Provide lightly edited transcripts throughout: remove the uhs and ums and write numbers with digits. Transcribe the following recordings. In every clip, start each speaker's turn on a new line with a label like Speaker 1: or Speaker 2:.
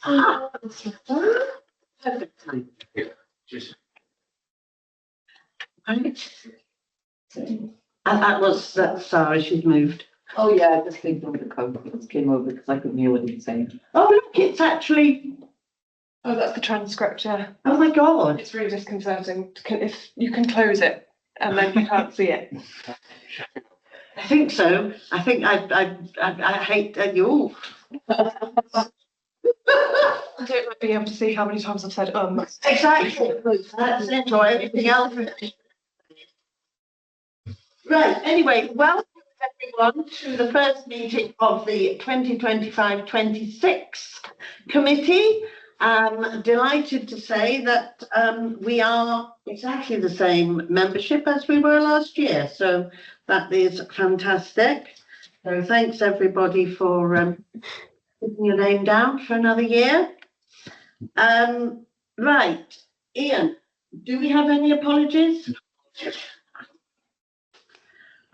Speaker 1: Perfect time.
Speaker 2: Yeah, just
Speaker 1: Right. And that's Sarah, she's moved.
Speaker 3: Oh, yeah, I just think of the code that came over because I couldn't hear what he was saying.
Speaker 1: Oh, look, it's actually,
Speaker 4: Oh, that's the transcript, yeah.
Speaker 1: oh my God.
Speaker 4: It's really disconcerting. If you can close it and then you can't see it.
Speaker 1: I think so. I think I hate you.
Speaker 4: I don't like being able to see how many times I've said
Speaker 1: Exactly. That's it, or everything else. Right, anyway, welcome everyone to the first meeting of the 2025-26 committee. Delighted to say that we are exactly the same membership as we were last year. So that is fantastic. So thanks everybody for putting your name down for another year. Right, Ian, do we have any apologies?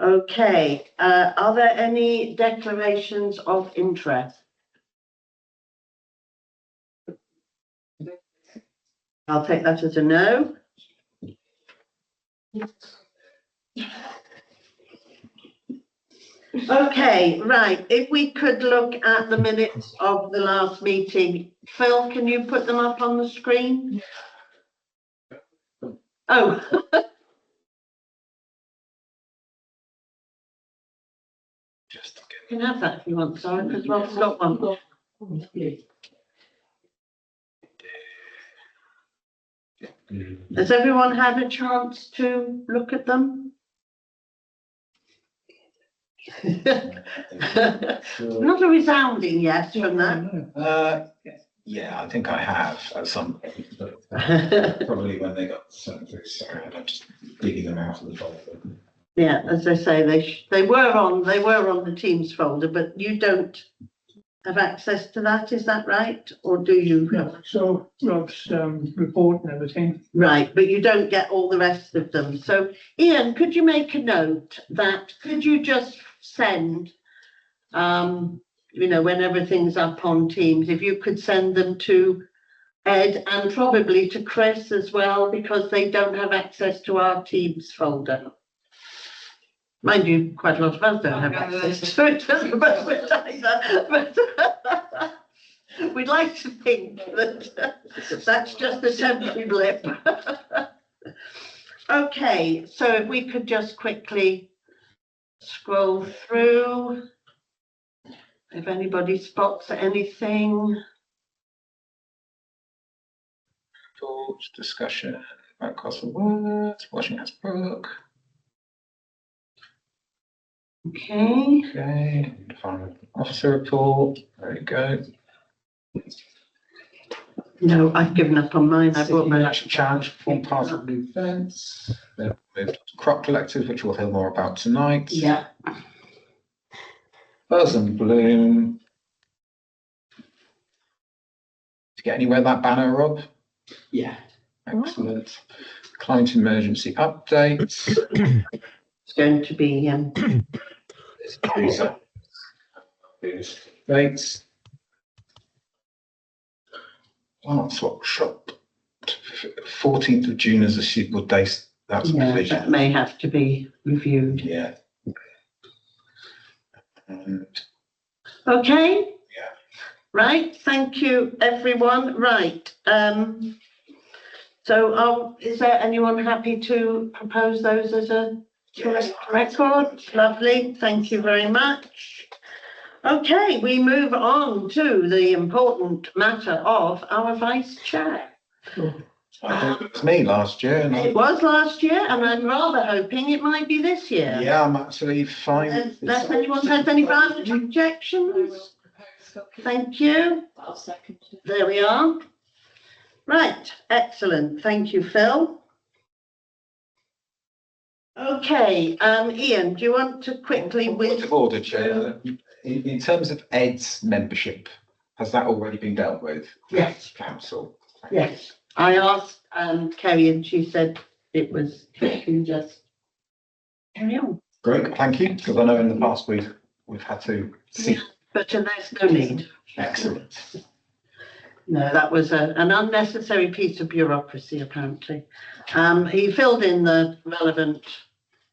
Speaker 1: Okay, are there any declarations of interest? I'll take that as a no. Okay, right, if we could look at the minutes of the last meeting. Phil, can you put them up on the screen? Oh.
Speaker 2: just
Speaker 1: You can have that if you want, Sarah, because Rob's got one. Has everyone had a chance to look at them? Not a resounding yes from that.
Speaker 2: yeah, I think I have at some point, but probably when they got sent through, sorry, I'm just digging them out of the folder.
Speaker 1: Yeah, as I say, they were on the Teams folder, but you don't have access to that, is that right? Or do you?
Speaker 5: No, so Rob's report and everything.
Speaker 1: Right, but you don't get all the rest of them. So Ian, could you make a note that, could you just send, you know, when everything's up on Teams, if you could send them to Ed and probably to Chris as well, because they don't have access to our Teams folder. Mind you, quite a lot of us don't have access to it at the moment either, but we'd like to think that that's just a temporary blip. Okay, so if we could just quickly scroll through, if anybody spots anything.
Speaker 2: Thoughts, discussion about cost of words, Washington's book.
Speaker 1: Okay,
Speaker 2: Okay, final officer report. There you go.
Speaker 1: no, I've given up on mine. I brought my
Speaker 2: Action challenge, form part of new fence. Then moved on to crop collectors, which we'll hear more about tonight.
Speaker 1: Yeah.
Speaker 2: Buzz and Bloom. Did you get anywhere that banner, Rob?
Speaker 3: Yeah.
Speaker 2: Excellent. Climate emergency updates.
Speaker 1: It's going to be
Speaker 2: Dates. Plant swap shop. 14th of June is a suitable date. That's
Speaker 1: yeah,
Speaker 2: completion.
Speaker 1: that may have to be reviewed.
Speaker 2: Yeah. And
Speaker 1: Okay.
Speaker 2: yeah.
Speaker 1: Right, thank you, everyone. Right, so is there anyone happy to propose those as a record? Lovely, thank you very much. Okay, we move on to the important matter of our vice chair.
Speaker 2: I thought it was me last year. And
Speaker 1: It was last year, and I'm rather hoping it might be this year.
Speaker 2: yeah, I'm actually fine.
Speaker 1: Unless anyone has any objections? Thank you.
Speaker 3: I'll second it.
Speaker 1: There we are. Right, excellent. Thank you, Phil. Okay, Ian, do you want to quickly
Speaker 2: Point of order, Chair. In terms of Ed's membership, has that already been dealt with?
Speaker 1: Yes.
Speaker 2: Council.
Speaker 1: Yes, I asked Kerry and she said it was, you can just carry on.
Speaker 2: Great, thank you. Because I know in the past we've had to see.
Speaker 1: But there's no need.
Speaker 2: Excellent.
Speaker 1: No, that was an unnecessary piece of bureaucracy, apparently. He filled in the relevant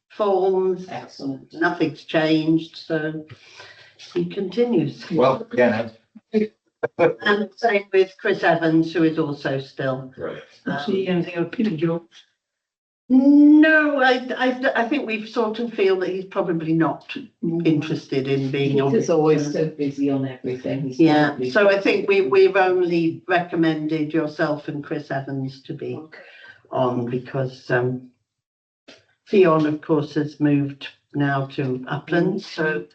Speaker 1: forms,
Speaker 3: Excellent.
Speaker 1: nothing's changed, so he continues.
Speaker 2: Well, yeah,
Speaker 1: And same with Chris Evans, who is also still.
Speaker 2: right.
Speaker 5: See anything of Peter Jones?
Speaker 1: No, I think we sort of feel that he's probably not interested in being on.
Speaker 3: Peter's always so busy on everything. He's
Speaker 1: Yeah,
Speaker 3: probably-
Speaker 1: so I think we've only recommended yourself and Chris Evans to be
Speaker 3: Okay.
Speaker 1: on because Theon, of course, has moved now to Uplands, so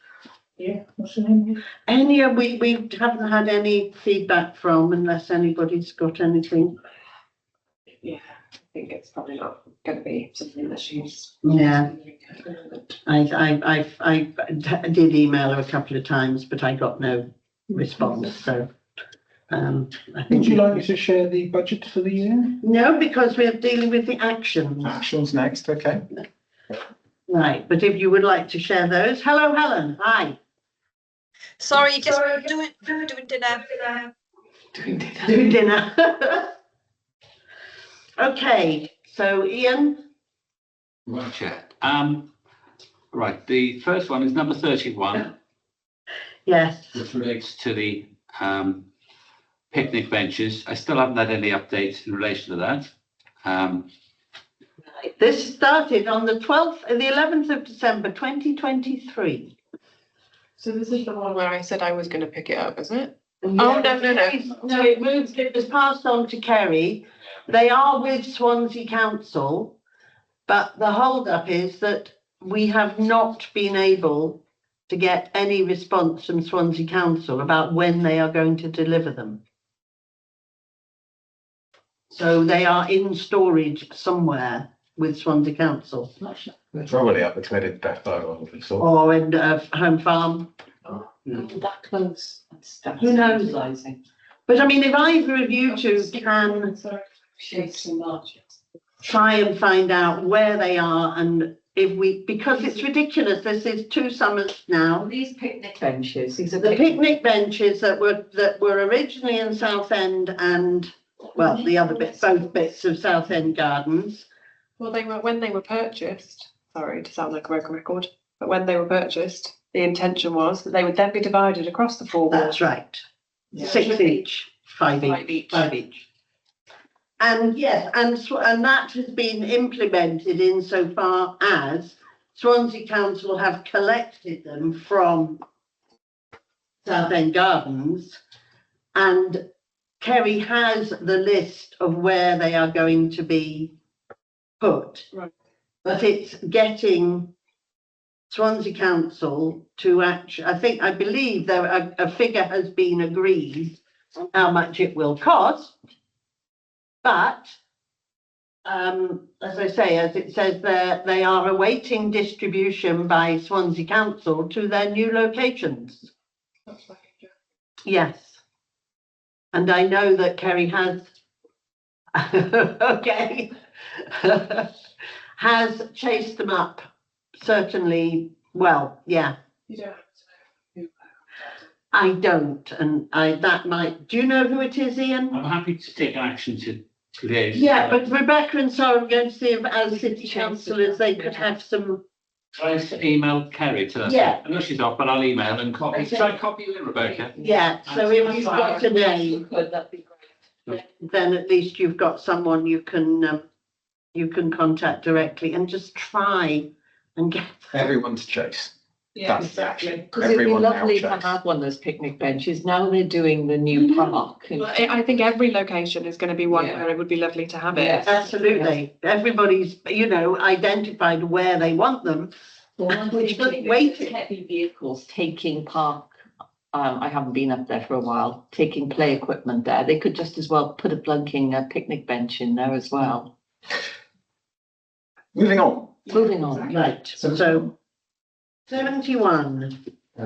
Speaker 5: Yeah, what's the name?
Speaker 1: any, we haven't had any feedback from unless anybody's got anything.
Speaker 4: Yeah, I think it's probably not going to be something that she's.
Speaker 1: Yeah. I did email her a couple of times, but I got no response, so. I think.
Speaker 2: Would you like me to share the budget for the year?
Speaker 1: No, because we're dealing with the actions.
Speaker 2: Actions next, okay.
Speaker 1: Right, but if you would like to share those. Hello, Helen. Hi.
Speaker 6: Sorry, just doing dinner.
Speaker 1: Doing dinner. Okay, so Ian,
Speaker 7: Right, Chair. Right, the first one is number 31,
Speaker 1: yes.
Speaker 7: which relates to the picnic benches. I still haven't had any updates in relation to that.
Speaker 1: This started on the 11th of December, 2023.
Speaker 4: So this is the one where I said I was going to pick it up, is it?
Speaker 1: Oh,
Speaker 4: no.
Speaker 1: No, it was passed on to Kerry. They are with Swansea Council, but the hold-up is that we have not been able to get any response from Swansea Council about when they are going to deliver them. So they are in storage somewhere with Swansea Council
Speaker 2: Probably up the credit depot, I would have thought.
Speaker 1: or in Home Farm.
Speaker 3: That close. That's
Speaker 1: Who knows?
Speaker 3: tantalising.
Speaker 1: But I mean, if either of you two can
Speaker 3: Shakes so much.
Speaker 1: try and find out where they are and if we, because it's ridiculous, this is 2 summers now.
Speaker 3: These picnic benches, these are
Speaker 1: The picnic benches that were originally in Southend and, well, the other bits, both bits of Southend Gardens.
Speaker 4: Well, when they were purchased, sorry to sound like a broken record, but when they were purchased, the intention was that they would then be divided across the 4 walls.
Speaker 1: That's right.
Speaker 3: Yeah.
Speaker 1: 6 each, 5
Speaker 4: 5
Speaker 1: each,
Speaker 4: each.
Speaker 1: 5 each. And yes, and that has been implemented insofar as Swansea Council have collected them from Southend Gardens, and Kerry has the list of where they are going to be put.
Speaker 4: Right.
Speaker 1: But it's getting Swansea Council to I believe there a figure has been agreed on how much it will cost. But, as I say, as it says there, they are awaiting distribution by Swansea Council to their new locations. Yes. And I know that Kerry has, okay, has chased them up, certainly, well, yeah.
Speaker 4: You don't have to know.
Speaker 1: I don't, and that might, do you know who it is, Ian?
Speaker 7: I'm happy to take action to liaise.
Speaker 1: Yeah, but Rebecca and Sarah are going to see if as city councillors, they could have some,
Speaker 7: Shall I email Kerry to that?
Speaker 1: Yeah.
Speaker 7: I know she's off, but I'll email and copy.
Speaker 1: Okay.
Speaker 7: Should I copy you in, Rebecca?
Speaker 1: yeah, so if you've got a name,
Speaker 3: Could that be great?
Speaker 1: then at least you've got someone you can contact directly and just try and get.
Speaker 2: Everyone's chase.
Speaker 4: Yeah,
Speaker 2: That's the action.
Speaker 3: Because it'd be
Speaker 2: Everyone now
Speaker 3: lovely to
Speaker 2: chase.
Speaker 3: have one of those picnic benches. Now they're doing the new park. and-
Speaker 4: Well, I think every location is going to be one
Speaker 3: Yeah.
Speaker 4: where it would be lovely to have it.
Speaker 3: Yes.
Speaker 1: Absolutely, everybody's, identified where they want them.
Speaker 3: Well, I'm
Speaker 1: We're just
Speaker 3: thinking if
Speaker 1: waiting.
Speaker 3: there's heavy vehicles taking park, I haven't been up there for a while, taking play equipment there. They could just as well put a blunking picnic bench in there as well.
Speaker 2: Moving on.
Speaker 3: Moving on.
Speaker 1: Right, so 71,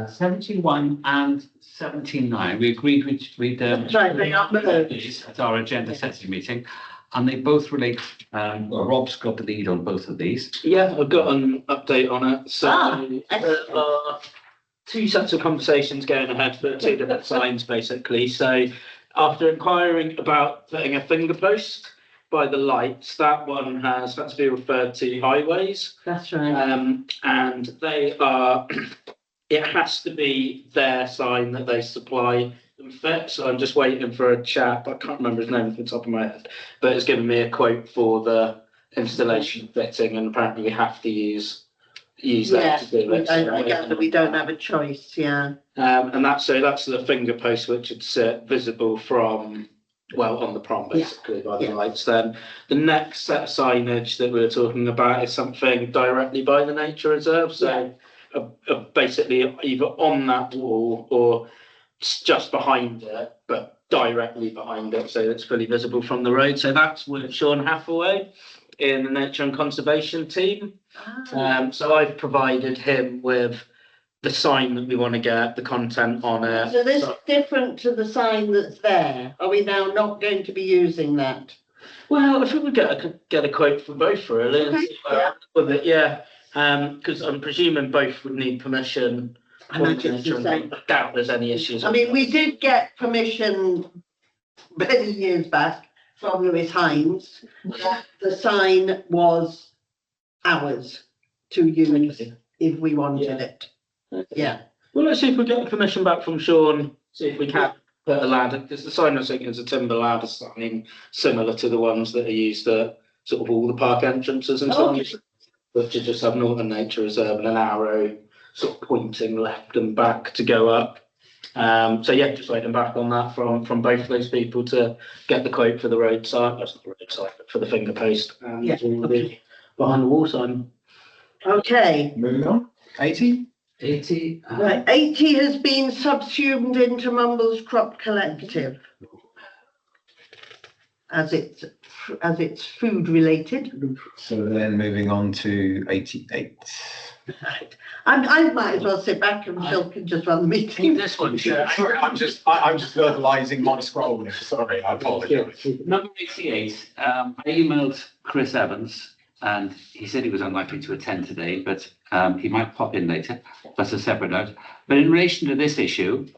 Speaker 7: 71 and 79. We agreed we'd
Speaker 1: That's right, they are merged.
Speaker 7: these at our agenda setting meeting, and they both relate. Rob's got the lead on both of these.
Speaker 8: Yeah, I've got an update on it. So
Speaker 1: excellent.
Speaker 8: there are 2 sets of conversations going ahead for 2 different signs, basically. So after inquiring about putting a finger post by the lights, that one has had to be referred to highways.
Speaker 1: That's right.
Speaker 8: And they are, it has to be their sign that they supply and fit. So I'm just waiting for a chap, I can't remember his name off the top of my head, but it's given me a quote for the installation fitting, and apparently we have to use that to do it.
Speaker 1: I guess that we don't have a choice, yeah.
Speaker 8: And that's the finger post, which would sit visible from, well, on the prom basically by the
Speaker 1: Yeah.
Speaker 8: lights. Then the next set of signage that we were talking about is something directly by the nature reserve. So basically either on that wall or just behind it, but directly behind it, so it's fully visible from the road. So that's with Sean Hathaway in the Nature and Conservation team. So I've provided him with the sign that we want to get, the content on it.
Speaker 1: So this is different to the sign that's there. Are we now not going to be using that?
Speaker 8: Well, if we would get a quote for both, really, and
Speaker 1: Okay,
Speaker 8: see where we're at with it, yeah. Because I'm presuming both would need permission.
Speaker 1: I imagine it's the same.
Speaker 8: I doubt there's any issues.
Speaker 1: I mean, we did get permission many years back from Lewis Hines that the sign was ours to use if we wanted it. Yeah.
Speaker 8: Well, let's see if we get the permission back from Sean, see if we can put a ladder, because the sign I was thinking is a timber ladder sign, similar to the ones that are used at sort of all the park entrances and so on. But to just have Northern Nature Reserve and an arrow sort of pointing left and back to go up. So yeah, just waiting back on that from both of those people to get the quote for the road sign. That's not the road sign, but for the finger post and the behind the wall sign.
Speaker 1: Okay.
Speaker 2: Moving on, 80?
Speaker 8: 80.
Speaker 1: Right, 80 has been subsumed into Mumbles Crop Collective. As it's food related.
Speaker 2: So then moving on to 88.
Speaker 1: Right. I might as well sit back and Phil can just run the meeting.
Speaker 7: This one,
Speaker 2: Sorry, I'm just verbalising my scrolling. Sorry, I apologise.
Speaker 7: number 88, I emailed Chris Evans and he said he was unlikely to attend today, but he might pop in later. That's a separate note. But in relation to this issue,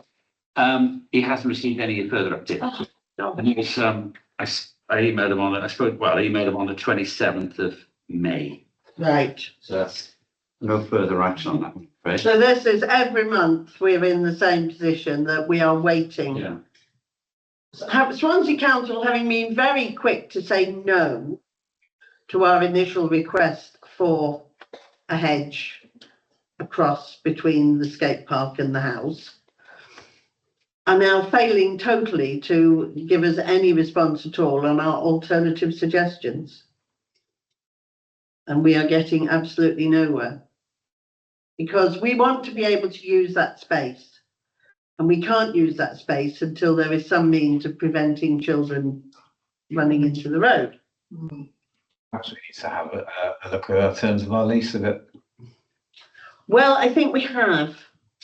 Speaker 7: he hasn't received any further update. And he was, I emailed him on, I emailed him on the 27th of May.
Speaker 1: Right.
Speaker 7: So that's no further action on that one. Right?
Speaker 1: So this is every month we're in the same position that we are waiting.
Speaker 7: Yeah.
Speaker 1: Swansea Council having been very quick to say no to our initial request for a hedge across between the skate park and the house, are now failing totally to give us any response at all on our alternative suggestions. And we are getting absolutely nowhere. Because we want to be able to use that space. And we can't use that space until there is some means of preventing children running into the road.
Speaker 2: Perhaps we need to have a look at our terms of our lease of it.
Speaker 1: Well, I think we have,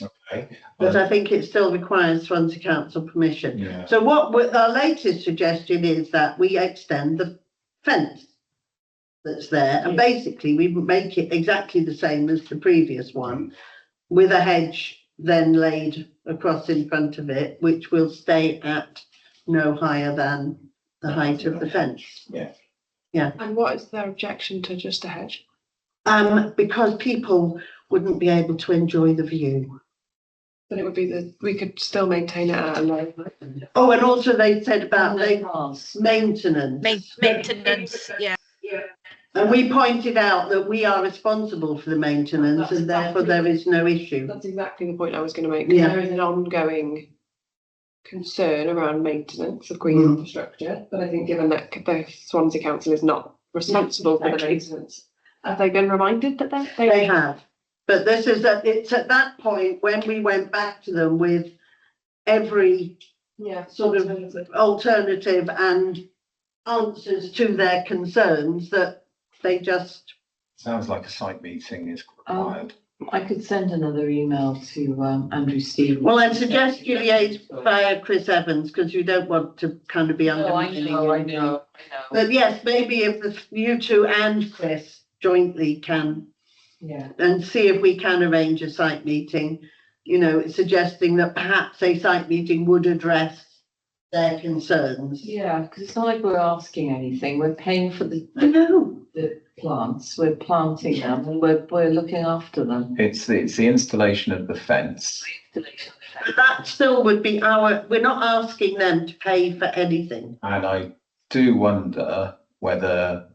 Speaker 2: Okay.
Speaker 1: but I think it still requires Swansea Council permission.
Speaker 2: Yeah.
Speaker 1: So our latest suggestion is that we extend the fence that's there, and basically we make it exactly the same as the previous one, with a hedge then laid across in front of it, which will stay at no higher than the height of the fence.
Speaker 4: And what is their objection to just a hedge?
Speaker 1: Because people wouldn't be able to enjoy the view.
Speaker 4: But it would be we could still maintain it at a low height.
Speaker 1: Oh, and also they said about
Speaker 3: the
Speaker 1: the
Speaker 3: cars.
Speaker 1: maintenance.
Speaker 6: Maintenance, yeah.
Speaker 1: And we pointed out that we are responsible for the maintenance and therefore there is no issue.
Speaker 4: That's exactly the point I was going to make.
Speaker 1: Yeah.
Speaker 4: There is an ongoing concern around maintenance of green infrastructure, but I think given that the Swansea Council is not responsible for the maintenance, have they been reminded that
Speaker 1: They have. But this is it's at that point when we went back to them with every sort of alternative and answers to their concerns that they just.
Speaker 2: Sounds like a site meeting is required.
Speaker 3: I could send another email to Andrew Stevens.
Speaker 1: Well, I'd suggest you liaise via Chris Evans because you don't want to kind of be
Speaker 3: I
Speaker 1: undermining.
Speaker 3: know.
Speaker 1: But yes, maybe if you two and Chris jointly can
Speaker 3: Yeah.
Speaker 1: and see if we can arrange a site meeting, suggesting that perhaps a site meeting would address their concerns.
Speaker 3: Yeah, because it's not like we're asking anything. We're paying for the
Speaker 1: I know.
Speaker 3: plants. We're planting them and we're looking after them.
Speaker 2: It's the installation of the fence.
Speaker 1: But that still would be we're not asking them to pay for anything.
Speaker 2: And I do wonder whether,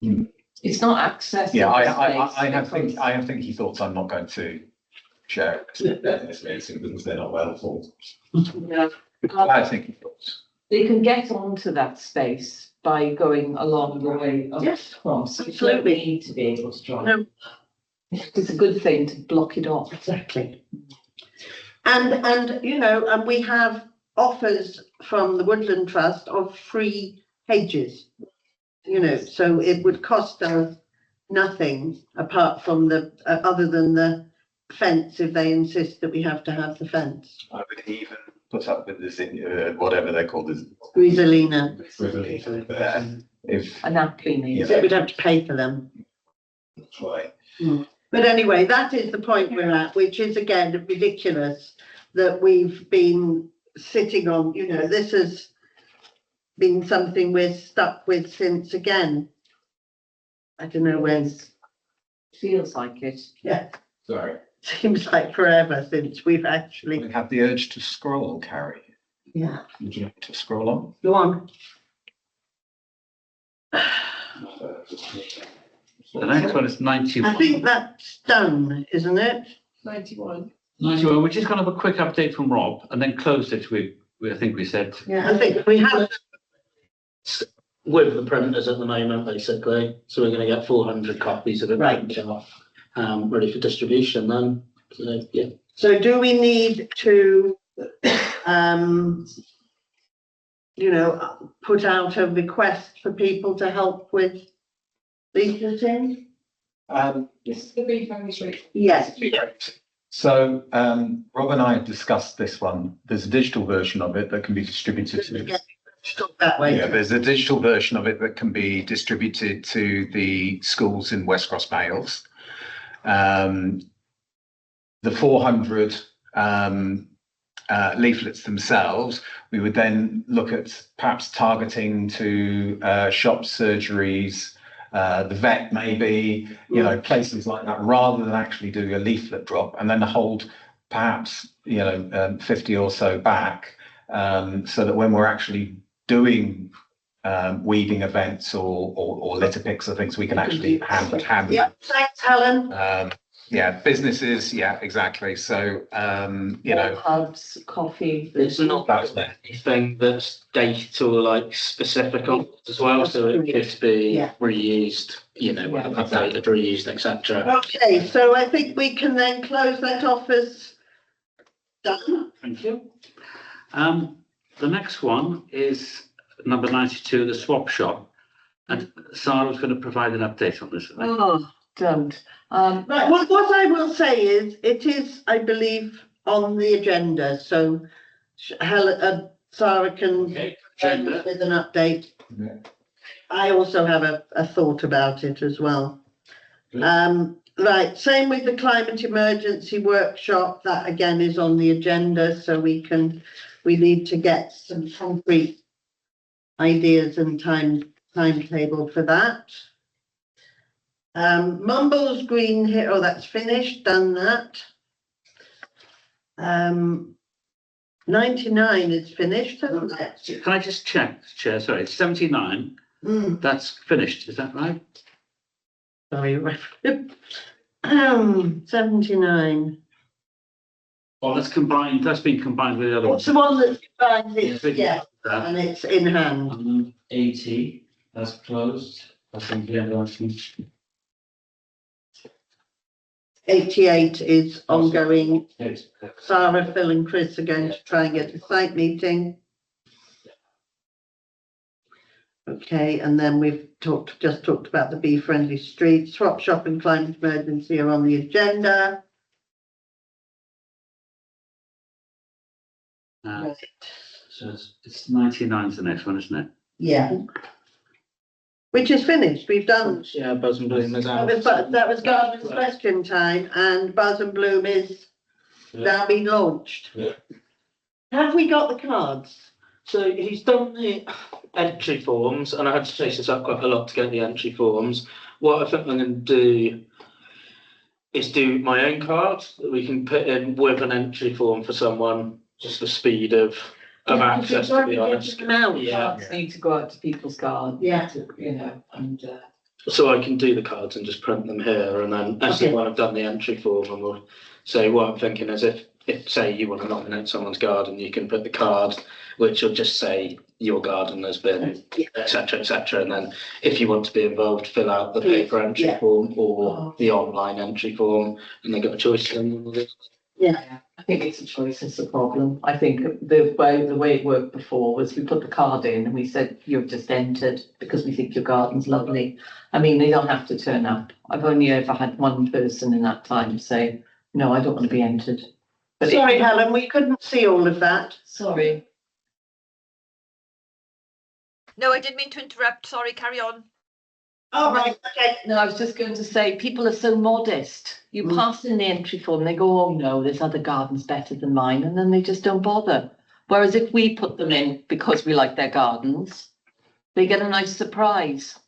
Speaker 3: It's not access.
Speaker 2: yeah, I have thinking thoughts I'm not going to share in this meeting because they're not well thought.
Speaker 3: Yeah.
Speaker 2: I think thoughts.
Speaker 3: They can get onto that space by going along the way
Speaker 1: Yes,
Speaker 3: across. You don't
Speaker 1: absolutely.
Speaker 3: need to be able to drive.
Speaker 1: No.
Speaker 3: It's a good thing to block it off.
Speaker 1: Exactly. And you know, and we have offers from the Woodland Trust of free hedges. You know, so it would cost us nothing apart from other than the fence if they insist that we have to have the fence.
Speaker 2: I would even put up with this, whatever they're called, this
Speaker 1: Griselina,
Speaker 2: if
Speaker 3: An app cleaning.
Speaker 2: Yeah.
Speaker 1: we'd have to pay for them.
Speaker 2: that's right.
Speaker 1: But anyway, that is the point we're at, which is again ridiculous that we've been sitting on, you know, this has been something we're stuck with since again. I don't know when,
Speaker 3: Feels like it.
Speaker 1: yeah,
Speaker 2: Sorry.
Speaker 1: seems like forever since we've
Speaker 2: We
Speaker 1: actually,
Speaker 2: have the urge to scroll, Carrie.
Speaker 1: yeah,
Speaker 2: Would you like to scroll on?
Speaker 1: go on.
Speaker 7: The next one is
Speaker 1: I
Speaker 7: 91.
Speaker 1: think that's done, isn't it?
Speaker 4: 91.
Speaker 7: 91, we're just going to have a quick update from Rob and then close it. I think we said.
Speaker 1: Yeah, I think we have,
Speaker 8: With the printers at the moment, basically, so we're gonna get 400 copies of it.
Speaker 1: Right.
Speaker 8: printed off, ready for distribution then, so, yeah.
Speaker 1: so do we need to, you know, put out a request for people to help with leafleting?
Speaker 4: This is the brief administration.
Speaker 1: Yes,
Speaker 2: So, Rob and I have discussed this one. There's a digital version of it that can be distributed to.
Speaker 1: talk that way.
Speaker 2: Yeah, there's a digital version of it that can be distributed to the schools in West Cross Vales. The 400 leaflets themselves, we would then look at perhaps targeting to shops, surgeries, the vet maybe, you know, places like that, rather than actually doing a leaflet drop and then hold perhaps, 50 or so back, so that when we're actually doing weeding events or litter picks or things, we can actually hand
Speaker 1: Yeah, thanks, Helen.
Speaker 2: yeah, businesses, yeah, exactly. So,
Speaker 3: Pubs, coffee.
Speaker 8: It's not
Speaker 2: That's there.
Speaker 8: anything that's date or like specific on it as well, so it could be
Speaker 1: Yeah.
Speaker 8: reused, updated, reused, etc.
Speaker 1: Okay, so I think we can then close that off as done.
Speaker 7: Thank you. The next one is number 92, the swap shop. And Sarah's going to provide an update on this. I think.
Speaker 3: Oh, don't.
Speaker 1: Right, well, what I will say is, it is, I believe, on the agenda, so Helen, Sarah can
Speaker 7: Okay,
Speaker 1: send us with an update.
Speaker 2: Yeah.
Speaker 1: I also have a thought about it as well. Right, same with the climate emergency workshop, that again is on the agenda, so we need to get some concrete ideas and timetable for that. Mumbles Green here, oh, that's finished, done that. 99 is finished, hasn't it?
Speaker 7: Can I just check, Chair? Sorry, it's 79. That's finished, is that right?
Speaker 1: Sorry, 79.
Speaker 7: Well, that's combined, that's been combined with the other
Speaker 1: What's
Speaker 7: one.
Speaker 1: the one that's behind it?
Speaker 7: Yeah,
Speaker 1: Yeah, and it's in hand.
Speaker 7: 80, that's closed. I think the other one.
Speaker 1: 88 is ongoing.
Speaker 7: Yes.
Speaker 1: Sarah, Phil and Chris are going to try and get a site meeting. Okay, and then we've just talked about the bee friendly streets, swap shop and climate emergency are on the agenda. Right.
Speaker 7: So it's 99 is the next one, isn't it?
Speaker 1: Yeah. Which is finished, we've done.
Speaker 8: Yeah, Buzz and Bloom is out.
Speaker 1: That was Gardeners question time and Buzz and Bloom is now being launched.
Speaker 7: Yeah.
Speaker 1: Have we got the cards?
Speaker 8: So he's done the entry forms, and I had to chase this up quite a lot to get the entry forms. What I think I'm going to do is do my own card that we can put in with an entry form for someone, just for speed of access, to be honest. Yeah.
Speaker 3: Cards need to go out to people's gardens.
Speaker 1: Yeah.
Speaker 3: You know, and
Speaker 8: So I can do the cards and just print them here, and then as
Speaker 1: Okay.
Speaker 8: when I've done the entry form, and we'll say what I'm thinking is if say you want to nominate someone's garden, you can put the card which will just say your garden has been, etc., etc. And then if you want to be involved, fill out the paper entry
Speaker 1: Yeah.
Speaker 8: form or the online entry form, and they've got a choice.
Speaker 3: yeah, I think it's a choice. It's a problem. I think the way it worked before was we put the card in and we said you've just entered because we think your garden's lovely. I mean, they don't have to turn up. I've only ever had one person in that time say, no, I don't want to be entered. But
Speaker 1: Sorry, Helen, we couldn't see all of that.
Speaker 3: sorry.
Speaker 6: No, I didn't mean to interrupt. Sorry, carry on.
Speaker 1: Oh, right, okay.
Speaker 3: No, I was just going to say, people are so modest. You pass in the entry form, they go, oh no, this other garden's better than mine, and then they just don't bother. Whereas if we put them in because we like their gardens, they get a nice surprise.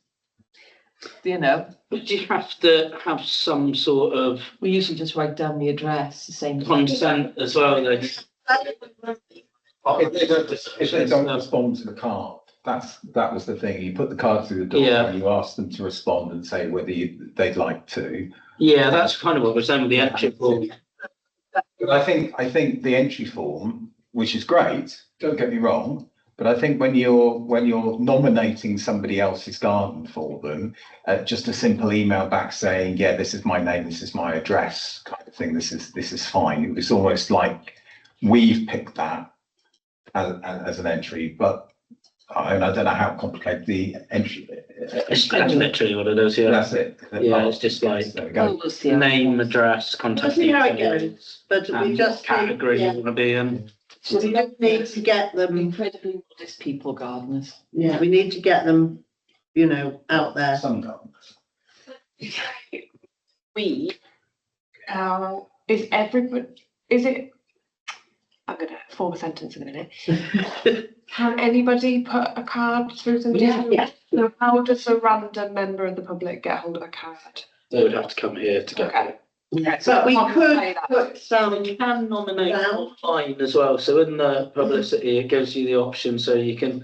Speaker 3: You know,
Speaker 8: But do you have to have some sort of
Speaker 3: we usually just write down the address, the same.
Speaker 8: consent as well?
Speaker 2: If they don't respond to the card, that was the thing. You put the card through the door
Speaker 8: Yeah.
Speaker 2: and you ask them to respond and say whether they'd like to.
Speaker 8: Yeah, that's kind of what we're saying with the entry form.
Speaker 2: But I think the entry form, which is great, don't get me wrong, but I think when you're nominating somebody else's garden for them, just a simple email back saying, yeah, this is my name, this is my address, kind of thing. This is fine. It's almost like we've picked that as an entry, but I don't know how complicated the entry.
Speaker 8: It's literally what it is, yeah.
Speaker 2: That's it.
Speaker 8: Yeah, it's just like
Speaker 2: There we go.
Speaker 8: name, address, contact
Speaker 1: We'll see how it
Speaker 8: details,
Speaker 1: But we
Speaker 8: and
Speaker 1: just
Speaker 8: what
Speaker 1: need,
Speaker 8: category you
Speaker 1: yeah,
Speaker 8: want to be in.
Speaker 1: we don't need to get them,
Speaker 3: Incredibly modest people, gardeners.
Speaker 1: yeah, we need to get them, out there.
Speaker 2: Some gardens.
Speaker 4: Is it, I'm gonna form a sentence in a minute. Can anybody put a card through them?
Speaker 1: Yeah.
Speaker 4: So how does a random member of the public get hold of a card?
Speaker 8: They would have to come here to get
Speaker 4: Okay.
Speaker 8: it.
Speaker 1: But we
Speaker 4: I'll
Speaker 1: could
Speaker 4: say that.
Speaker 1: put some,
Speaker 8: You can nominate
Speaker 1: Down.
Speaker 8: online as well, so in the publicity, it gives you the option, so you can,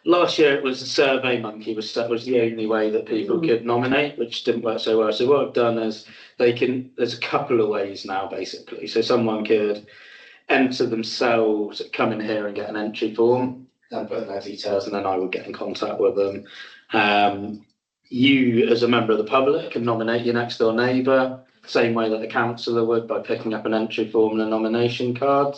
Speaker 8: last year it was a Survey Monkey, that was the only way that people could nominate, which didn't work so well. So what I've done is there's a couple of ways now, basically. So someone could enter themselves, come in here and get an entry form, and put in their details, and then I would get in contact with them. You, as a member of the public, can nominate your next door neighbour, same way that the councillor would, by picking up an entry form and a nomination card.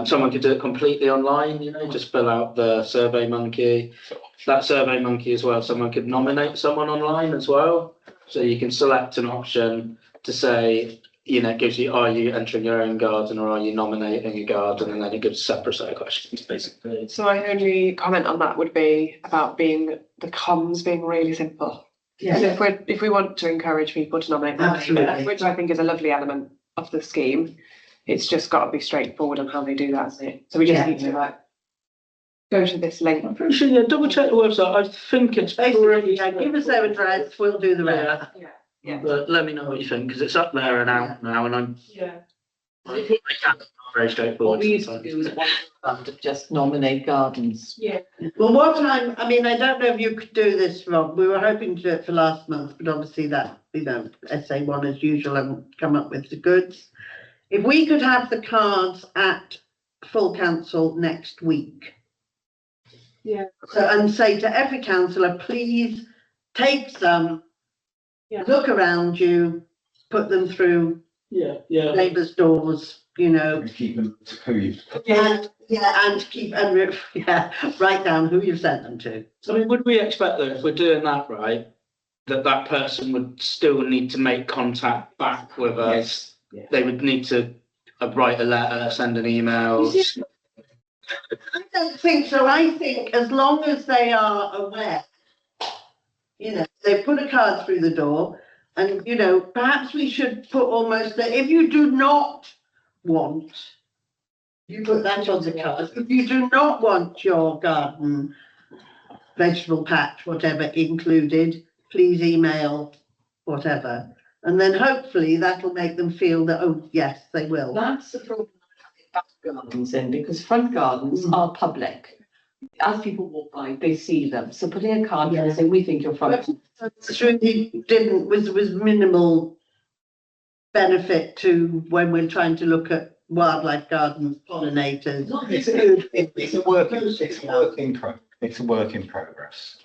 Speaker 8: Someone could do it completely online, just fill out the Survey Monkey. That Survey Monkey as well, someone could nominate someone online as well. So you can select an option to say, it gives you, are you entering your own garden or are you nominating a garden? And then it gives a separate set of questions, basically.
Speaker 4: So my only comment on that would be about the comms being really simple.
Speaker 1: yeah,
Speaker 4: So if we want to encourage people to nominate their
Speaker 1: Absolutely.
Speaker 4: neighbour, which I think is a lovely element of the scheme, it's just got to be straightforward on how they do that, isn't it? So we just
Speaker 1: Yeah.
Speaker 4: need to go to this link.
Speaker 8: I'm pretty sure, yeah, double check the website. I think it's
Speaker 1: basically,
Speaker 8: pretty
Speaker 1: yeah, give us their address, we'll do the rest.
Speaker 4: Yeah.
Speaker 8: But let me know what you think, because it's up there and out now, and I'm
Speaker 4: Yeah.
Speaker 8: very
Speaker 3: What
Speaker 8: straightforward.
Speaker 3: we used to do was one fund of just nominate gardens.
Speaker 1: Well, I don't know if you could do this, Rob, we were hoping to do it for last month, but obviously that, SA1 as usual haven't come up with the goods. If we could have the cards at full council next week.
Speaker 4: Yeah.
Speaker 1: So, and say to every councillor, please take some,
Speaker 4: Yeah.
Speaker 1: look around you, put them through
Speaker 8: Yeah.
Speaker 1: neighbours' doors,
Speaker 2: Keep them to who you've.
Speaker 1: and write down who you've sent them to.
Speaker 8: So I mean, would we expect that if we're doing that right, that person would still need to make contact back with us?
Speaker 2: Yes.
Speaker 8: They would need to write a letter, send an email.
Speaker 1: I don't think so. I think as long as they are aware, they put a card through the door and, perhaps we should put almost that if you do not want You put that on the card. If you do not want your garden, vegetable patch, whatever included, please email whatever. And then hopefully that'll make them feel that, oh, yes, they will.
Speaker 3: That's the problem with having back gardens in, because front gardens are public. As people walk by, they see them. So putting a card there saying, we think your front.
Speaker 1: It's really was minimal benefit to when we're trying to look at wildlife gardens, pollinators.
Speaker 2: It's a work in progress.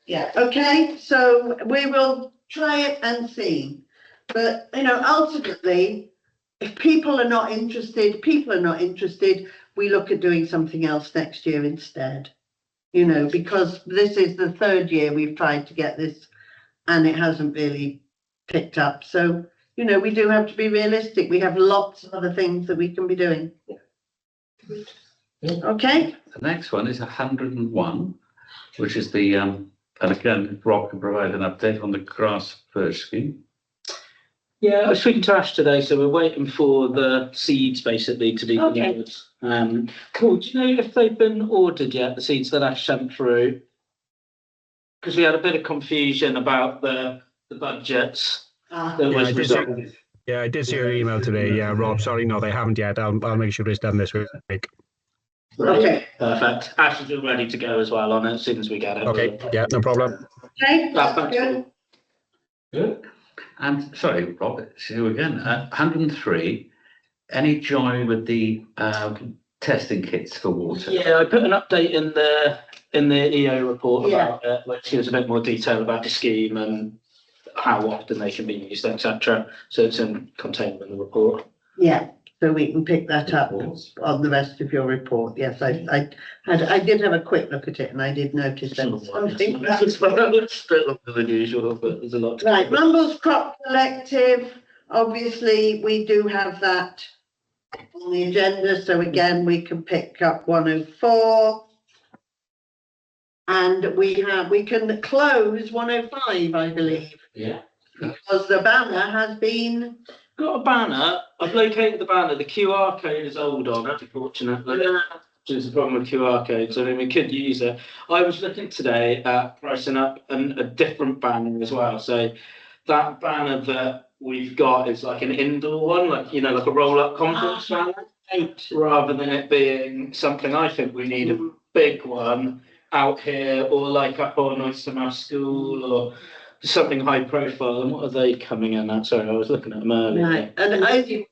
Speaker 1: Yeah, okay, so we will try it and see. But, you know, ultimately, if people are not interested, we look at doing something else next year instead. You know, because this is the third year we've tried to get this and it hasn't really picked up. So, you know, we do have to be realistic. We have lots of other things that we can be doing. Okay?
Speaker 7: The next one is 101, which is the, and again, Rob can provide an update on the grass purge scheme.
Speaker 8: Yeah, I was speaking to Ash today, so we're waiting for the seeds basically to be
Speaker 1: Okay.
Speaker 8: delivered. Cool. Do you know if they've been ordered yet, the seeds that Ash sent through? Because we had a bit of confusion about the budgets. That was resolved.
Speaker 5: Yeah, I did see your email today. Yeah, Rob, sorry, no, they haven't yet. I'll make sure it's done this week.
Speaker 1: Okay.
Speaker 8: Perfect. Ash is all ready to go as well on it as soon as we get it.
Speaker 5: Okay, yeah, no problem.
Speaker 1: Okay,
Speaker 8: That's
Speaker 1: good.
Speaker 7: Good. And sorry, Rob, it's you again. 103. Any joy with the testing kits for water?
Speaker 8: Yeah, I put an update in the EO report
Speaker 1: Yeah.
Speaker 8: about it, which gives a bit more detail about the scheme and how often they can be used, etc. So it's contained in the report.
Speaker 1: Yeah, so we can pick that up on the rest of your report. Yes, I did have a quick look at it and I did notice that something.
Speaker 8: It's a bit longer than usual, but there's a lot.
Speaker 1: Right, Mumbles Crop Collective, obviously, we do have that on the agenda, so again, we can pick up 104. And we can close 105, I believe,
Speaker 8: Yeah.
Speaker 1: because the banner has been,
Speaker 8: Got a banner. I've located the banner. The QR code is old on it, unfortunately. Which is the problem with QR codes. I mean, we could use it. I was looking today at pricing up a different banner as well. So that banner that we've got is like an indoor one, like, you know, like a roll-up conference banner, rather than it being something. I think we need a big one out here, or like up on Oystermouth School, or something high profile. And what are they coming in at? Sorry, I was looking at them earlier.
Speaker 1: right, and I,
Speaker 3: To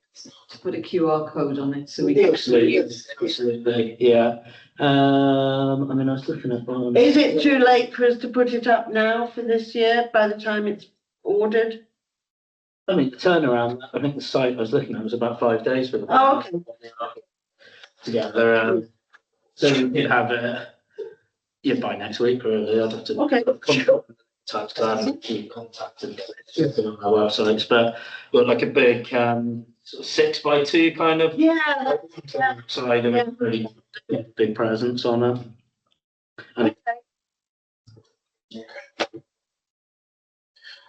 Speaker 3: put a QR code on it, so we can.
Speaker 8: Absolutely, yeah. I mean, I was looking at one.
Speaker 1: is it too late for us to put it up now for this year, by the time it's ordered?
Speaker 8: I mean, the turnaround, I think the site I was looking at was about 5 days for the.
Speaker 1: Oh, okay.
Speaker 8: Together, so you could have it, by next week, really. I'd have to.
Speaker 1: Okay.
Speaker 8: Type plan, keep contact and get it on our websites, but like a big, sort of 6x2 kind of.
Speaker 1: Yeah,
Speaker 8: Side of it, really big presence on it. And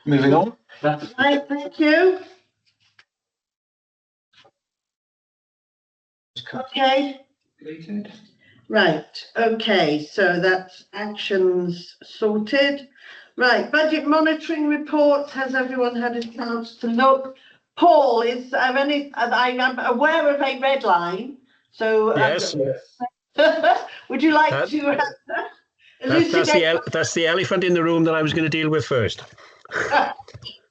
Speaker 2: Moving on.
Speaker 1: right, thank you. Okay, right, okay, so that's actions sorted. Right, budget monitoring reports, has everyone had a chance to look? Paul, I am aware of a red line, so.
Speaker 5: Yes.
Speaker 1: Would you like
Speaker 5: That-
Speaker 1: to?
Speaker 5: That's the elephant in the room that I was going to deal with first.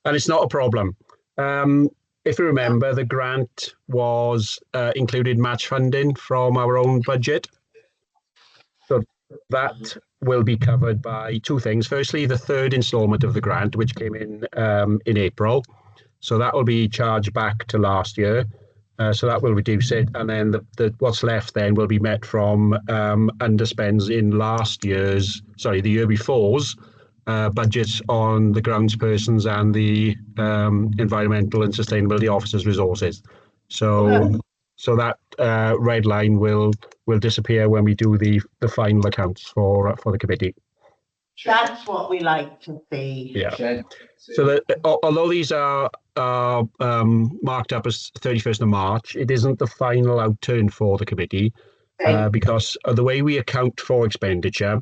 Speaker 5: And it's not a problem. If you remember, the grant was included match funding from our own budget. So that will be covered by two things. Firstly, the third instalment of the grant, which came in April. So that will be charged back to last year. So that will reduce it. And then the what's left then will be met from underspends in the year before's budgets on the groundspersons and the environmental and sustainability officers' resources. So that red line will disappear when we do the final accounts for the committee.
Speaker 1: That's what we like to see.
Speaker 5: Yeah. So that although these are are marked up as 31st of March. It isn't the final outturn for the committee because of the way we account for expenditure.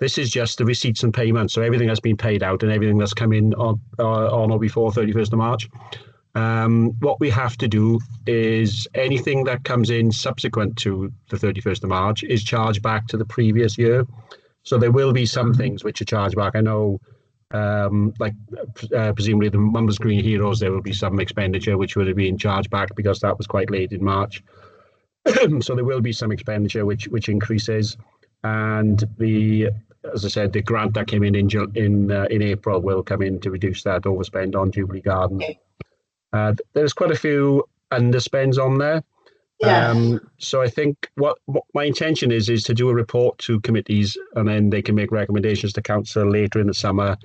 Speaker 5: This is just the receipts and payments. So everything has been paid out and everything that's come in on or before 31st of March. What we have to do is anything that comes in subsequent to the 31st of March is charged back to the previous year. So there will be some things which are charged back. I know, presumably the Mumbles Green Heroes, there will be some expenditure which would have been charged back because that was quite late in March. So there will be some expenditure which increases, and as I said, the grant that came in April will come in to reduce that overspend on Jubilee Garden. There's quite a few underspends on there.
Speaker 1: Yes.
Speaker 5: So I think what my intention is to do a report to committees, and then they can make recommendations to council later in the summer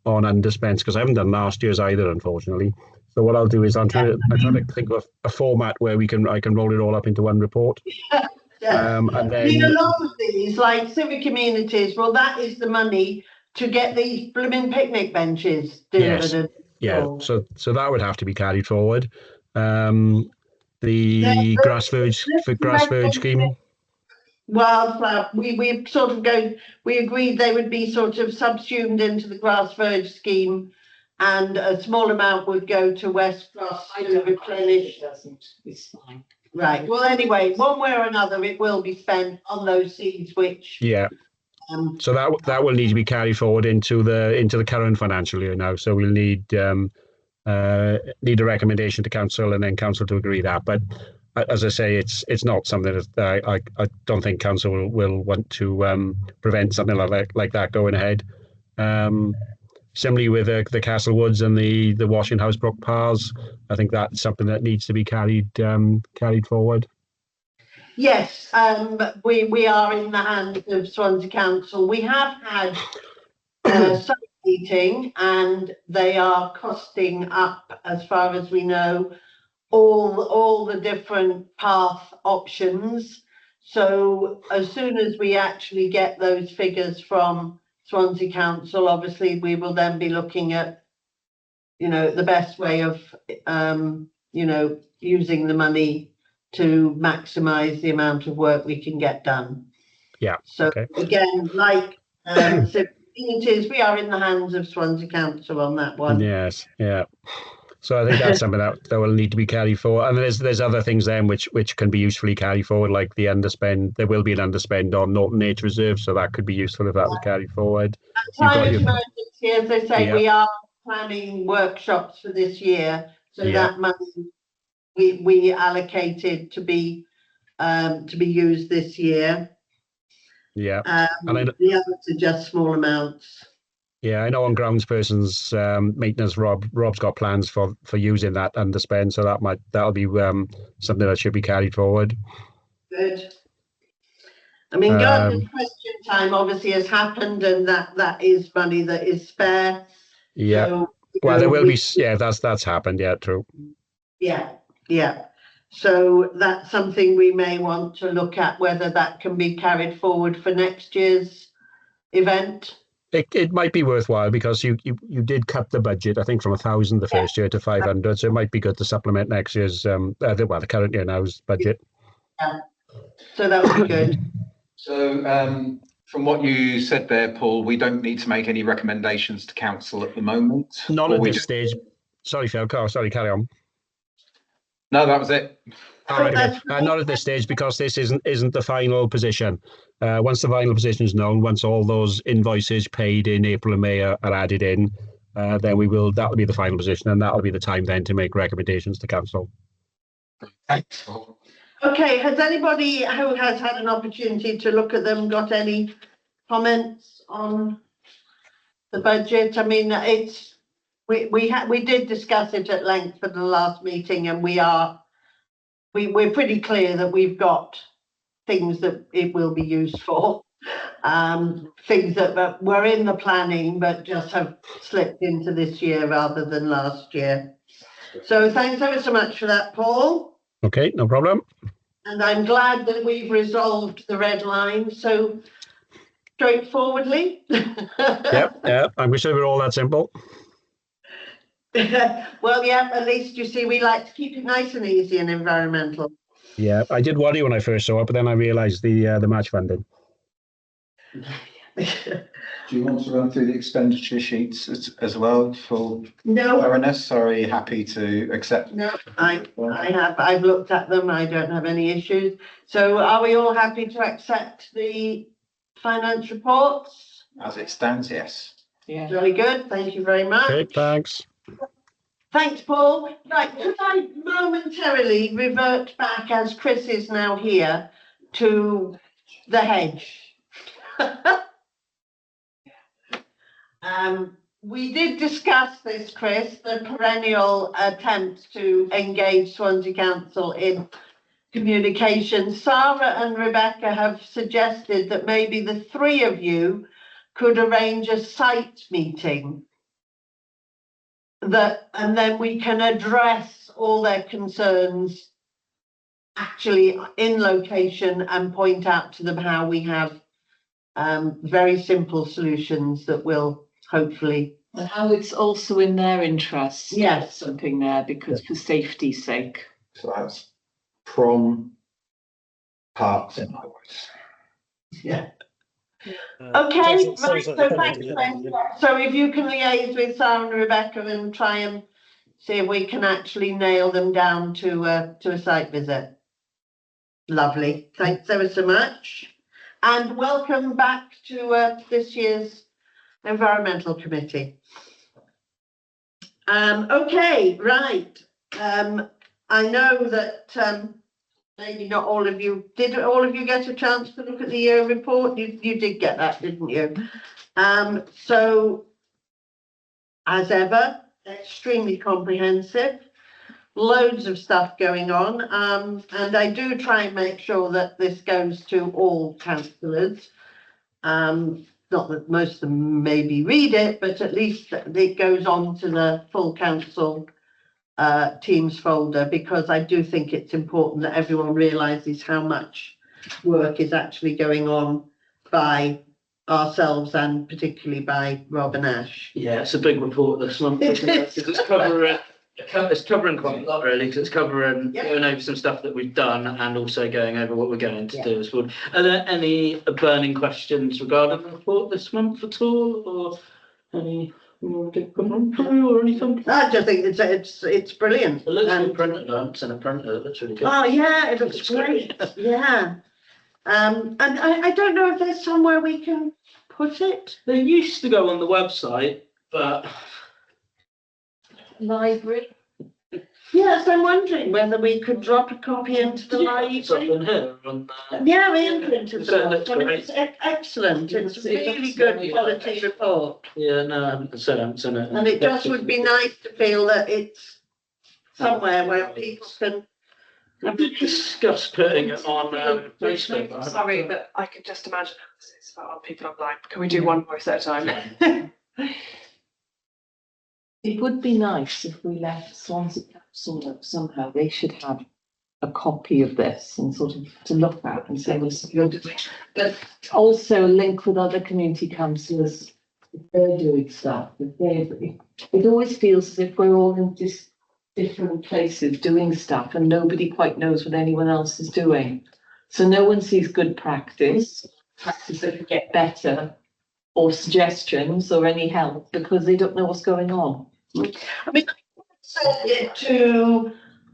Speaker 5: on underspends, because I haven't done last year's either, unfortunately. So what I'll do is I'm trying to think of a format where I can roll it all up into one report.
Speaker 1: Yeah.
Speaker 5: And
Speaker 1: I
Speaker 5: then
Speaker 1: mean, a lot of these, like civic communities, well, that is the money to get these blooming picnic benches delivered.
Speaker 5: yeah, so that would have to be carried forward. The grass verge scheme.
Speaker 1: Wildflower, we sort of we agreed they would be sort of subsumed into the grass verge scheme, and a small amount would go to West Cross to replenish.
Speaker 3: It doesn't, it's fine.
Speaker 1: Right, well, anyway, one way or another, it will be spent on those seeds, which
Speaker 5: so that will need to be carried forward into the current financial year now. So we'll need a recommendation to council, and then council to agree that. But as I say, it's not something that I don't think council will want to prevent something like that going ahead. Similarly with the Castle Woods and the Washing House Brook Paths, I think that's something that needs to be carried forward.
Speaker 1: yes, we are in the hands of Swansea Council. We have had some meeting, and they are costing up, as far as we know, all the different path options. So as soon as we actually get those figures from Swansea Council, obviously we will then be looking at, the best way of, using the money to maximise the amount of work we can get done.
Speaker 5: Yeah.
Speaker 1: So
Speaker 5: okay.
Speaker 1: Again, like communities, we are in the hands of Swansea Council on that one.
Speaker 5: Yes. Yeah. So I think that's something that will need to be carried forward. And there's other things then which can be usefully carried forward, like the underspend. There will be an underspend on Norton Nature Reserve, so that could be useful if that was carried forward.
Speaker 1: Time of emergency, as they say, we are planning workshops for this year, so that money we allocated to be used this year.
Speaker 5: Yeah.
Speaker 1: And the others are just small amounts.
Speaker 5: Yeah, I know on groundsperson's maintenance, Rob's got plans for using that underspend, so that'll be something that should be carried forward.
Speaker 1: Good. I mean, garden question time obviously has happened, and that is money that is spare.
Speaker 5: Yeah. So, well, there will be. Yeah, that's happened. Yeah, true.
Speaker 1: Yeah. So that's something we may want to look at, whether that can be carried forward for next year's event.
Speaker 5: It might be worthwhile, because you did cut the budget, I think, from 1,000 the first year to 500. So it might be good to supplement next year's, the current year now's budget.
Speaker 1: Yeah. So that would be good.
Speaker 2: So from what you said there, Paul, we don't need to make any recommendations to council at the moment.
Speaker 5: Not at this stage. Sorry, Phil. Sorry, carry on.
Speaker 2: No, that was it.
Speaker 5: All right, okay. Not at this stage, because this isn't the final position. Once the final position is known, once all those invoices paid in April and May are added in, then that'll be the final position, and that'll be the time then to make recommendations to council.
Speaker 2: Thanks.
Speaker 1: Okay, has anybody who has had an opportunity to look at them got any comments on the budget? I mean, we did discuss it at length for the last meeting, and we're pretty clear that we've got things that it will be used for, things that were in the planning but just have slipped into this year rather than last year. So thanks ever so much for that, Paul.
Speaker 5: Okay, no problem.
Speaker 1: And I'm glad that we've resolved the red line so straightforwardly.
Speaker 5: Yeah, I wish they were all that simple.
Speaker 1: Well, yeah, at least you see, we like to keep it nice and easy and environmental.
Speaker 5: Yeah, I did worry when I first saw it, but then I realised the match funding.
Speaker 2: Do you want to run through the expenditure sheets as well for
Speaker 1: No,
Speaker 2: Baroness? Or are you happy to accept?
Speaker 1: no, I've looked at them. I don't have any issues. So are we all happy to accept the finance reports?
Speaker 2: As it stands, yes.
Speaker 3: Yeah.
Speaker 1: Very good. Thank you very much.
Speaker 5: Okay, thanks.
Speaker 1: Thanks, Paul. Right, could I momentarily revert back, as Chris is now here, to the hedge? We did discuss this, Chris, the perennial attempt to engage Swansea Council in communication. Sarah and Rebecca have suggested that maybe the three of you could arrange a site meeting and then we can address all their concerns actually in location and point out to them how we have very simple solutions that will hopefully.
Speaker 3: And how it's also in their interest. to
Speaker 1: Yes.
Speaker 3: have Something there because for safety's sake.
Speaker 2: So that's Prom, Parks and Highways.
Speaker 1: Yeah. Okay, right, so thanks then. So if you can liaise with Sarah and Rebecca and try and see if we can actually nail them down to a site visit. Lovely, thanks ever so much. And welcome back to this year's Environmental Committee. Okay, right. I know that maybe not all of you, did all of you get a chance to look at the year report? You did get that, didn't you? So, as ever, extremely comprehensive, loads of stuff going on. And I do try and make sure that this goes to all councillors. Not that most of them maybe read it, but at least it goes on to the full council Teams folder, because I do think it's important that everyone realises how much work is actually going on by ourselves and particularly by Rob and Ash.
Speaker 8: Yeah, it's a big report this month, isn't it? 'Cause it's covering quite a lot really, because it's covering going over some stuff that we've done and also going over what we're going to do as well. Are there any burning questions regarding the report this month at all, or any you want to come through or anything?
Speaker 1: I just think it's brilliant.
Speaker 8: It looks
Speaker 1: And-
Speaker 8: good printed, it's in a printer, it looks really good.
Speaker 1: Oh yeah, it looks great. Yeah. And I don't know if there's somewhere we can put it.
Speaker 8: They used to go on the website, but
Speaker 3: Library.
Speaker 1: Yes, I'm wondering whether we could drop a copy into the
Speaker 8: it's up
Speaker 1: library.
Speaker 8: in here on
Speaker 1: Yeah, we imprinted
Speaker 8: So it
Speaker 1: them.
Speaker 8: looks
Speaker 1: I mean,
Speaker 8: great.
Speaker 1: it's excellent. It's a
Speaker 3: It
Speaker 1: really
Speaker 3: looks
Speaker 1: good
Speaker 3: very
Speaker 1: quality
Speaker 3: nice.
Speaker 1: report.
Speaker 8: Yeah, no, I haven't said it's in it.
Speaker 1: And it just would be nice to feel that it's somewhere where people can.
Speaker 8: We did discuss putting it on Facebook. right?
Speaker 4: Sorry, but I can just imagine how this is for other people online. Can we do one voice at a time?
Speaker 3: It would be nice if we left Swansea Council know somehow they should have a copy of this and sort of to look at and say, well, this is what you're doing. But also link with other community councillors if they're doing stuff. It always feels as if we're all in just different places doing stuff and nobody quite knows what anyone else is doing. So no one sees good practice that can get better, or suggestions or any help because they don't know what's going on.
Speaker 1: I mean, I sent it to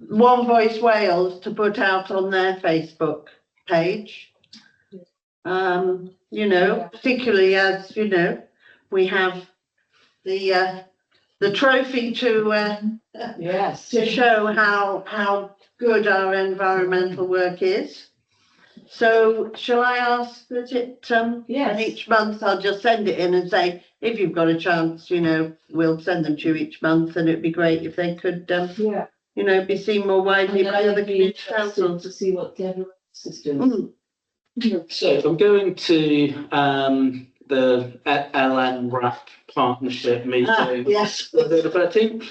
Speaker 1: One Voice Wales to put out on their Facebook page. You know, particularly as, you know, we have the trophy to
Speaker 3: Yes.
Speaker 1: to show how good our environmental work is. So shall I ask that it,
Speaker 3: Yes.
Speaker 1: and each month I'll just send it in and say, if you've got a chance, you know, we'll send them to you each month, and it'd be great if they could,
Speaker 3: Yeah.
Speaker 1: you know, be seen more widely by other community councils.
Speaker 3: To see what everyone else is doing.
Speaker 8: So I'm going to the LN RAP partnership meeting.
Speaker 1: Yes.
Speaker 8: The 13th,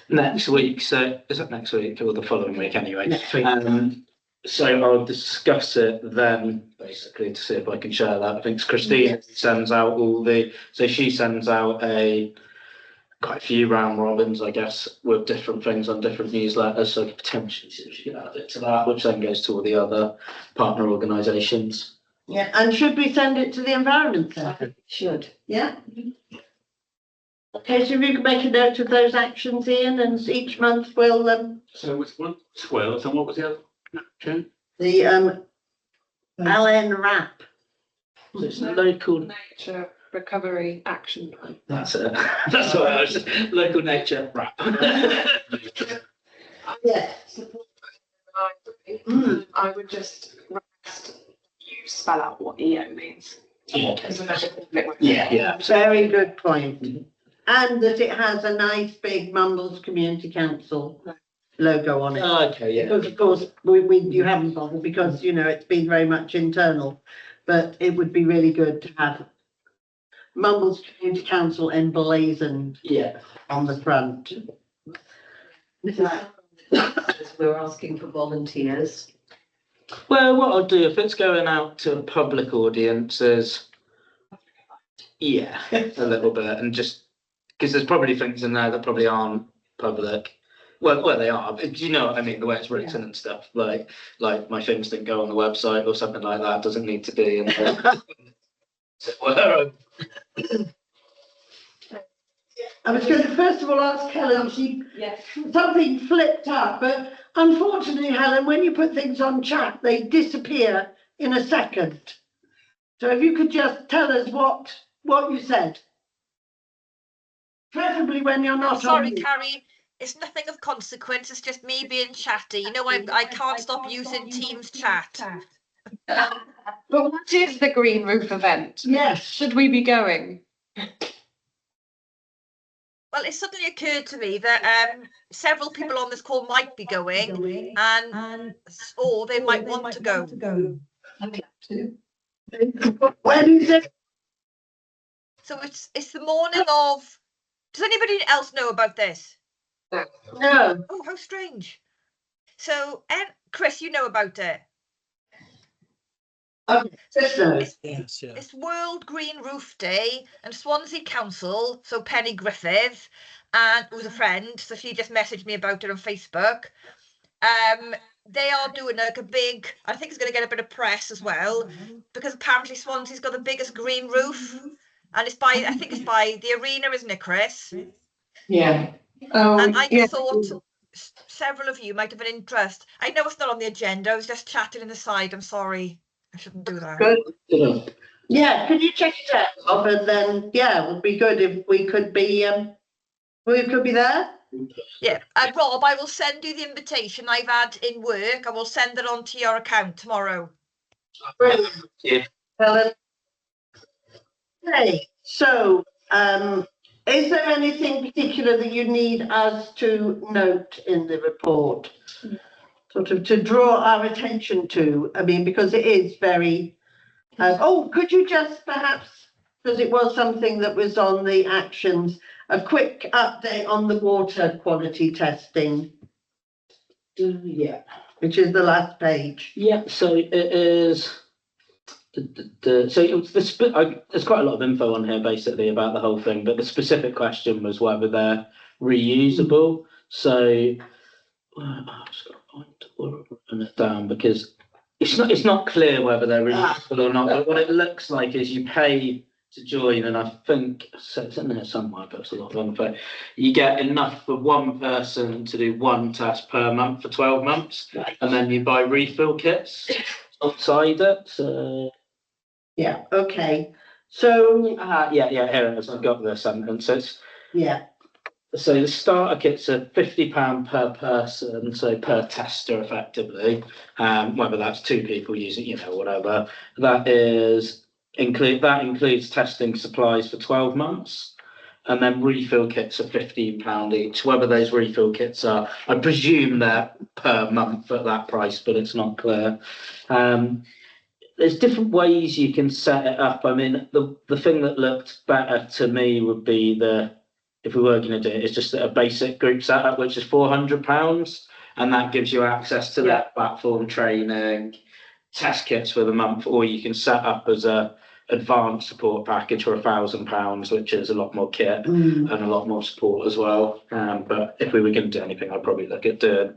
Speaker 8: next week. So is that next week or the following week anyway?
Speaker 1: Next week.
Speaker 8: So I'll discuss it then, basically, to see if I can share that. I think it's Christine who sends out so she sends out a quite a few round robins, I guess, with different things on different newsletters. So potentially you could add it to that, which then goes to all the other partner organisations.
Speaker 1: Yeah, and should we send it to the Environment Centre?
Speaker 3: Should.
Speaker 1: Yeah. Okay, so if you can make a note of those actions, Ian, and each month we'll,
Speaker 7: So it's one squirrels and what was the other? Action?
Speaker 1: the, LNRAP.
Speaker 8: So it's a local.
Speaker 4: Nature Recovery Action Plan.
Speaker 8: That's it. That's what I was just local nature wrap.
Speaker 1: Yeah.
Speaker 4: I would just request you spell out what EO means. As a measure of conflict with-
Speaker 8: Yeah.
Speaker 1: Very good point. And that it has a nice big Mumbles Community Council logo on it.
Speaker 8: Okay, yeah.
Speaker 1: Because of course, you haven't bothered because, you know, it's been very much internal. But it would be really good to have Mumbles Community Council emblazoned
Speaker 8: Yeah.
Speaker 1: on the front.
Speaker 3: We're asking for volunteers.
Speaker 8: Well, what I'll do if it's going out to public audiences, yeah, a little bit, and just because there's probably things in there that probably aren't public. Well, they are, but do you know what I mean? The way it's written and stuff, like my things didn't go on the website or something like that doesn't need to be in there.
Speaker 1: I was going to first of all ask Helen, something flipped up, but unfortunately, Helen, when you put things on chat, they disappear in a second. So if you could just tell us what you said. Preferably when you're not
Speaker 6: Sorry,
Speaker 1: on mute.
Speaker 6: Carrie. It's nothing of consequence. It's just me being chatty. You know, I can't stop using Teams chat.
Speaker 4: But what is the Green Roof event?
Speaker 1: Yes.
Speaker 4: Should we be going?
Speaker 6: Well, it suddenly occurred to me that several people on this call might be going, or they might want to go.
Speaker 1: When is it?
Speaker 6: So it's the morning of. Does anybody else know about this?
Speaker 1: No.
Speaker 6: Oh, how strange. So, Chris, you know about it.
Speaker 1: Okay, so
Speaker 5: Yes, yeah.
Speaker 6: It's World Green Roof Day, and Swansea Council, so Penny Griffith, and who's a friend, so she just messaged me about it on Facebook. They are doing like a big, I think it's going to get a bit of press as well, because apparently Swansea's got the biggest green roof, and it's by, I think it's by the arena, isn't it, Chris?
Speaker 3: Yeah.
Speaker 6: And I just thought several of you might have an interest. I know it's not on the agenda, I was just chatting in the side, I'm sorry. I shouldn't do that.
Speaker 1: good. Yeah, could you check it out, Rob? And then, yeah, it would be good if we could be there.
Speaker 6: Yeah, Rob, I will send you the invitation I've had in work. I will send it on to your account tomorrow.
Speaker 1: Brilliant.
Speaker 8: Yeah.
Speaker 1: Helen. Okay, so, is there anything particular that you need us to note in the report? Sort of to draw our attention to, I mean, because it is very, could you just perhaps, because it was something that was on the actions, a quick update on the water quality testing,
Speaker 8: Yeah.
Speaker 1: which is the last page.
Speaker 8: Yeah, so it is. So it was there's quite a lot of info on here basically about the whole thing, but the specific question was whether they're reusable. So I've just got to write it down because it's not clear whether they're reusable or not. But what it looks like is you pay to join, and I think so it's in there somewhere, but it's a lot of info. You get enough for one person to do one test per month for 12 months, and then you buy refill kits outside it. So
Speaker 1: Yeah, okay, so,
Speaker 8: yeah, here it is. I've got the sentence. So the starter kits are £50 per person, so per tester effectively. Whether that's two people using, whatever. That includes testing supplies for 12 months, and then refill kits are £15 each. Whether those refill kits are, I presume they're per month at that price, but it's not clear. There's different ways you can set it up. I mean, the thing that looked better to me would be if we were going to do it, it's just a basic group setup, which is £400, and that gives you access to that platform training, test kits for the month, or you can set up as a advanced support package for £1,000, which is a lot more kit
Speaker 1: Mm.
Speaker 8: and a lot more support as well. But if we were going to do anything, I'd probably look at doing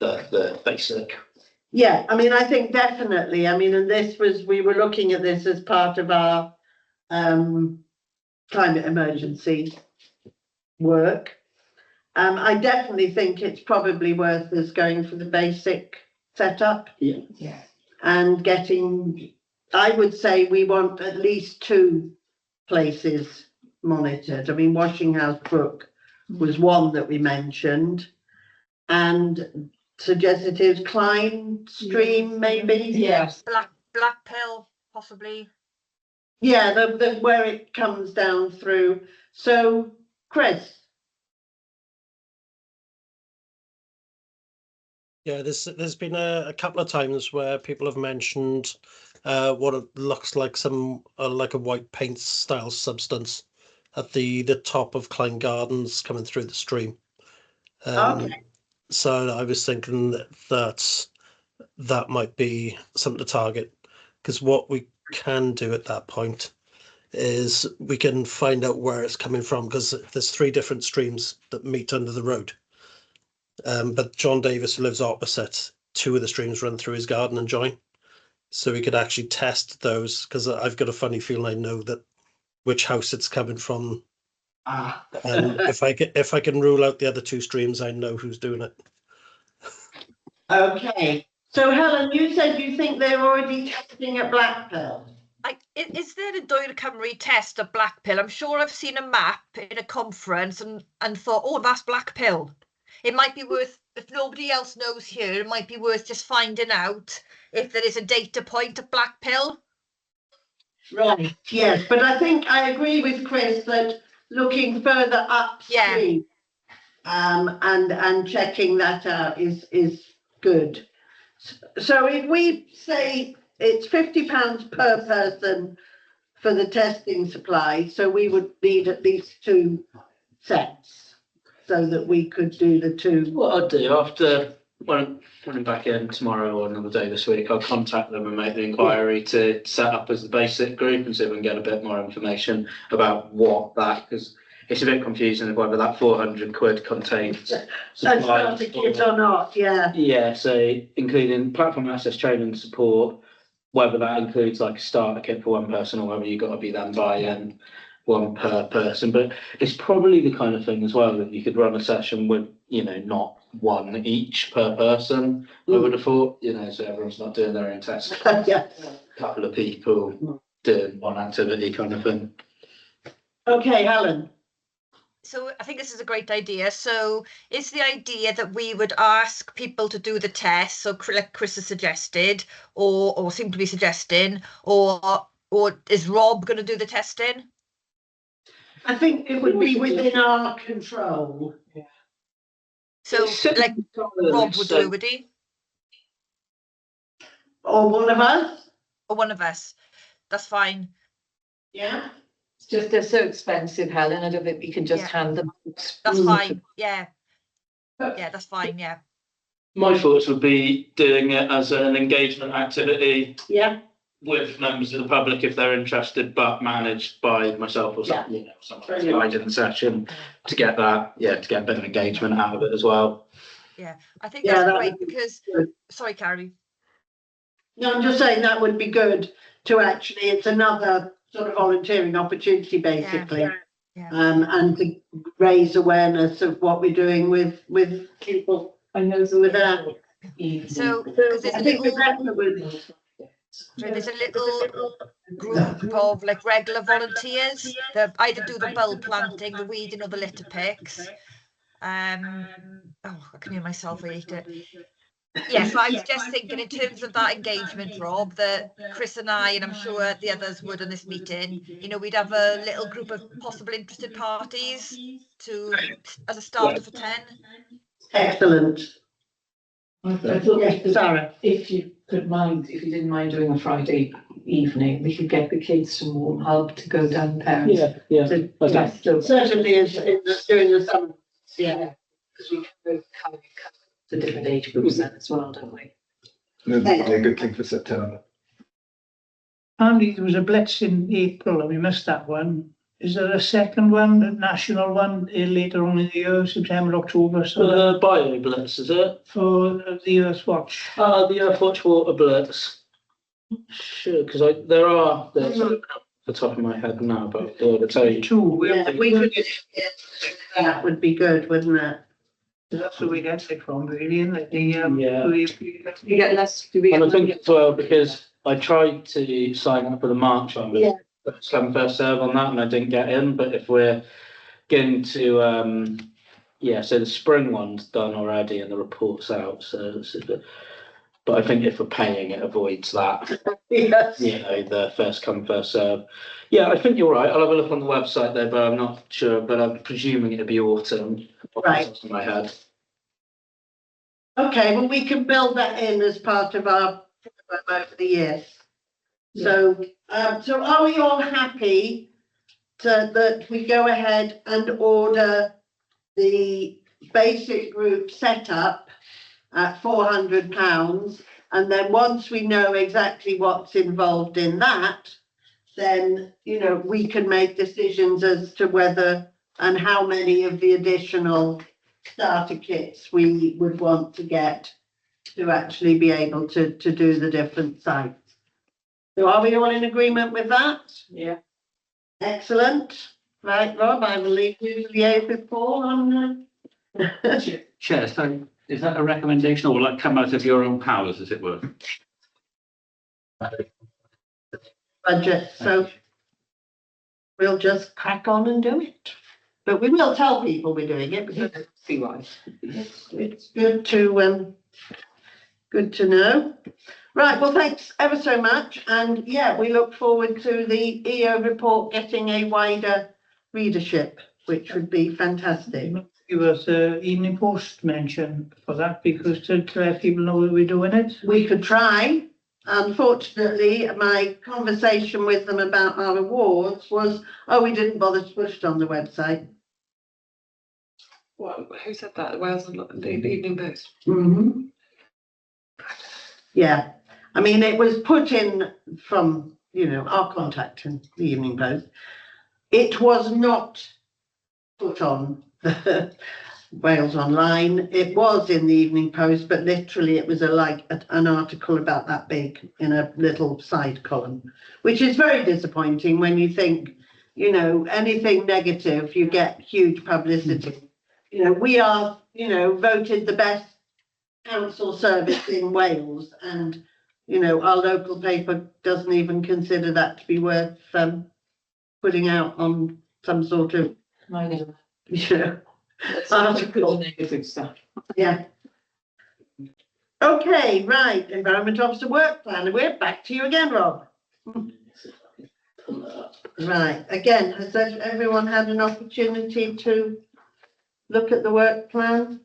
Speaker 8: the basic.
Speaker 1: Yeah, I mean, I think definitely, I mean, and we were looking at this as part of our climate emergency work. I definitely think it's probably worth us going for the basic setup.
Speaker 3: Yeah.
Speaker 1: And getting, I would say we want at least 2 places monitored. I mean, Washing House Brook was one that we mentioned. And suggested is Klein Stream, maybe?
Speaker 3: Yes.
Speaker 6: Black Pill, possibly.
Speaker 1: Yeah, the where it comes down through. So, Chris,
Speaker 9: Yeah, there's been a couple of times where people have mentioned what it looks like like a white paint style substance at the top of Klein Gardens coming through the stream.
Speaker 1: Okay.
Speaker 9: So I was thinking that might be something to target, because what we can do at that point is we can find out where it's coming from, because there's 3 different streams that meet under the road. But John Davis, who lives opposite, 2 of the streams run through his garden and join. So we could actually test those, because I've got a funny feeling I know that which house it's coming from. And if I can rule out the other 2 streams, I know who's doing it.
Speaker 1: Okay. So Helen, you said you think they're already testing at Blackpill.
Speaker 6: Is there a Dwyr Cymru test of Black Pill? I'm sure I've seen a map in a conference and thought, oh, that's Black Pill. It might be worth, if nobody else knows here, it might be worth just finding out if there is a data point of Black Pill.
Speaker 1: Right, yes, but I think I agree with Chris that looking further upstream and checking that out is good. So if we say it's £50 per person for the testing supply, so we would need at least 2 sets so that we could do the 2.
Speaker 8: What I'll do after when I'm back in tomorrow or another day this week, I'll contact them and make the inquiry to set up as the basic group and see if we can get a bit more information about what that, because it's a bit confusing whether that £400 contains
Speaker 1: That's not the kids or not, yeah.
Speaker 8: Yeah, so including platform access training support, whether that includes like a starter kit for 1 person or whether you've got to be then buying 1 per person. But it's probably the kind of thing as well that you could run a session with, not 1 each per person. I would have thought, so everyone's not doing their own test.
Speaker 1: Yeah.
Speaker 8: A couple of people doing 1 activity kind of thing.
Speaker 1: Okay, Helen.
Speaker 6: So I think this is a great idea. So is the idea that we would ask people to do the test, so like Chris has suggested, or seemed to be suggesting, or is Rob going to do the testing?
Speaker 1: I think it would be within our control.
Speaker 6: So like Rob would do it, would he?
Speaker 1: Or one of us?
Speaker 6: Or one of us? That's fine.
Speaker 1: Yeah.
Speaker 3: It's just they're so expensive, Helen. I don't think we can just hand them out.
Speaker 6: That's fine. Yeah. Yeah, that's fine. Yeah.
Speaker 8: My thoughts would be doing it as an engagement activity.
Speaker 1: Yeah.
Speaker 8: With members of the public if they're interested, but managed by myself or something, someone else guiding the session to get that, to get a bit of engagement out of it as well.
Speaker 6: Yeah, I think that's great because, sorry, Carrie.
Speaker 1: No, I'm just saying that would be good to actually, it's another sort of volunteering opportunity basically.
Speaker 6: Yeah.
Speaker 1: And to raise awareness of what we're doing with people.
Speaker 3: I know
Speaker 1: with that.
Speaker 6: So, because
Speaker 1: I think
Speaker 6: there's a little group of like regular volunteers that either do the bulb planting, the weeding, or the litter picks. I can hear myself. I hate it. Yeah, so I was just thinking in terms of that engagement, Rob, that Chris and I, and I'm sure the others would in this meeting, we'd have a little group of possible interested parties as a starter for 10.
Speaker 1: Excellent.
Speaker 3: I thought
Speaker 1: Sarah,
Speaker 3: if you didn't mind doing a Friday evening, we could get the kids from Warm Hub to go down there.
Speaker 1: Certainly is during the summer. Yeah.
Speaker 3: Because we can cover the different age groups then as well, don't we?
Speaker 2: That'd be a good thing for September.
Speaker 10: Apparently there was a blitz in April and we missed that one. Is there a second one, a national one, later on in the year, September, October, so
Speaker 8: Bio Blitz, is it?
Speaker 10: for the Earthwatch?
Speaker 8: The Earthwatch Water Blitz. Sure, because there's off the top of my head now, but I'll be able to tell you.
Speaker 10: Two.
Speaker 1: Yeah, we could, that would be good, wouldn't it?
Speaker 10: That's where we get it from, really, isn't it?
Speaker 8: Yeah.
Speaker 4: You get less, do we
Speaker 8: And I
Speaker 4: get
Speaker 8: think as well, because I tried to sign up for the March one,
Speaker 1: Yeah.
Speaker 8: but first come, first serve on that, and I didn't get in, but if we're getting to, so the spring one's done already and the report's out, but I think if we're paying, it avoids that,
Speaker 1: Yes.
Speaker 8: the first come, first serve. Yeah, I think you're right, I'll have a look on the website there, but I'm not sure, but I'm presuming it'd be autumn. off the
Speaker 1: Right.
Speaker 8: top of my head.
Speaker 1: Okay, well, we can build that in as part of our program over the years. So, so are we all happy that we go ahead and order the basic group setup at £400? And then once we know exactly what's involved in that, then, we can make decisions as to whether and how many of the additional starter kits we would want to get to actually be able to do the different sites. So are we all in agreement with that?
Speaker 4: Yeah.
Speaker 1: Excellent. Right, Rob, I will leave you to liaise with Paul on
Speaker 7: Chair, so is that a recommendation or will that come out of your own powers, as it were?
Speaker 1: budget, so we'll just crack on and do it. But we will tell people we're doing it because
Speaker 4: See why.
Speaker 1: it's good to know. Right, well, thanks ever so much. And yeah, we look forward to the EO report getting a wider readership, which would be fantastic.
Speaker 10: Give us a Evening Post mention for that, because to let people know that we're doing it.
Speaker 1: We could try. Unfortunately, my conversation with them about our awards was, we didn't bother to push it on the website.
Speaker 4: What, who said that? Wales and the Evening Post.
Speaker 1: Mm-hmm. Yeah, I mean, it was put in from, our contact in the Evening Post. It was not put on the Wales Online. It was in the Evening Post, but literally it was an article about that big in a little side column, which is very disappointing when you think, anything negative, you get huge publicity. We are, voted the best council service in Wales, and our local paper doesn't even consider that to be worth putting out on some sort of article.
Speaker 3: Negative stuff.
Speaker 1: Yeah. Okay, right, Environment Officer Work Plan, and we're back to you again, Rob. Right, again, has everyone had an opportunity to look at the work plan?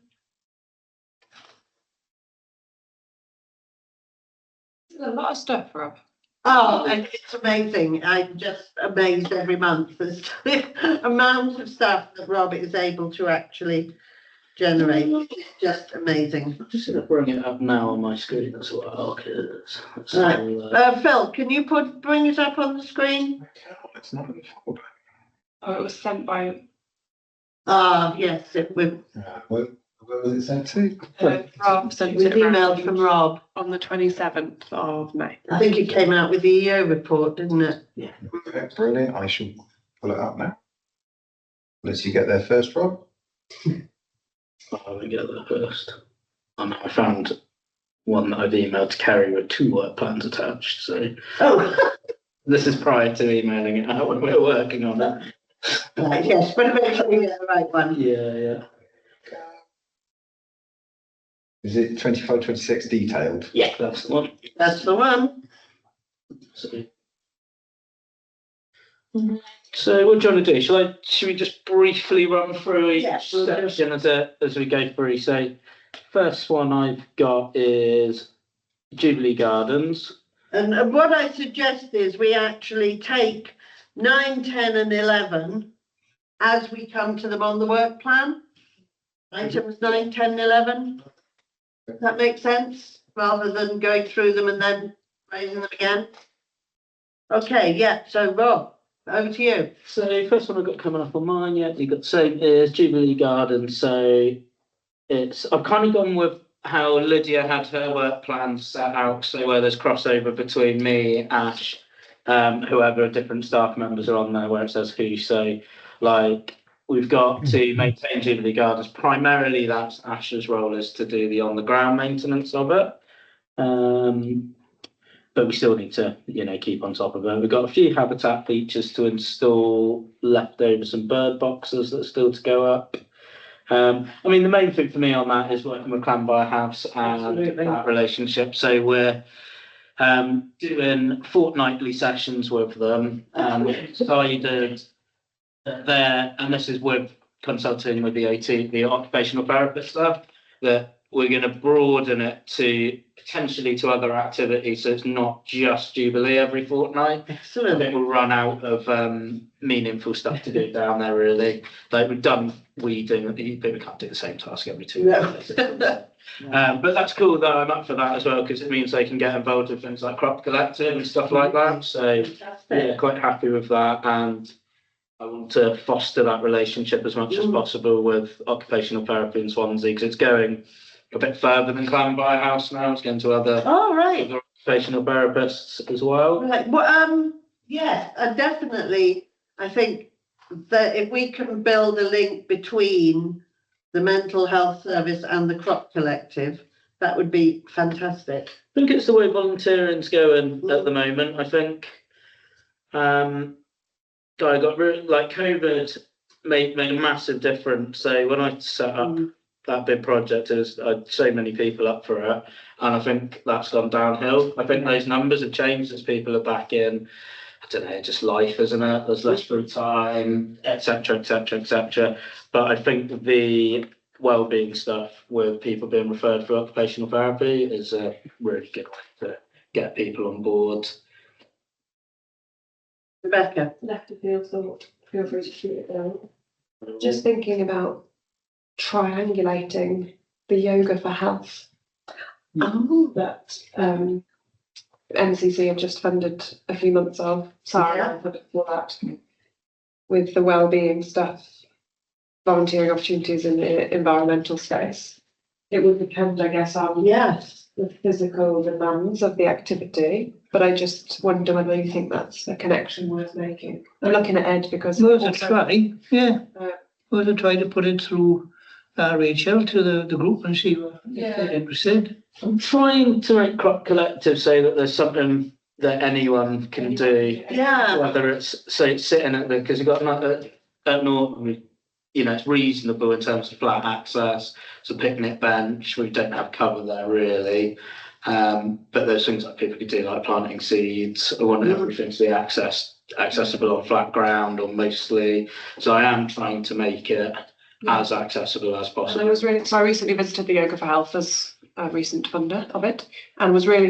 Speaker 4: There's a lot of stuff, Rob.
Speaker 1: Oh, and it's amazing. I'm just amazed every month. There's the amount of stuff that Rob is able to actually generate. It's just amazing.
Speaker 8: I'm just gonna bring it up now on my screen as well, because
Speaker 1: Phil, can you bring it up on the screen?
Speaker 2: It's not in the folder.
Speaker 4: Oh, it was sent by
Speaker 1: Yes, it was
Speaker 2: Where was it sent to?
Speaker 4: Rob. Sent it
Speaker 1: emailed from Rob.
Speaker 4: on the 27th of May.
Speaker 1: I think it came out with the EO report, didn't it?
Speaker 2: Okay, brilliant. I shall pull it up now. Unless you get there first, Rob.
Speaker 8: I'll get there first. And I found one that I've emailed to Kerry with 2 work plans attached, so
Speaker 1: Oh,
Speaker 8: this is prior to emailing it out when we're working on it.
Speaker 1: right, yes, but eventually we get the right one.
Speaker 8: Yeah.
Speaker 2: Is it 25, 26 detailed?
Speaker 8: Yeah, that's the one.
Speaker 1: That's the one.
Speaker 8: So what do you want to do? Should we just briefly run through each
Speaker 1: Yes, we'll do.
Speaker 8: section as we go through? So first one I've got is Jubilee Gardens.
Speaker 1: And what I suggest is we actually take 9, 10 and 11 as we come to them on the work plan. Items 9, 10, 11. Does that make sense? Rather than going through them and then raising them again. Okay, yeah, so Rob, over to you.
Speaker 8: So first one I've got coming up on mine, yeah, you've got the same is Jubilee Garden. So I've kind of gone with how Lydia had her work plans set out, so where there's crossover between me, Ash, whoever different staff members are on there where it says who. So like we've got to maintain Jubilee Gardens. Primarily that's Ash's role is to do the on the ground maintenance of it. But we still need to, keep on top of it. We've got a few habitat features to install, leftovers and bird boxes that are still to go up. I mean, the main thing for me on that is working with Clanby House and
Speaker 3: Absolutely.
Speaker 8: that relationship. So we're doing fortnightly sessions with them, and we've decided that there, and this is with consulting with the OT, the occupational therapist stuff, that we're going to broaden it to potentially to other activities. So it's not just Jubilee every fortnight. I
Speaker 1: Excellent.
Speaker 8: think we'll run out of meaningful stuff to do down there, really. Like we've done weeding, but we can't do the same task every 2 weeks.
Speaker 1: No.
Speaker 8: But that's cool though, I'm up for that as well, because it means they can get involved with things like crop collecting and stuff like that. So yeah, quite happy with that. And I want to foster that relationship as much as possible with occupational therapy in Swansea, because it's going a bit further than Clanby House now. It's going to other
Speaker 1: All right.
Speaker 8: occupational therapists as well.
Speaker 1: Right. Well, yeah, definitely. I think that if we can build a link between the mental health service and the crop collective, that would be fantastic.
Speaker 8: I think it's the way volunteering's going at the moment. I think I got like COVID made a massive difference. So when I set up that big project, I had so many people up for it, and I think that's gone downhill. I think those numbers have changed as people are back in. I don't know, just life, isn't it? There's less free time, etc., etc., etc. But I think the well-being stuff with people being referred for occupational therapy is a really good way to get people on board.
Speaker 1: Rebecca.
Speaker 4: Left of field, so feel free to shoot it down. Just thinking about triangulating the yoga for health that MCC have just funded a few months of. Sarah for that, with the well-being stuff, volunteering opportunities in the environmental space. It would depend, I guess, on the physical demands of the activity, but I just wonder whether you think that's a connection worth making. I'm looking at Ed because
Speaker 10: Worth a try, yeah. Worth a try to put it through Rachel to the group and see what they're interested.
Speaker 8: I'm trying to make Crop Collective say that there's something that anyone can do.
Speaker 1: Yeah.
Speaker 8: Whether it's sitting at because you've got at Norton, it's reasonable in terms of flat access. It's a picnic bench. We don't have cover there really. But there's things that people can do like planting seeds. I want everything to be accessible on flat ground or mostly. So I am trying to make it as accessible as possible.
Speaker 4: So I recently visited the Yoga for Health as a recent funder of it, and was really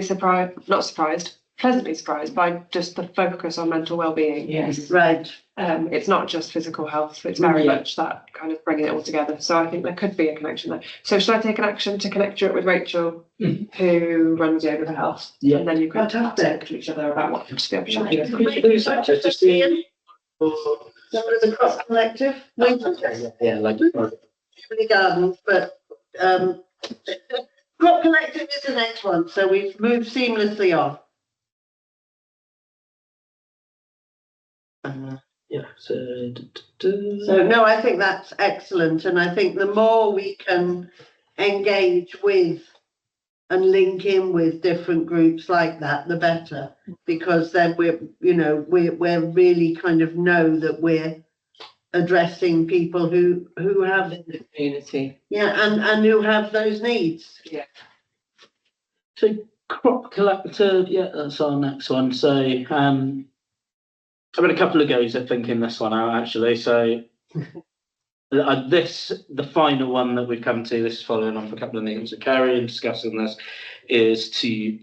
Speaker 4: pleasantly surprised by just the focus on mental well-being.
Speaker 3: Yes.
Speaker 1: Right.
Speaker 4: It's not just physical health, it's very much that kind of bringing it all together. So I think there could be a connection there. So should I take an action to connect you up with Rachel, who runs Yoga for Health?
Speaker 8: Yeah.
Speaker 4: And then you can talk to each other about what the opportunity is.
Speaker 1: Some of the crop collective.
Speaker 8: Yeah, like
Speaker 1: Jubilee Gardens, but crop collective is the next one, so we've moved seamlessly on. So no, I think that's excellent, and I think the more we can engage with and link in with different groups like that, the better, because then we're really kind of know that we're addressing people who have
Speaker 3: In the community.
Speaker 1: and who have those needs.
Speaker 3: Yeah.
Speaker 8: So Crop Collective, that's our next one. So I've had a couple of goes at thinking this one out actually. So the final one that we've come to, this is following on for a couple of meetings with Kerry and discussing this, is to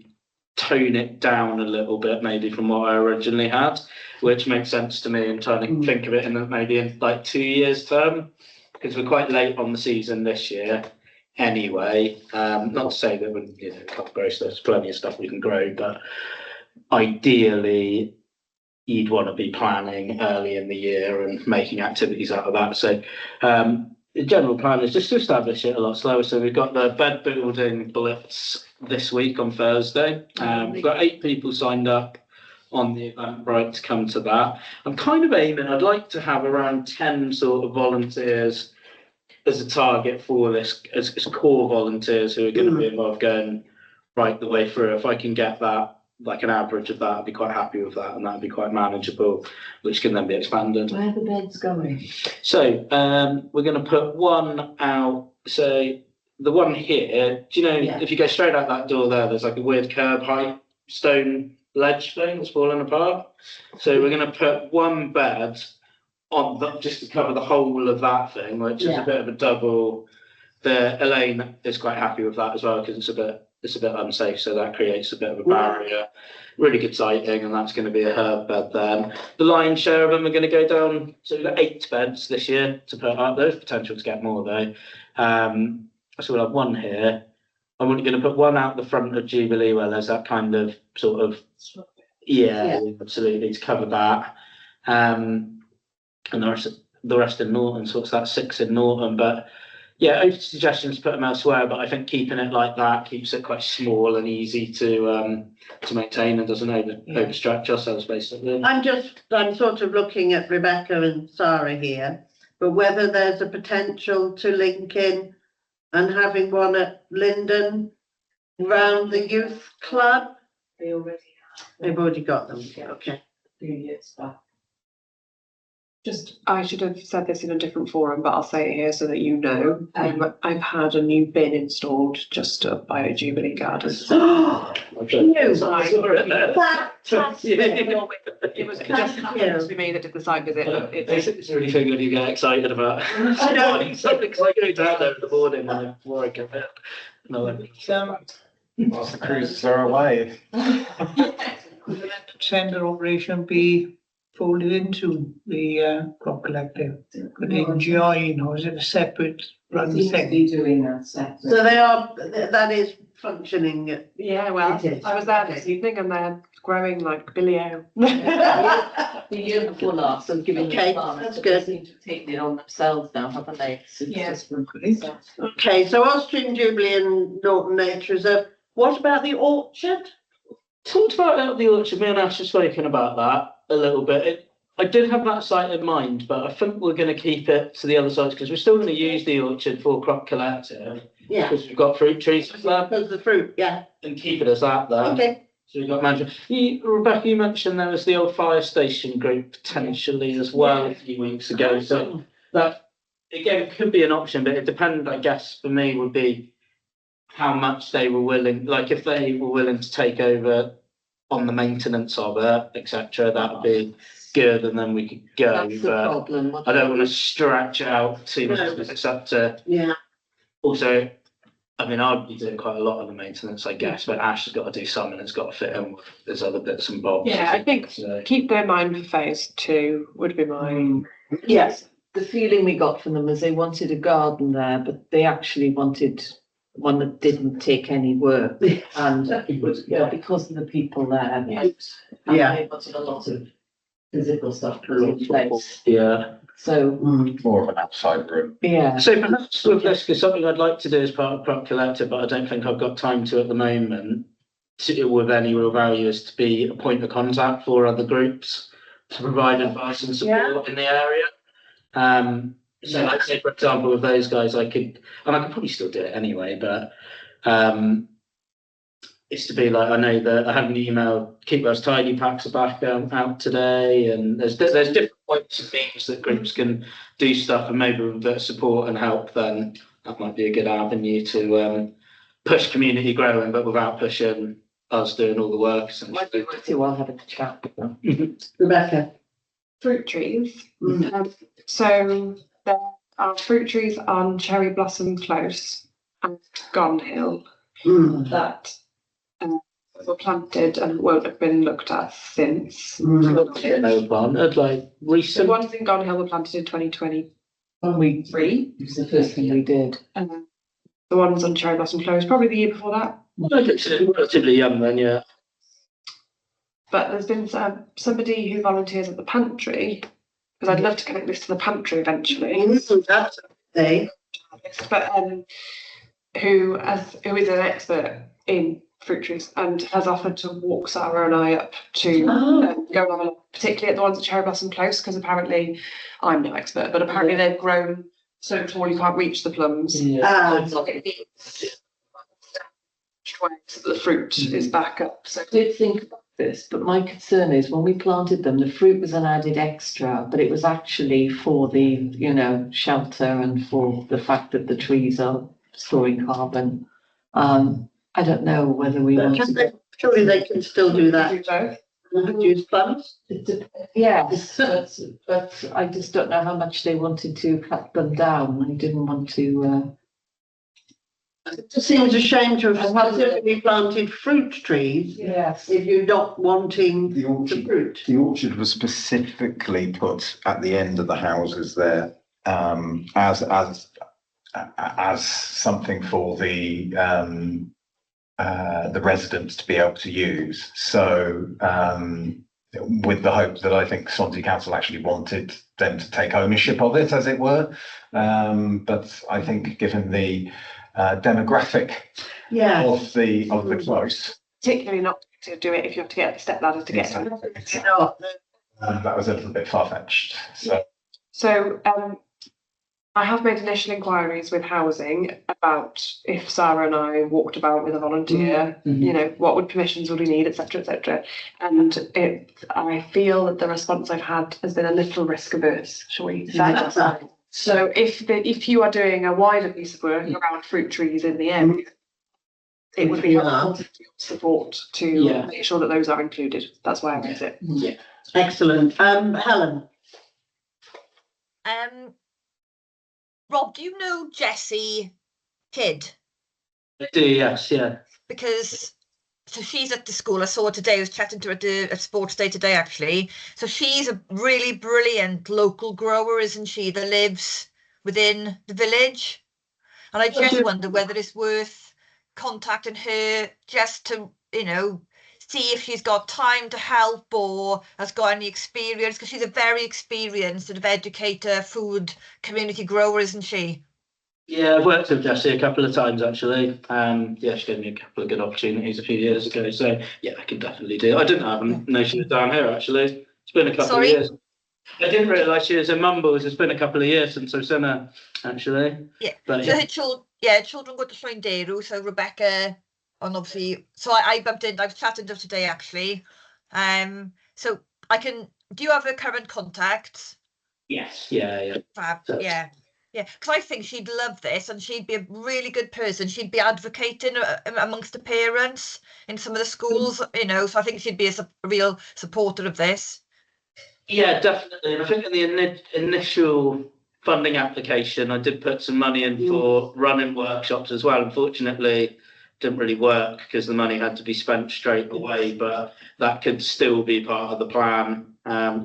Speaker 8: tone it down a little bit maybe from what I originally had, which makes sense to me and trying to think of it in maybe in like 2 years term, because we're quite late on the season this year anyway. Not to say that we can't grow stuff, there's plenty of stuff we can grow, but ideally you'd want to be planning early in the year and making activities out of that. So the general plan is just to establish it a lot slower. So we've got the bed building blitz this week on Thursday. We've got 8 people signed up on the Eventbrite to come to that. I'm kind of aiming, I'd like to have around 10 sort of volunteers as a target for this, as core volunteers who are going to be involved going right the way through. If I can get that, like an average of that, I'd be quite happy with that, and that'd be quite manageable, which can then be expanded.
Speaker 3: Where are the beds going?
Speaker 8: So we're going to put one out. So the one here, do you know, if you go straight out that door there, there's like a weird curb height stone ledge thing that's falling apart. So we're going to put one bed on just to cover the whole of that thing, which is a bit of a double. Elaine is quite happy with that as well, because it's a bit unsafe, so that creates a bit of a barrier. Really good sighting, and that's going to be a herb bed then. The lion's share of them are going to go down, so we've got 8 beds this year to put up. There's potential to get more though. So we'll have one here. I'm going to put one out the front of Jubilee where there's that kind of sort of, absolutely, to cover that. And the rest in Norton, so it's that 6 in Norton, but yeah, open suggestions to put them elsewhere, but I think keeping it like that keeps it quite small and easy to maintain and doesn't overstretch ourselves, basically.
Speaker 1: I'm sort of looking at Rebecca and Sarah here, but whether there's a potential to link in and having one at Linden around the youth club.
Speaker 3: They already have.
Speaker 1: They've already got them,
Speaker 3: Yeah.
Speaker 1: okay.
Speaker 3: A few years back.
Speaker 4: Just, I should have said this in a different forum, but I'll say it here so that you know. I've had a new bin installed just up by Jubilee Gardens.
Speaker 8: Okay.
Speaker 1: Fantastic.
Speaker 4: It was just happened to be me that did the site visit.
Speaker 8: It's really thing that you get excited about. I know. Something like going down there in the morning before I get there. No,
Speaker 2: Whilst the cruises are away.
Speaker 10: Could the tender operation be folded into the crop collective? Could they join, or is it a separate run
Speaker 3: Seems to
Speaker 10: thing?
Speaker 3: be doing that separate.
Speaker 1: So that is functioning.
Speaker 4: Yeah, well,
Speaker 1: It is.
Speaker 4: I was there this evening and they're growing like Billy-O.
Speaker 3: The year before last, and giving
Speaker 1: Okay,
Speaker 3: them farmers,
Speaker 1: that's
Speaker 3: but
Speaker 1: good.
Speaker 3: They seem to have taken it on themselves now, haven't they? Since
Speaker 4: Yeah.
Speaker 3: this one.
Speaker 1: Okay, so Austrian Jubilee and Norton Nature Reserve. What about the orchard?
Speaker 8: Talked about the orchard. Me and Ash have spoken about that a little bit. I did have that site in mind, but I think we're going to keep it to the other sites because we're still going to use the orchard for crop collective.
Speaker 1: Yeah,
Speaker 8: Because we've got fruit trees there
Speaker 1: because the fruit, yeah,
Speaker 8: and keep it as that there.
Speaker 1: okay.
Speaker 8: So we've got management. Rebecca, you mentioned there was the old fire station group potentially as well a few weeks ago. So that again could be an option, but it depends, I guess, for me would be how much they were willing, like if they were willing to take over on the maintenance of it, etc., that would be good, and then we could go.
Speaker 3: That's the
Speaker 8: But
Speaker 3: problem.
Speaker 8: I don't want to stretch out too much
Speaker 1: No.
Speaker 8: because it's up to
Speaker 1: Yeah,
Speaker 8: also. I mean, I'd be doing quite a lot of the maintenance, I guess, but Ash has got to do some, and it's got to fit in with there's other bits and bobs.
Speaker 4: Yeah, I think
Speaker 8: So.
Speaker 4: keep their mind for phase 2 would be mine.
Speaker 3: Yes, the feeling we got from them was they wanted a garden there, but they actually wanted one that didn't take any work. And it was, because of the people there. And
Speaker 1: Yeah.
Speaker 3: they wanted a lot of physical stuff put in place.
Speaker 8: Yeah.
Speaker 3: So,
Speaker 2: More of an outside room.
Speaker 3: yeah.
Speaker 8: So perhaps with this, because something I'd like to do as part of Crop Collective, but I don't think I've got time to at the moment, with any real value, is to be a point of contact for other groups to provide advice and support in the area. So like say, for example, with those guys, I could probably still do it anyway, but it's to be like, I know that I had an email, Keep Those Tidy packs are back out today, and there's different points and means that groups can do stuff, and maybe with a bit of support and help, then that might be a good avenue to push community growing, but without pushing us doing all the work.
Speaker 3: Might be worth you all having a chat with them.
Speaker 1: Rebecca.
Speaker 4: Fruit trees.
Speaker 1: Mm.
Speaker 4: So there are fruit trees on Cherry Blossom Close and Gone Hill that were planted and won't have been looked at since.
Speaker 8: No plan. I'd like
Speaker 4: The
Speaker 8: recent.
Speaker 4: ones in Gone Hill were planted in 2023.
Speaker 3: It was the first thing we did.
Speaker 4: And the ones on Cherry Blossom Close, probably the year before that.
Speaker 8: Relatively young then, yeah.
Speaker 4: but there's been somebody who volunteers at the pantry, because I'd love to connect this to the pantry eventually.
Speaker 1: That's a
Speaker 4: But who is an expert in fruit trees and has offered to walk Sarah and I up to go and have a look, particularly at the ones at Cherry Blossom Close, because apparently I'm no expert, but apparently they've grown so tall you can't reach the plums. So the fruit is back up. So
Speaker 3: I did think about this, but my concern is when we planted them, the fruit was an added extra, but it was actually for the, you know, shelter and for the fact that the trees are storing carbon. I don't know whether we want to.
Speaker 1: Surely they can still do that. Produce plums.
Speaker 3: Yes, but I just don't know how much they wanted to cut them down. I didn't want to.
Speaker 1: It just seems a shame to have specifically planted fruit trees
Speaker 3: Yes.
Speaker 1: if you're not wanting
Speaker 2: The
Speaker 1: the
Speaker 2: orchard,
Speaker 1: fruit.
Speaker 2: the orchard was specifically put at the end of the houses there, as something for the residents to be able to use. So, with the hope that I think Swansea Council actually wanted them to take ownership of it, as it were. But I think given the demographic
Speaker 1: Yeah.
Speaker 2: of the close,
Speaker 4: particularly not to do it if you have to get up the step ladder to get to it.
Speaker 1: It's not.
Speaker 2: that was a little bit far-fetched.
Speaker 4: So I have made initial inquiries with housing about if Sarah and I walked about with a volunteer, you know, what would permissions would we need, etc., etc. And I feel that the response I've had has been a little risk averse, shall we say? So if you are doing a wider piece of work around fruit trees in the area, it would be helpful to your support to make sure that those are included. That's why I raise it.
Speaker 3: Yeah.
Speaker 1: Excellent. Helen.
Speaker 6: Rob, do you know Jessie Kidd?
Speaker 8: I do, yes, yeah.
Speaker 6: Because so she's at the school. I saw her today. I was chatting to her at Sports Day today, actually. So she's a really brilliant local grower, isn't she, that lives within the village? And I just wonder whether it's worth contacting her just to, you know, see if she's got time to help or has got any experience, because she's a very experienced sort of educator, food community grower, isn't she?
Speaker 8: Yeah, I've worked with Jessie a couple of times actually. Yeah, she gave me a couple of good opportunities a few years ago. So yeah, I can definitely do it. I didn't know she was down here actually. It's been a couple of years. I didn't realise she was in Mumbles. It's been a couple of years since I've seen her actually.
Speaker 6: Yeah.
Speaker 8: But,
Speaker 6: so her children go to Llanderu, so Rebecca, and obviously, so I bumped in. I was chatting to her today actually. So I can. Do you have her current contacts?
Speaker 8: Yes. Yeah.
Speaker 6: Fab. Yeah. Yeah, because I think she'd love this, and she'd be a really good person. She'd be advocating amongst the parents in some of the schools, you know. So I think she'd be a real supporter of this.
Speaker 8: Yeah, definitely. And I think in the initial funding application, I did put some money in for running workshops as well. Unfortunately, didn't really work because the money had to be spent straight away. But that could still be part of the plan.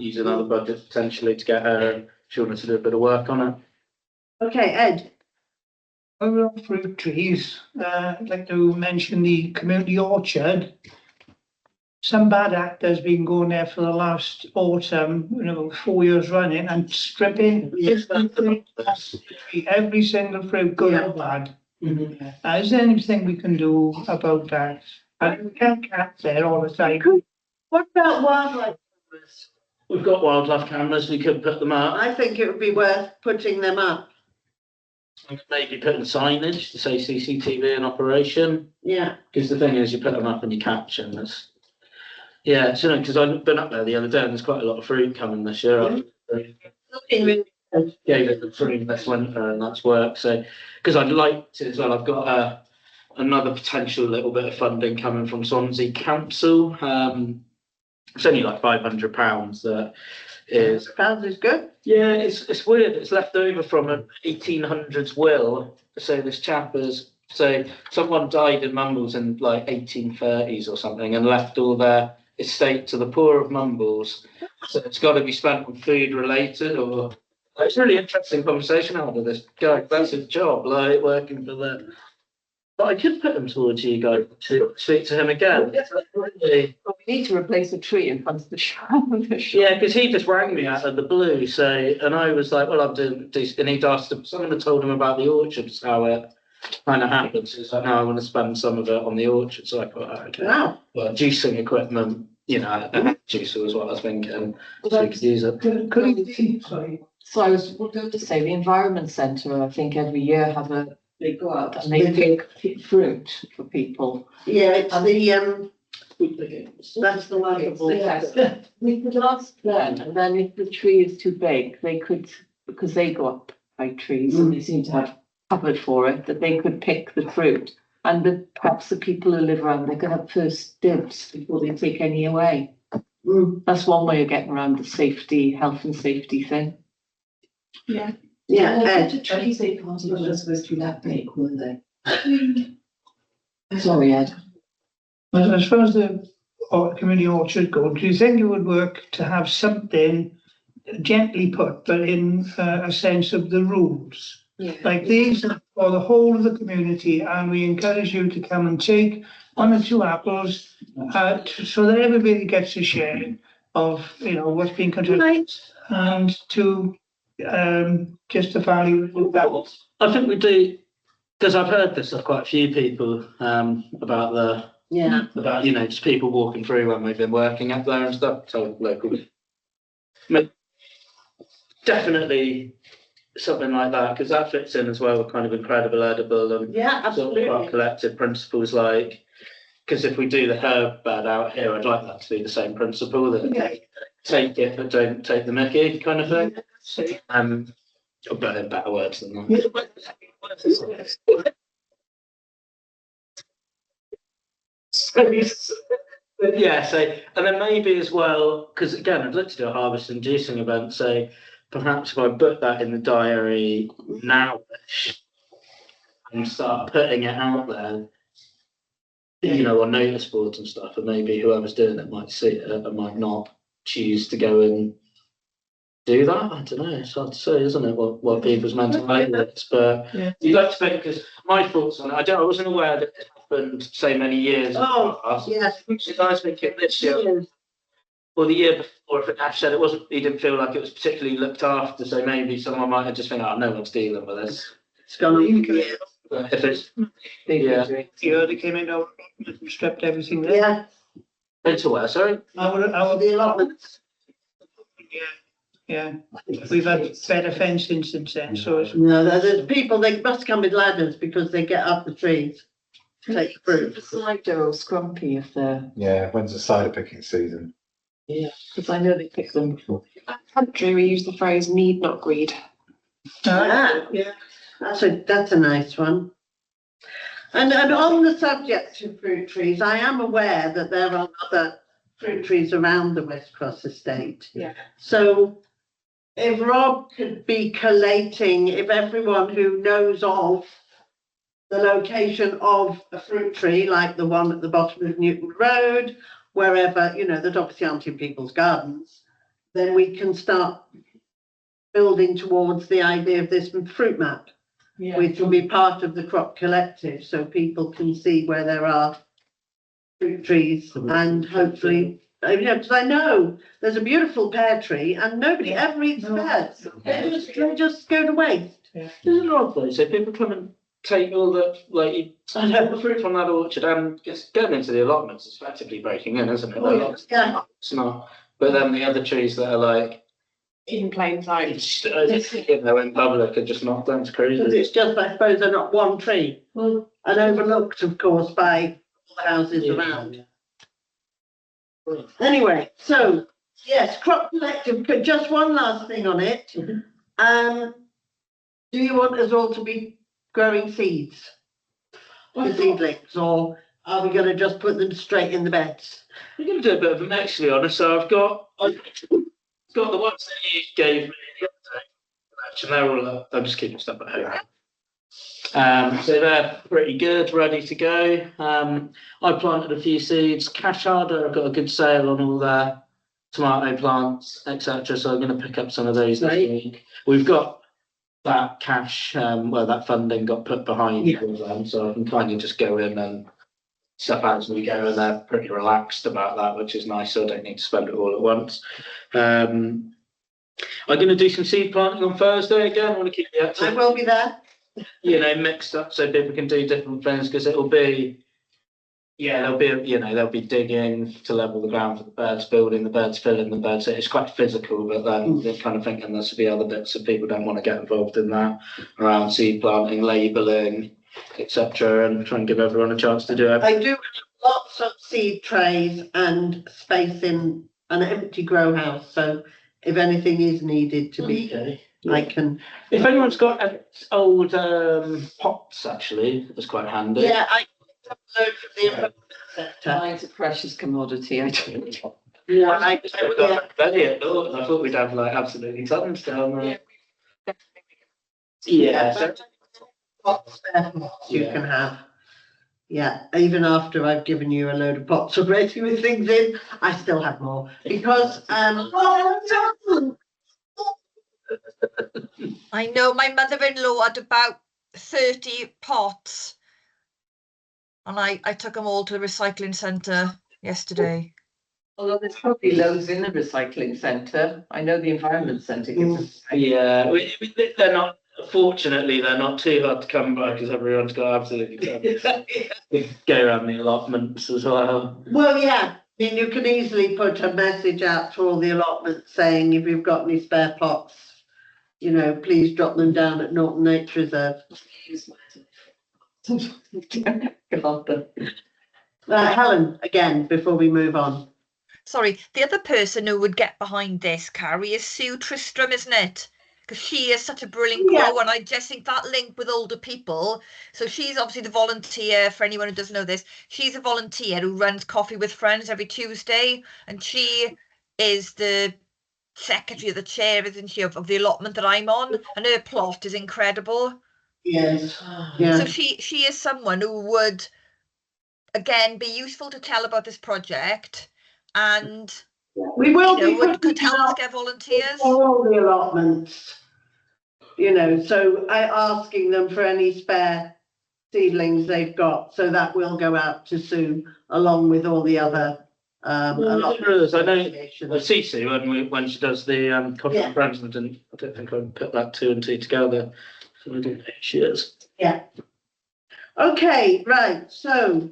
Speaker 8: Use another budget potentially to get her children to do a bit of work on it.
Speaker 1: Okay, Ed.
Speaker 10: Over on fruit trees, I'd like to mention the community orchard. Some bad actors been going there for the last autumn, 4 years running, and stripping every single fruit, good or bad. Is there anything we can do about that? And we can't cat there all the time.
Speaker 1: What about wildlife cameras?
Speaker 8: We've got wildlife cameras. We could put them up.
Speaker 1: I think it would be worth putting them up.
Speaker 8: Maybe putting signage to say CCTV in operation.
Speaker 1: Yeah.
Speaker 8: Because the thing is, you put them up and you catch them. Yeah, so because I've been up there the other day and there's quite a lot of fruit coming this year.
Speaker 1: Looking really good.
Speaker 8: Gave it the fruit this winter and that's worked. So, because I'd like to as well, I've got another potential little bit of funding coming from Swansea Council. It's only like £500 that is.
Speaker 1: £500 is good.
Speaker 8: Yeah, it's weird. It's left over from an 1800s will. So this chap is. So someone died in Mumbles in like 1830s or something and left all their estate to the poor of Mumbles. So it's got to be spent on food related or it's a really interesting conversation out of this guy. That's his job, like working for them. But I could put them towards you guys to speak to him again. Really.
Speaker 3: Well, we need to replace a tree in front of the shop.
Speaker 8: Yeah, because he just rang me out of the blue, and I was like, well, I'm doing this, and he'd asked him, someone had told him about the orchards, how it kind of happens. He's like, no, I want to spend some of it on the orchard. So I thought, oh, okay.
Speaker 1: Wow.
Speaker 8: Well, juicing equipment, you know, a juicer was what I was thinking, so we could use it.
Speaker 10: Could it be, sorry,
Speaker 3: So I was going to say, the Environment Centre, I think every year have they go out and they pick fruit for people.
Speaker 1: Yeah, it's that's the one.
Speaker 3: Yes. We could ask them, and then if the tree is too big, they could, because they go up by trees and they seem to have covered for it, that they could pick the fruit. And perhaps the people who live around, they could have first dibs before they take any away. That's one way of getting around the health and safety thing.
Speaker 1: Yeah, Ed.
Speaker 11: The trees they planted weren't supposed to be that big, were they?
Speaker 3: Sorry, Ed.
Speaker 10: as far as the community orchard go, do you think it would work to have something gently put, but in a sense of the rules?
Speaker 4: Yeah.
Speaker 10: Like these are for the whole of the community, and we encourage you to come and take 1 or 2 apples, so that everybody gets a share of, you know, what's being contributed, and to just the value of that.
Speaker 8: I think we do, because I've heard this of quite a few people about you know, just people walking through when we've been working up there and stuff. So local, definitely something like that, because that fits in as well with kind of incredible edible and sort of our collective principles. Like, because if we do the herb bed out here, I'd like that to be the same principle, that take it but don't take the mickey kind of thing. But in better words than that. Yeah, so, and then maybe as well, because again, I'd like to do a harvest and juicing event, so perhaps if I put that in the diary now-ish and start putting it out there, you know, on notice boards and stuff, and maybe whoever's doing it might see it and might not choose to go and do that. I don't know, it's hard to say, isn't it, what people's mental is, but you'd like to think, because my thoughts on it, I wasn't aware that it happened so many years past.
Speaker 1: Yes.
Speaker 8: I was thinking this year, or the year before, if Ash said he didn't feel like it was particularly looked after, so maybe someone might have just think, oh, no one's dealing with this.
Speaker 1: It's gone on.
Speaker 8: But if it's,
Speaker 10: They came in and stripped everything there.
Speaker 1: Yeah,
Speaker 8: into where, sorry?
Speaker 1: the allotments.
Speaker 10: Yeah, we've had better fencing since then, so it's.
Speaker 1: No, there's people, they must come with ladders because they get up the trees to take fruit.
Speaker 3: Cider or scrumpy if they're,
Speaker 2: Yeah, when's the cider picking season?
Speaker 3: because I know they pick them before.
Speaker 4: In country, we use the phrase need not greed.
Speaker 1: Yeah, that's a nice one. And on the subject of fruit trees, I am aware that there are other fruit trees around the West Cross estate.
Speaker 4: Yeah.
Speaker 1: So if Rob could be collating, if everyone who knows of the location of a fruit tree, like the one at the bottom of Newton Road, wherever, you know, that obviously aren't in people's gardens, then we can start building towards the idea of this fruit map, which will be part of the crop collective, so people can see where there are fruit trees, and hopefully, you know, because I know there's a beautiful pear tree and nobody ever eats pears. They just go to waste.
Speaker 8: There's a odd though, so people come and take all the, like, I know the fruit from that orchard and just going into the allotments is effectively breaking in, isn't it?
Speaker 1: Yeah.
Speaker 8: It's not, but then the other trees that are like,
Speaker 4: In plain sight.
Speaker 8: you know, in public are just knocked down to
Speaker 1: Because
Speaker 8: crazy.
Speaker 1: it's just, I suppose, they're not one tree, and overlooked, of course, by all the houses around. Anyway, so, yes, crop collective, just one last thing on it. Do you want us all to be growing seeds? The seedlings, or are we going to just put them straight in the beds?
Speaker 8: We're going to do a bit of a mix, to be honest. So I've got the ones that you gave me the other day, and they're all, I'm just keeping stuff at home. So they're pretty good, ready to go. I planted a few seeds. Cashada, I've got a good sale on all their tomato plants, etc. So I'm going to pick up some of those this week. We've got that cash, that funding got put behind them, so I can kind of just go in and stuff as we go, and they're pretty relaxed about that, which is nice, so I don't need to spend it all at once. I'm going to do some seed planting on Thursday again. I want to keep the
Speaker 1: I
Speaker 8: activity,
Speaker 1: will be there.
Speaker 8: mixed up so people can do different things, because it'll be, there'll be digging to level the ground for the birds, building the birds, filling the birds. It's quite physical, but then they're kind of thinking there should be other bits if people don't want to get involved in that, around seed planting, labelling, etc., and try and give everyone a chance to do it.
Speaker 1: I do have lots of seed trays and space in an empty grow house, so if anything is needed to be, I can.
Speaker 8: If anyone's got old pots, actually, that's quite handy.
Speaker 1: Yeah, I have a load from the environment sector.
Speaker 3: Mine's a precious commodity, I don't know.
Speaker 1: Yeah,
Speaker 8: I thought we'd have like absolutely tons down there. Yeah.
Speaker 1: Pots, spare pots you can have. Yeah, even after I've given you a load of pots already with things in, I still have more because
Speaker 6: I know my mother-in-law had about 30 pots, and I took them all to the recycling centre yesterday.
Speaker 3: Although there's probably loads in the recycling centre. I know the environment centre gives us.
Speaker 8: Yeah, they're not. Fortunately, they're not too hard to come by because everyone's got absolutely go around the allotments as well.
Speaker 1: well, yeah. I mean, you can easily put a message out to all the allotments saying if you've got any spare pots, please drop them down at Norton Nature Reserve. Helen, again, before we move on.
Speaker 6: Sorry, the other person who would get behind this, Carrie, is Sue Tristram, isn't it? Because she is such a brilliant grower, and I just think that link with older people. So she's obviously the volunteer, for anyone who doesn't know this, she's a volunteer who runs Coffee with Friends every Tuesday, and she is the secretary of the chair, isn't she, of the allotment that I'm on, and her plot is incredible.
Speaker 1: Yes. Yeah.
Speaker 6: So she is someone who would, again, be useful to tell about this project, and
Speaker 1: we will be
Speaker 6: could help us get volunteers.
Speaker 1: All the allotments, so asking them for any spare seedlings they've got, so that will go out to Sue along with all the other allotments.
Speaker 8: I know Cece when she does the Coffee Friends, I don't think I put that 2 and 2 together. So I don't know who she is.
Speaker 1: Yeah. Okay, right. So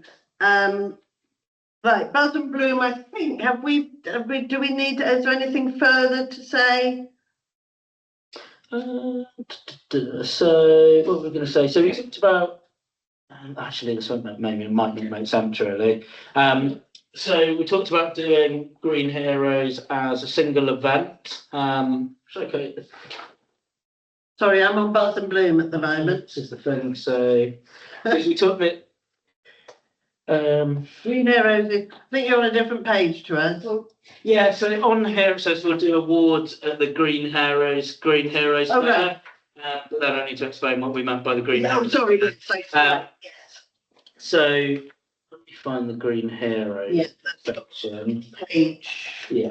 Speaker 1: right, Buzz and Bloom, I think, do we need, is there anything further to say?
Speaker 8: So what were we going to say? So we talked about, actually this one might make sense really. So we talked about doing Green Heroes as a single event. Okay.
Speaker 1: Sorry, I'm on Buzz and Bloom at the moment.
Speaker 8: This is the thing. So we talked about
Speaker 1: Green Heroes, I think you're on a different page to us.
Speaker 8: Yeah, so on here it says we'll do awards at the Green Heroes Fair.
Speaker 1: Right.
Speaker 8: But then I need to explain what we meant by the Green
Speaker 1: I'm
Speaker 8: Heroes.
Speaker 1: sorry, let's say
Speaker 8: yes. So let me find the Green Heroes section.
Speaker 1: Page.
Speaker 8: Yeah,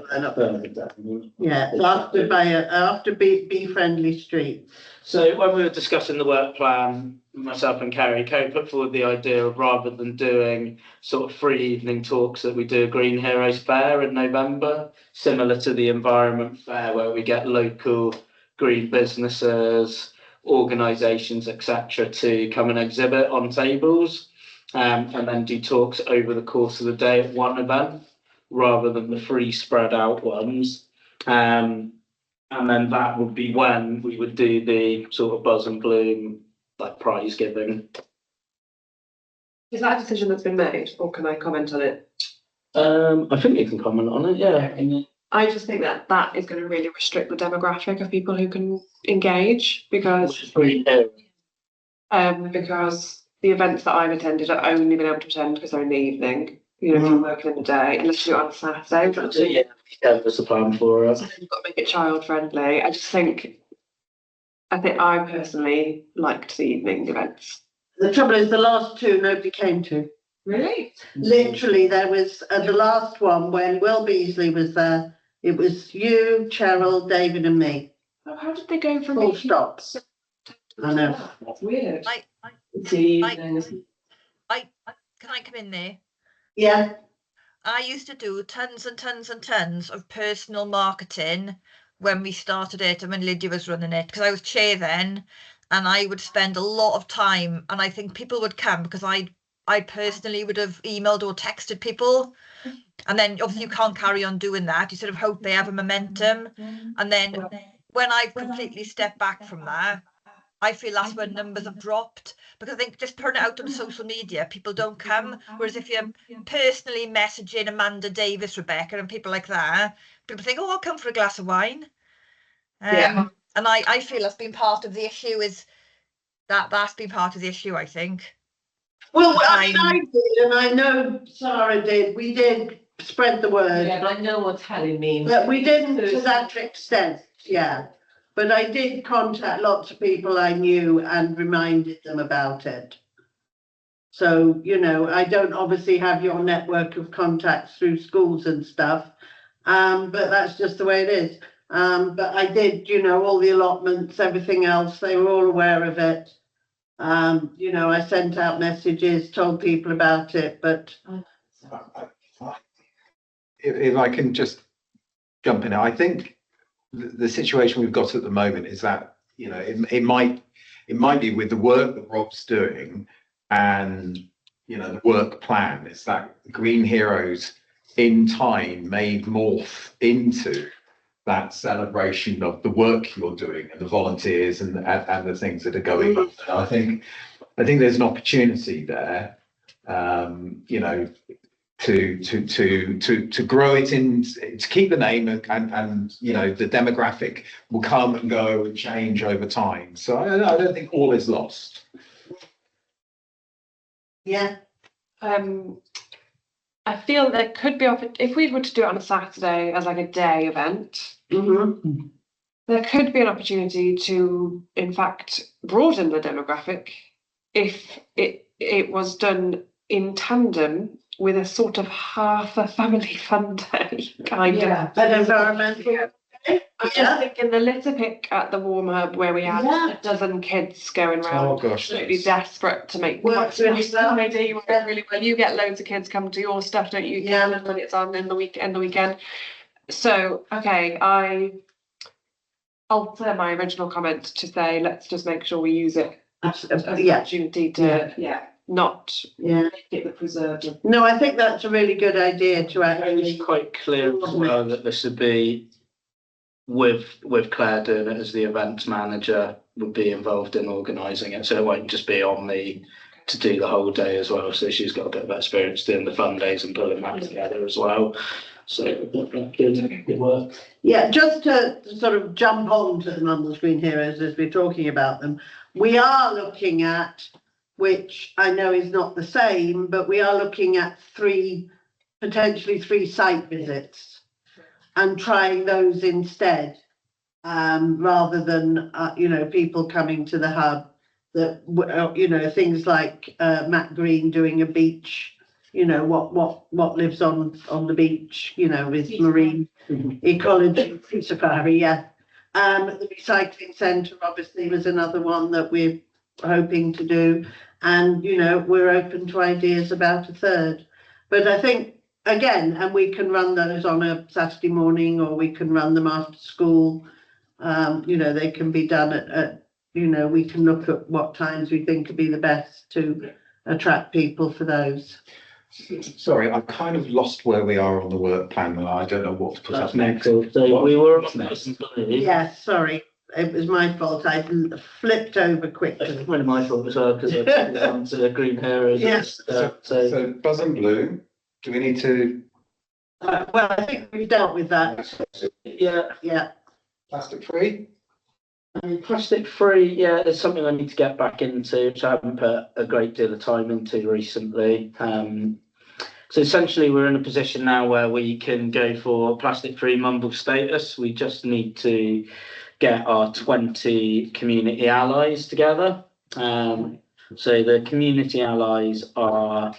Speaker 1: yeah, after Be Friendly Street.
Speaker 8: So when we were discussing the work plan, myself and Carrie put forward the idea of, rather than doing sort of free evening talks, that we do a Green Heroes Fair in November, similar to the Environment Fair, where we get local green businesses, organisations, etc., to come and exhibit on tables, and then do talks over the course of the day at one event, rather than the free spread out ones. And then that would be when we would do the sort of Buzz and Bloom, like prize giving.
Speaker 4: Is that a decision that's been made, or can I comment on it?
Speaker 8: I think you can comment on it, yeah.
Speaker 4: I just think that is going to really restrict the demographic of people who can engage, because the events that I've attended, I've only been able to attend because they're in the evening. If I'm working in the day, unless you do it on a Saturday.
Speaker 8: There's a plan for us.
Speaker 4: You've got to make it child friendly. I think I personally liked the evening events.
Speaker 1: The trouble is, the last two nobody came to.
Speaker 4: Really?
Speaker 1: Literally, there was the last one when Will Beasley was there. It was you, Cheryl, David, and me.
Speaker 4: Oh, how did they go from
Speaker 1: full stop? I know.
Speaker 11: That's weird.
Speaker 6: I-
Speaker 11: It's the evenings.
Speaker 6: Can I come in there?
Speaker 1: Yeah,
Speaker 6: I used to do tons and tons and tons of personal marketing when we started it and when Lydia was running it, because I was chair then, and I would spend a lot of time, and I think people would come because I personally would have emailed or texted people, and then obviously you can't carry on doing that. You sort of hope they have a momentum, and then when I've completely stepped back from that, I feel that's when numbers have dropped, because I think just putting it out on social media, people don't come. Whereas if you're personally messaging Amanda Davis, Rebecca, and people like that, people think, oh, I'll come for a glass of wine.
Speaker 1: Yeah.
Speaker 6: And I feel that's been part of the issue, is that's been part of the issue, I think.
Speaker 1: well, I mean, I did, and I know Sarah did, we did spread the word.
Speaker 3: Yeah, I know what Helen means.
Speaker 1: But we didn't to that extent, yeah. But I did contact lots of people I knew and reminded them about it. So, you know, I don't obviously have your network of contacts through schools and stuff, but that's just the way it is. But I did, you know, all the allotments, everything else, they were all aware of it. You know, I sent out messages, told people about it, but
Speaker 2: If I can just jump in, I think the situation we've got at the moment is that, you know, it might be with the work that Rob's doing and, you know, the work plan is that Green Heroes in time may morph into that celebration of the work you're doing and the volunteers and the things that are going on. And I think there's an opportunity there, you know, to grow it in, to keep the name and you know, the demographic will come and go and change over time. So I don't think all is lost.
Speaker 1: yeah.
Speaker 4: I feel there could be, if we were to do it on a Saturday as like a day event,
Speaker 1: Mm-hmm.
Speaker 4: there could be an opportunity to, in fact, broaden the demographic if it was done in tandem with a sort of half a family fun day kind of.
Speaker 1: An environmental.
Speaker 4: I'm just thinking the litter pick at the Warm Hub where we had
Speaker 1: Yeah.
Speaker 4: a dozen kids going
Speaker 2: Oh
Speaker 4: around,
Speaker 2: gosh,
Speaker 4: absolutely desperate to make
Speaker 1: Works really well.
Speaker 4: Maybe work really well. You get loads of kids come to your stuff, don't you?
Speaker 1: Yeah.
Speaker 4: When it's on in the weekend. So okay, I'll alter my original comment to say let's just make sure we use it as an
Speaker 1: Yeah,
Speaker 4: opportunity to
Speaker 11: Yeah,
Speaker 4: not
Speaker 1: yeah.
Speaker 11: make it the preserve.
Speaker 1: No, I think that's a really good idea to
Speaker 8: I think
Speaker 1: actually.
Speaker 8: it's quite clear as well that this would be with Claire doing it as the events manager, would be involved in organising it, so it won't just be on me to do the whole day as well. So she's got a bit of experience doing the fun days and pulling that together as well. So good work.
Speaker 1: Yeah, just to sort of jump on to the Mumbles Green Heroes as we're talking about them, we are looking at, which I know is not the same, but we are looking at potentially three site visits and trying those instead, rather than, you know, people coming to the hub that, you know, things like Matt Green doing a beach, you know, what lives on the beach, you know, with marine ecology, safari, yeah. The recycling centre obviously was another one that we're hoping to do, and you know, we're open to ideas about a third. But I think again, and we can run those on a Saturday morning, or we can run them after school. You know, they can be done at you know, we can look at what times we think would be the best to attract people for those.
Speaker 2: Sorry, I've kind of lost where we are on the work plan, and I don't know what to put up next.
Speaker 8: So we were on
Speaker 2: next?
Speaker 1: Yes, sorry, it was my fault. I flipped over quickly.
Speaker 8: It's really my fault as well, because I've gone to the Green Heroes.
Speaker 1: Yes.
Speaker 2: So Buzz and Blue, do we need to?
Speaker 1: Well, I think we've dealt with that.
Speaker 8: Yeah,
Speaker 2: Plastic free?
Speaker 8: plastic free, yeah, it's something I need to get back into, which I haven't put a great deal of time into recently. So essentially we're in a position now where we can go for plastic free Mumble status. We just need to get our 20 community allies together. So the community allies are,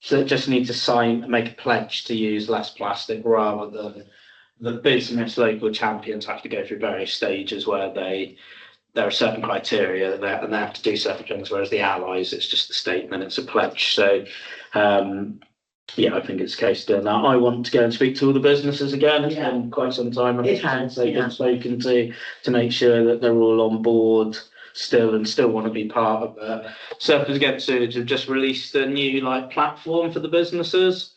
Speaker 8: so just need to make a pledge to use less plastic, rather than the business local champions have to go through various stages where they there are certain criteria that and they have to do certain things, whereas the allies, it's just a statement, it's a pledge. So, yeah, I think it's a case of doing that. I want to go and speak to all the businesses again. It's been quite some time
Speaker 1: It has,
Speaker 8: since they've
Speaker 1: yeah.
Speaker 8: been spoken to make sure that they're all on board still and still want to be part of it. Surfers Against Sewage have just released a new platform for the businesses.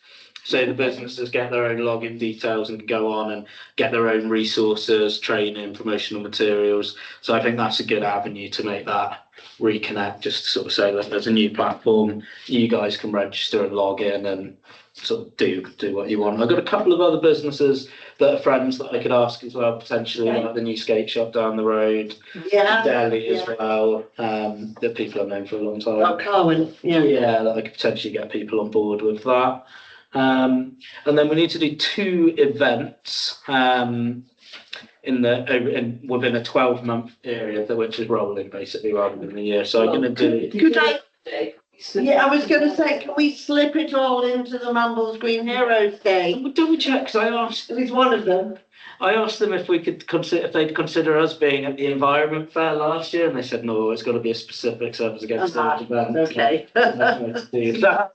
Speaker 8: So the businesses get their own login details and go on and get their own resources, training, promotional materials. So I think that's a good avenue to make that reconnect, just to sort of say that there's a new platform, you guys can register and log in and sort of do what you want. I've got a couple of other businesses that are friends that I could ask as well, potentially, like the new skate shop down the road,
Speaker 1: Yeah.
Speaker 8: Delhi as well, that people have known for a long time.
Speaker 1: Oh, Carwyn, yeah.
Speaker 8: Yeah, that I could potentially get people on board with that. And then we need to do 2 events within a 12-month period, which is rolling basically rather than the year. So I'm going to do.
Speaker 1: Could I? Yeah, I was going to say, can we slip it all into the Mumbles Green Heroes Day?
Speaker 8: Double check, because I asked.
Speaker 1: It's one of them.
Speaker 8: I asked them if we could consider, if they'd consider us being at the Environment Fair last year, and they said no, it's got to be a specific Surfers Against Sewage event.
Speaker 1: Okay.
Speaker 8: To do that.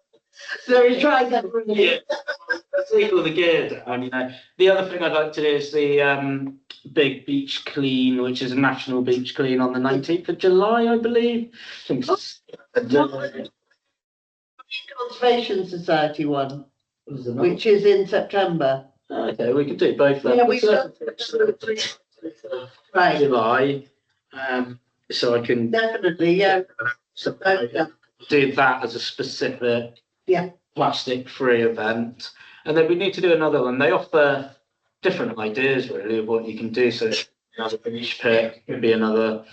Speaker 1: So we tried that.
Speaker 8: Yeah, let's take all the gear down. You know, the other thing I'd like to do is the big beach clean, which is a national beach clean on the 19th of July, I believe. I think it's
Speaker 1: Conservation Society one, which is in September.
Speaker 8: Okay, we could do both. Then.
Speaker 1: Yeah, we right.
Speaker 8: July, so I can
Speaker 1: Definitely, yeah.
Speaker 8: so do that as a specific plastic-free event, and then we need to do another one. They offer different ideas really of what you can do. So another beach pick could be another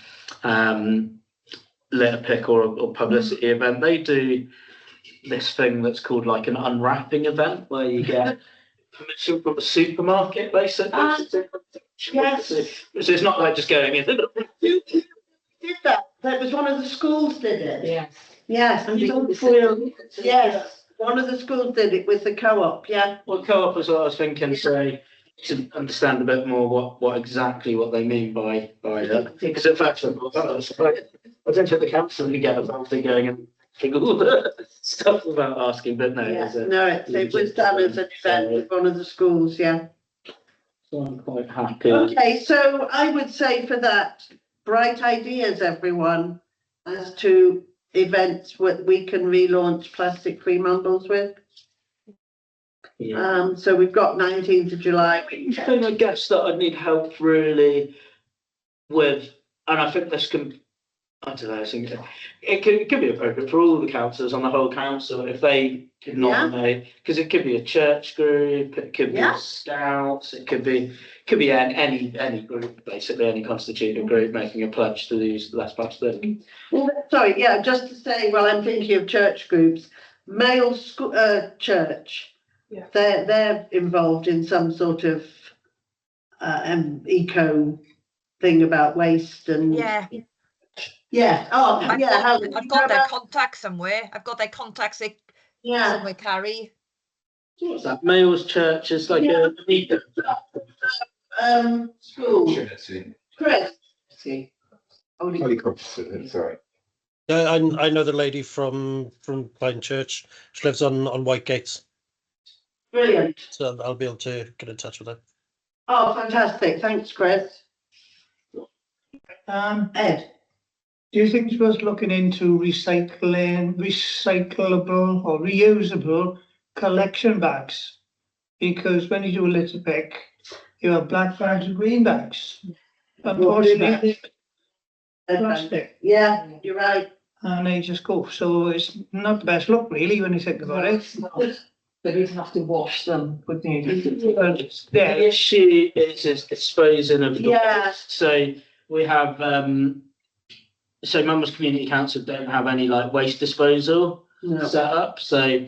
Speaker 8: litter pick or publicity event. They do this thing that's called like an unwrapping event where you get permission from a supermarket basically.
Speaker 1: Yes.
Speaker 8: So it's not like just going in.
Speaker 1: Did that? That was one of the schools did it.
Speaker 3: Yes.
Speaker 1: Yes. Yes. One of the schools did it with the co-op. Yeah.
Speaker 8: Well, co-op is what I was thinking. So to understand a bit more what exactly what they mean by that, because in fact, I don't think the council really get involved in going and all the stuff about asking, but no,
Speaker 1: Yeah. No, it was done as an event with one of the schools. Yeah.
Speaker 8: So I'm quite happy.
Speaker 1: Okay, so I would say for that, bright ideas, everyone, as to events what we can relaunch plastic-free Mumbles with.
Speaker 8: Yeah.
Speaker 1: So we've got 19th of July.
Speaker 8: The thing I guess that I need help really with, and I think this can, I don't know, I think it could be appropriate for all the councillors on the whole council if they could nominate, because it could be a church group, it could be scouts, it could be any group, basically any constituted group making a pledge to use less plastic.
Speaker 1: Well, sorry, yeah, just to say, well, I'm thinking of church groups, male church.
Speaker 4: Yeah.
Speaker 1: They're involved in some sort of eco thing about waste and
Speaker 6: Yeah.
Speaker 1: Yeah. Oh,
Speaker 6: I've
Speaker 1: yeah.
Speaker 6: I've got their contacts somewhere. I've got their contacts they somewhere carry.
Speaker 8: What's that? Males church is like a
Speaker 1: school.
Speaker 2: Trinity.
Speaker 1: Chris.
Speaker 2: Holy Cross, sorry.
Speaker 9: Yeah, I know the lady from Pine Church. She lives on Whitegates,
Speaker 1: Brilliant.
Speaker 9: so I'll be able to get in touch with her.
Speaker 1: Oh, fantastic. Thanks, Chris. Ed.
Speaker 10: Do you think it's worth looking into recyclable or reusable collection bags? Because when you do a litter pick, you have black bags and green bags. Unfortunately, plastic,
Speaker 1: Yeah, you're right.
Speaker 10: and they just go. So it's not the best look really when you think about it.
Speaker 3: But you'd have to wash them, wouldn't you?
Speaker 10: Well,
Speaker 8: The issue is disposing of the
Speaker 1: Yeah.
Speaker 8: waste. So we have so Mumbles Community Council don't have any like waste disposal
Speaker 1: No.
Speaker 8: set up. So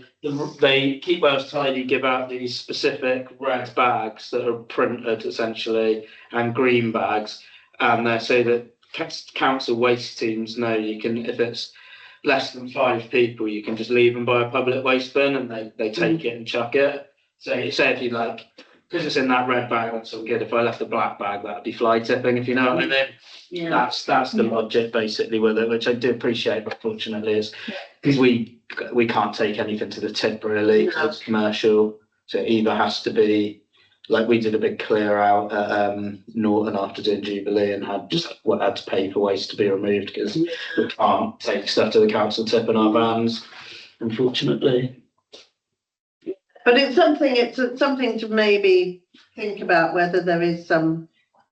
Speaker 8: they Keep Wales Tidy give out these specific red bags that are printed essentially and green bags, and they say that council waste teams know you can, if it's less than 5 people, you can just leave them by a public waste bin and they take it and chuck it. So say if you like because it's in that red bag, that's all good. If I left the black bag, that'd be fly tipping, if you know what I mean.
Speaker 1: Yeah.
Speaker 8: That's the logic basically with it, which I do appreciate, but fortunately is because we can't take anything to the tip really, 'cause it's commercial. So it either has to be like we did a big clear out at Norton after doing Jubilee and had to pay for waste to be removed because we can't take stuff to the council tip in our vans, unfortunately.
Speaker 1: But it's something to maybe think about whether there is some.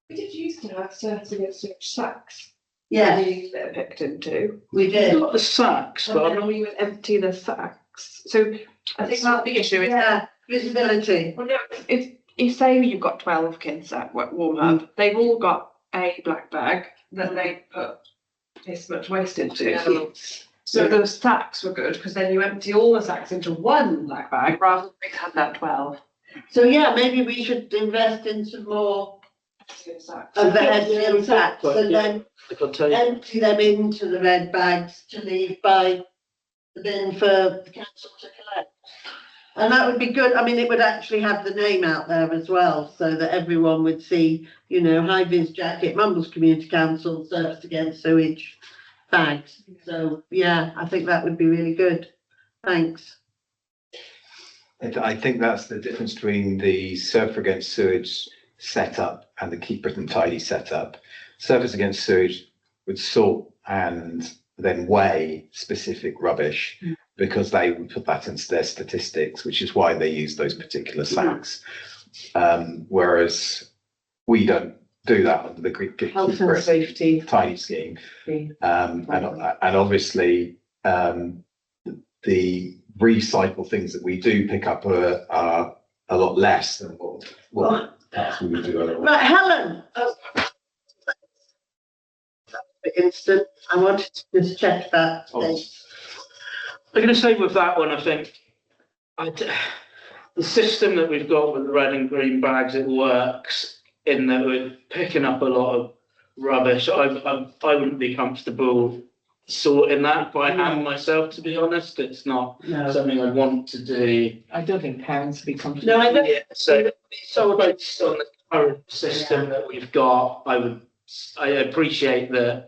Speaker 4: We did used to have certain sacks.
Speaker 1: Yeah,
Speaker 4: That are picked into.
Speaker 1: we did.
Speaker 8: Not the sacks,
Speaker 4: And
Speaker 8: but
Speaker 4: then we would empty the sacks. So I think that's the issue.
Speaker 1: Yeah, visibility.
Speaker 4: Well, no, it's you say you've got 12 kids at warm up. They've all got a black bag that they put this much waste into. So the sacks were good because then you empty all the sacks into one black bag rather than we had that 12
Speaker 1: So yeah, maybe we should invest in some more
Speaker 4: sacks.
Speaker 1: of the Hessian sacks and then
Speaker 8: I'll tell you.
Speaker 1: empty them into the red bags to leave by the bin for the council to collect. And that would be good. I mean, it would actually have the name out there as well, so that everyone would see, you know, High Vis Jacket, Mumbles Community Council, Service Against Sewage bags. So yeah, I think that would be really good. Thanks.
Speaker 2: I think that's the difference between the Surf Against Sewage setup and the Keep Britain Tidy setup. Surface Against Sewage would sort and then weigh specific rubbish because they would put that into their statistics, which is why they use those particular sacks. Whereas we don't do that under the Keep
Speaker 3: Health and
Speaker 2: Britain
Speaker 3: safety.
Speaker 2: Tidy scheme. And obviously the recycle things that we do pick up are a lot less than what we would do otherwise.
Speaker 1: Right, Helen. Oh. Instant. I wanted to just check that.
Speaker 8: I'm going to say with that one, I think the system that we've got with the red and green bags, it works in that we're picking up a lot of rubbish. I wouldn't be comfortable sorting that by hand myself, to be honest. It's not something I want to do.
Speaker 3: I don't think parents would be comfortable.
Speaker 1: No, I don't.
Speaker 8: Yeah, so based on the current system that we've got, I appreciate that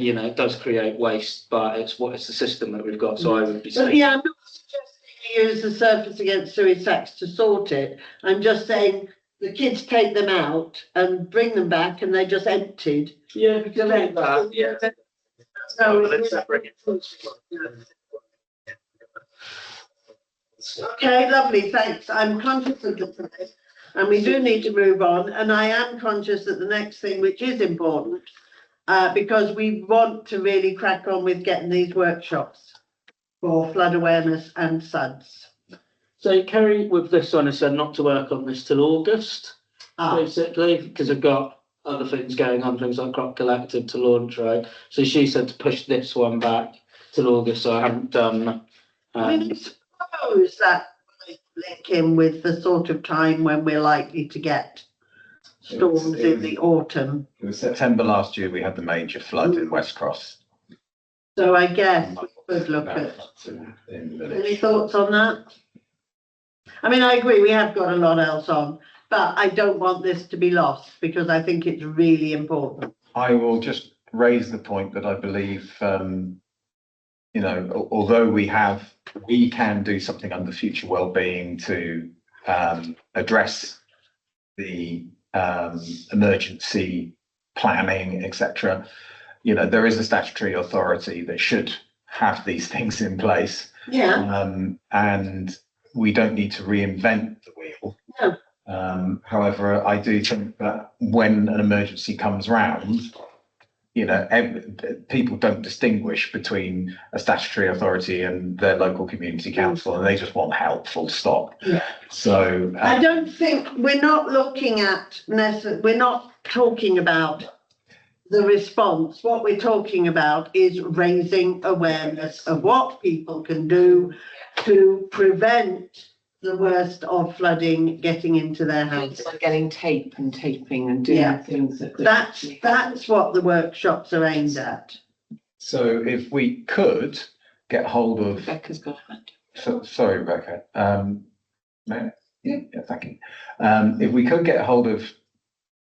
Speaker 8: you know it does create waste, but it's the system that we've got. So I would be
Speaker 1: So,
Speaker 8: saying,
Speaker 1: yeah, I'm not suggesting you use the Surface Against Sewage sacks to sort it. I'm just saying the kids take them out and bring them back and they're just emptied.
Speaker 8: yeah, we can do that. Yeah.
Speaker 1: So
Speaker 8: Let's separate it.
Speaker 1: okay, lovely, thanks. I'm conscious of the time and we do need to move on. And I am conscious that the next thing, which is important, because we want to really crack on with getting these workshops for flood awareness and SUDS.
Speaker 8: So Kerry, with this one, has said not to work on this till August, basically, because I've got other things going on, things like Crop Collective to launch, right? So she said to push this one back till August, so I haven't done.
Speaker 1: I mean, I suppose that might link in with the sort of time when we're likely to get storms in the autumn.
Speaker 2: It was September last year we had the major flood in West Cross.
Speaker 1: So I guess we could look at. Any thoughts on that? I mean, I agree, we have got a lot else on, but I don't want this to be lost because I think it's really important.
Speaker 2: I will just raise the point that I believe, you know, although we can do something under future wellbeing to address the emergency planning, etc. You know, there is a statutory authority that should have these things in place.
Speaker 1: Yeah.
Speaker 2: And we don't need to reinvent the wheel.
Speaker 1: No.
Speaker 2: However, I do think that when an emergency comes round, you know, people don't distinguish between a statutory authority and their local community council, and they just want help, full stop.
Speaker 1: Yeah.
Speaker 2: So
Speaker 1: I don't think we're not looking at we're not talking about the response. What we're talking about is raising awareness of what people can do to prevent the worst of flooding getting into their houses.
Speaker 3: It's like getting tape and taping and doing things that.
Speaker 1: That's what the workshops are aimed at.
Speaker 2: So if we could get hold of.
Speaker 3: Rebecca's got it.
Speaker 2: Sorry, Rebecca. Yeah, thank you. If we could get hold of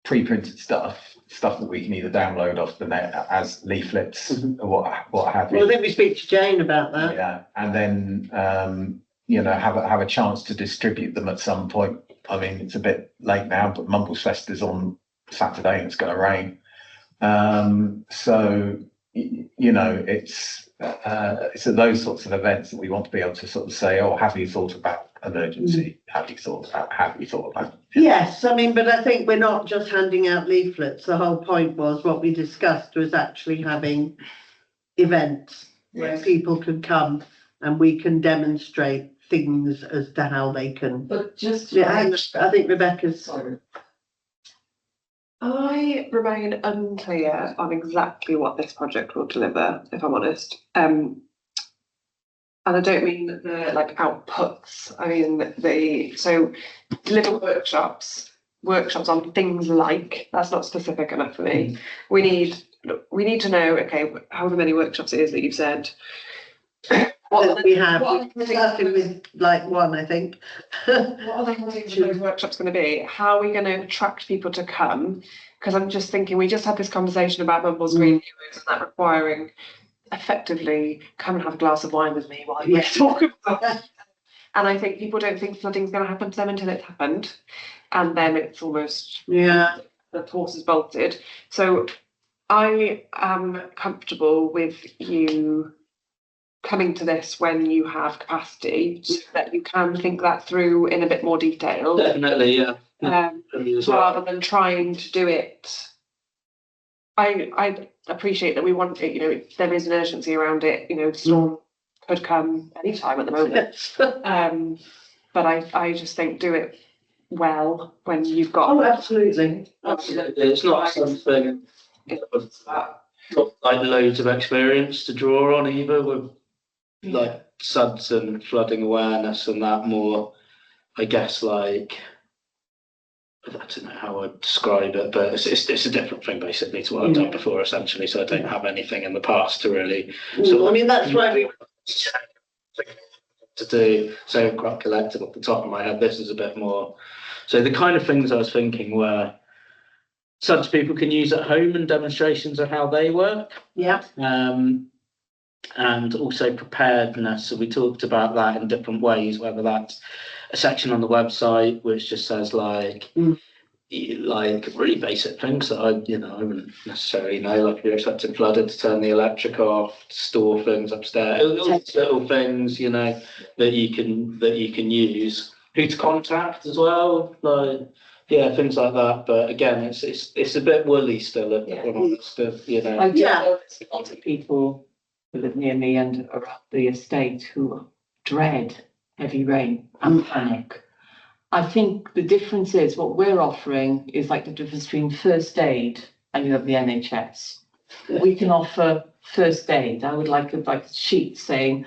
Speaker 2: pre-printed stuff that we can either download off the net as leaflets or what have you.
Speaker 1: Well, I think we speak to Jane about that.
Speaker 2: Yeah, and then you know, have a chance to distribute them at some point. I mean, it's a bit late now, but Mumbles Fest is on Saturday and it's going to rain. So you know, it's at those sorts of events that we want to be able to sort of say, oh, have you thought about emergency? Have you thought about?
Speaker 1: Yes, I mean, but I think we're not just handing out leaflets. The whole point was what we discussed was actually having events where people could come and we can demonstrate things as to how they can.
Speaker 3: But just.
Speaker 1: Yeah, I think Rebecca's.
Speaker 3: Sorry.
Speaker 4: I remain unclear on exactly what this project will deliver, if I'm honest. And I don't mean the like outputs. I mean so deliver workshops on things like, that's not specific enough for me. We need to know, okay, however many workshops it is that you've said.
Speaker 1: What we have, starting with like one, I think.
Speaker 4: What are the headings of those workshops going to be? How are we going to attract people to come? Because I'm just thinking, we just had this conversation about Mumbles Green Heroes and that requiring effectively come and have a glass of wine with me while you talk about it. And I think people don't think flooding's going to happen to them until it's happened. And then it's almost, the horse is bolted. So I am comfortable with you coming to this when you have capacity so that you can think that through in a bit more detail.
Speaker 8: Definitely, yeah.
Speaker 4: Rather than trying to do it. I appreciate that we want it, you know, there is an urgency around it, you know, storm could come anytime at the moment. But I just think do it well when you've got.
Speaker 1: Oh, absolutely.
Speaker 8: It's not something got like loads of experience to draw on either with like SUDS and flooding awareness and that more, I guess, like, I don't know how I'd describe it, but it's a different thing basically to what I've done before essentially, so I don't have anything in the past to really
Speaker 1: I mean, that's why we
Speaker 8: to do. So quite collective off the top of my head, this is a bit more, so the kind of things I was thinking were such people can use at home and demonstrations of how they work. And also preparedness. So we talked about that in different ways, whether that's a section on the website which just says like really basic things that I wouldn't necessarily know, like if you're expecting flooded to turn the electric off, to store things upstairs, all these little things, you know, that you can use. Who to contact as well, like things like that. But again, it's a bit woolly still, if I'm honest, you know.
Speaker 3: I do know there's a lot of people who live near me and around the estate who dread heavy rain and panic. I think the difference is what we're offering is like the difference between first aid and you have the NHS. We can offer first aid. I would like a sheet saying,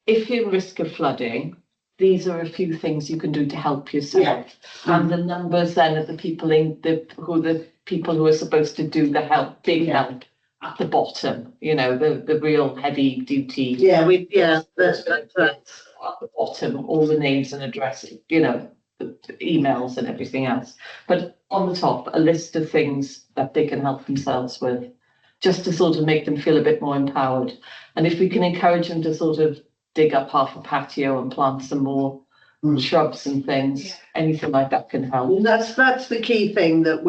Speaker 3: if you're at risk of flooding, these are a few things you can do to help yourself. And the numbers then of the people who are supposed to do the help, big help, at the bottom, you know, the real heavy duty.
Speaker 1: That's
Speaker 3: at the bottom, all the names and addresses, you know, the emails and everything else. But on the top, a list of things that they can help themselves with, just to sort of make them feel a bit more empowered. And if we can encourage them to sort of dig up half a patio and plant some more shrubs and things, anything like that can help.
Speaker 1: That's the key thing that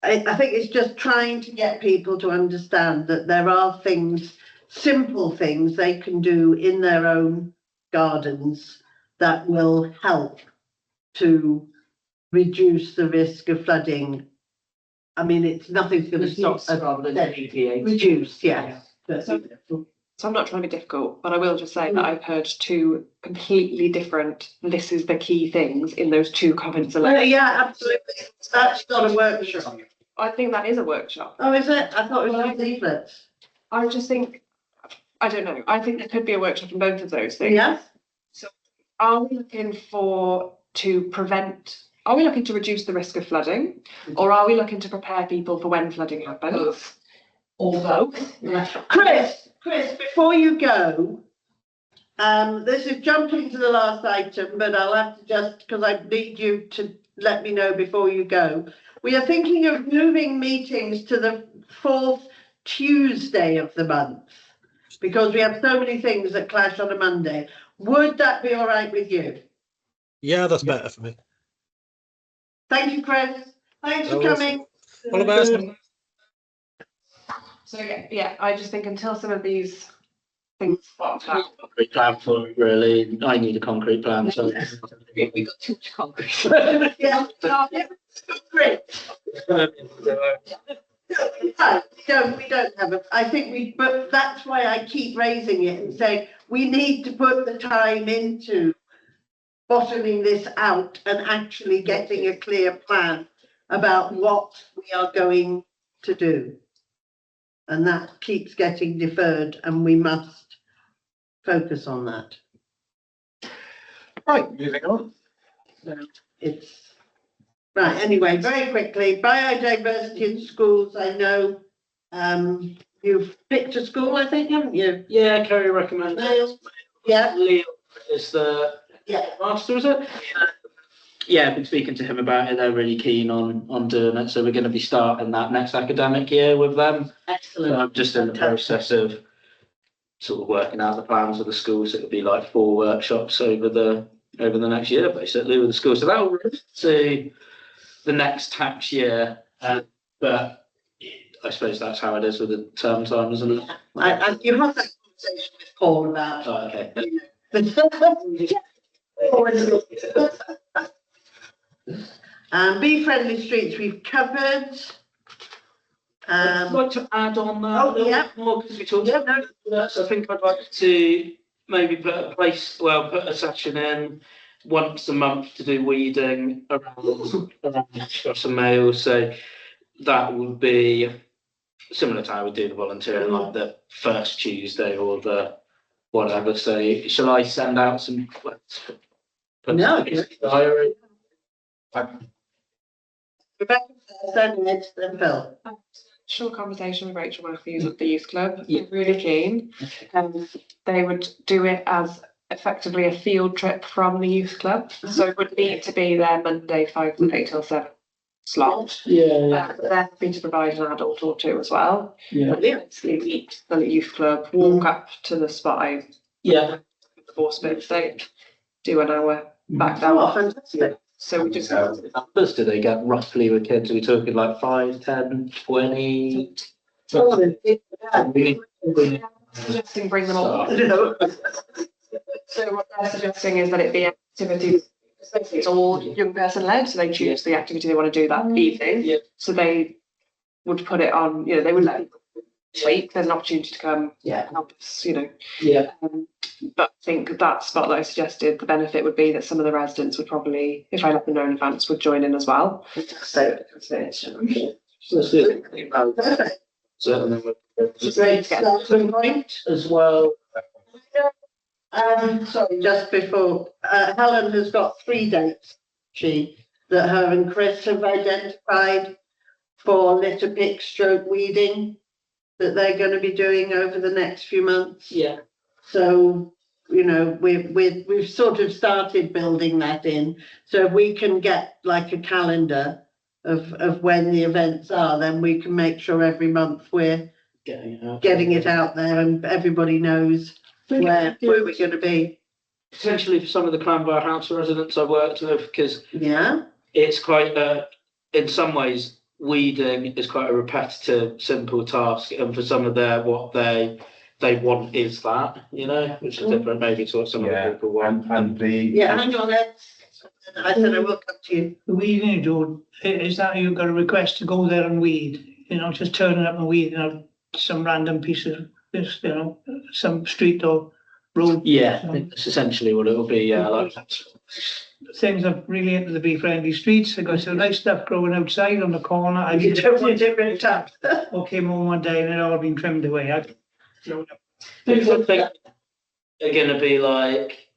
Speaker 1: I think it's just trying to get people to understand that there are things, simple things they can do in their own gardens that will help to reduce the risk of flooding. I mean, nothing's going to stop
Speaker 3: rather than alleviate.
Speaker 1: Reduce, yes.
Speaker 4: So I'm not trying to be difficult, but I will just say that I've heard two completely different, this is the key things in those two comments alone.
Speaker 1: Yeah, absolutely. That's not a workshop.
Speaker 4: I think that is a workshop.
Speaker 1: Oh, is it? I thought it was leaflets.
Speaker 4: I just think, I don't know, I think there could be a workshop in both of those things.
Speaker 1: Yes.
Speaker 4: So are we looking are we looking to reduce the risk of flooding, or are we looking to prepare people for when flooding happens?
Speaker 3: Or both.
Speaker 1: Chris, before you go, This is jumping to the last item, but I'll have to just, because I need you to let me know before you go. We are thinking of moving meetings to the 4th Tuesday of the month, because we have so many things that clash on a Monday. Would that be all right with you?
Speaker 9: Yeah, that's better for me.
Speaker 1: Thank you, Chris. Thanks for
Speaker 9: No worries.
Speaker 1: coming.
Speaker 9: All the best.
Speaker 4: So yeah, I just think until some of these things pop out.
Speaker 8: Concrete plan for it, really. I need a concrete plan, so.
Speaker 3: We got too much concrete.
Speaker 1: Yeah, great. No, we don't have it. I think but that's why I keep raising it and saying, we need to put the time into bottoming this out and actually getting a clear plan about what we are going to do. And that keeps getting deferred, and we must focus on that.
Speaker 2: Right, moving on.
Speaker 1: It's right. Anyway, very quickly, biodiversity in schools. I know you've picked a school, I think, haven't you?
Speaker 8: Yeah, Kerry recommends.
Speaker 1: Wales? Yeah.
Speaker 8: Leo is the master, is it? Yeah, I've been speaking to him about it. They're really keen on doing it. So we're going to be starting that next academic year with them.
Speaker 1: Excellent.
Speaker 8: So I'm just in the process of sort of working out the plans of the schools. It'll be like 4 workshops over the next year, basically, with the school. So that will to the next tax year. But I suppose that's how it is with the term time, isn't it?
Speaker 1: You have that conversation with Paul about.
Speaker 8: Oh, okay.
Speaker 1: Bee friendly streets we've covered.
Speaker 8: I'd like to add on that
Speaker 1: Oh, yeah.
Speaker 8: more because we talked about that. So I think I'd like to maybe put a session in once a month to do weeding around Ashcross and Mail. So that would be similar to how we do the volunteering, like the first Tuesday or the whatever. So shall I send out some?
Speaker 1: No.
Speaker 8: Diary?
Speaker 1: Rebecca, then Phil.
Speaker 4: Short conversation with Rachel Matthews at the youth club.
Speaker 8: Yeah.
Speaker 4: Really keen. They would do it as effectively a field trip from the youth club. So it would need to be their Monday 5 till 7 slot.
Speaker 8: Yeah.
Speaker 4: They're happy to provide an adult or two as well.
Speaker 8: Yeah.
Speaker 4: Basically meet the youth club, walk up to the spot
Speaker 8: Yeah.
Speaker 4: before Spit State, do an hour, back down.
Speaker 1: Oh, fantastic.
Speaker 4: So we just
Speaker 8: Numbers do they get roughly with kids? Are we talking like 5, 10, 20?
Speaker 4: suggesting bring them all. So what they're suggesting is that it be activities. It's all young person led, so they choose the activity they want to do that evening.
Speaker 8: Yeah.
Speaker 4: So they would put it on. They would let people week. There's an opportunity to come.
Speaker 1: Yeah.
Speaker 4: Help us.
Speaker 8: Yeah.
Speaker 4: But I think that spot that I suggested, the benefit would be that some of the residents would probably, if I let them know in advance, would join in as well. So
Speaker 8: Let's do it.
Speaker 1: Perfect.
Speaker 8: So and then
Speaker 1: Great starting point.
Speaker 8: as well.
Speaker 1: Sorry, just before, Helen has got 3 dates, that her and Chris have identified for litter pick stroke weeding that they're going to be doing over the next few months.
Speaker 8: Yeah.
Speaker 1: So, we've sort of started building that in. So if we can get like a calendar of when the events are, then we can make sure every month we're getting it out there and everybody knows where we're going to be.
Speaker 8: Potentially for some of the Cranbar House residents I've worked with, because
Speaker 1: Yeah.
Speaker 8: it's quite in some ways weeding is quite a repetitive, simple task, and for some of what they want is that, which is different maybe to what some other people want.
Speaker 2: And the
Speaker 1: Yeah, hang on, Ed. I said I will come to you.
Speaker 10: The weeding, Joe, is that you've got a request to go there and weed? Just turning up and weeding some random piece of this, some street or road.
Speaker 8: Yeah, I think that's essentially what it will be. Yeah, like
Speaker 10: Things are really into the bee friendly streets. They got some nice stuff growing outside on the corner. I
Speaker 1: You don't want different tap.
Speaker 10: came home one day and it all been trimmed away.
Speaker 8: I think they're going to be like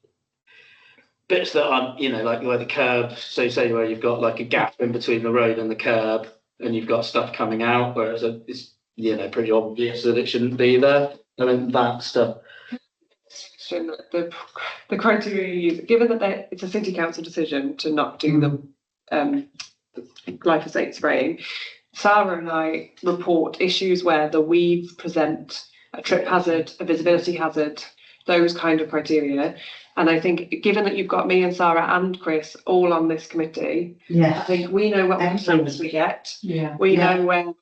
Speaker 8: bits that aren't, like where the curb. So say where you've got like a gap in between the road and the curb, and you've got stuff coming out, whereas it's pretty obvious that it shouldn't be there. I mean that stuff.
Speaker 4: question, the criteria you use, given that it's a city council decision to not do the glyphosate spraying, Sarah and I report issues where the weeds present a trip hazard, a visibility hazard, those kind of criteria. And I think given that you've got me and Sarah and Chris all on this committee, I
Speaker 1: Yeah.
Speaker 4: think we know what complaints we get.
Speaker 3: Yeah.
Speaker 4: We
Speaker 1: Yeah.
Speaker 4: know when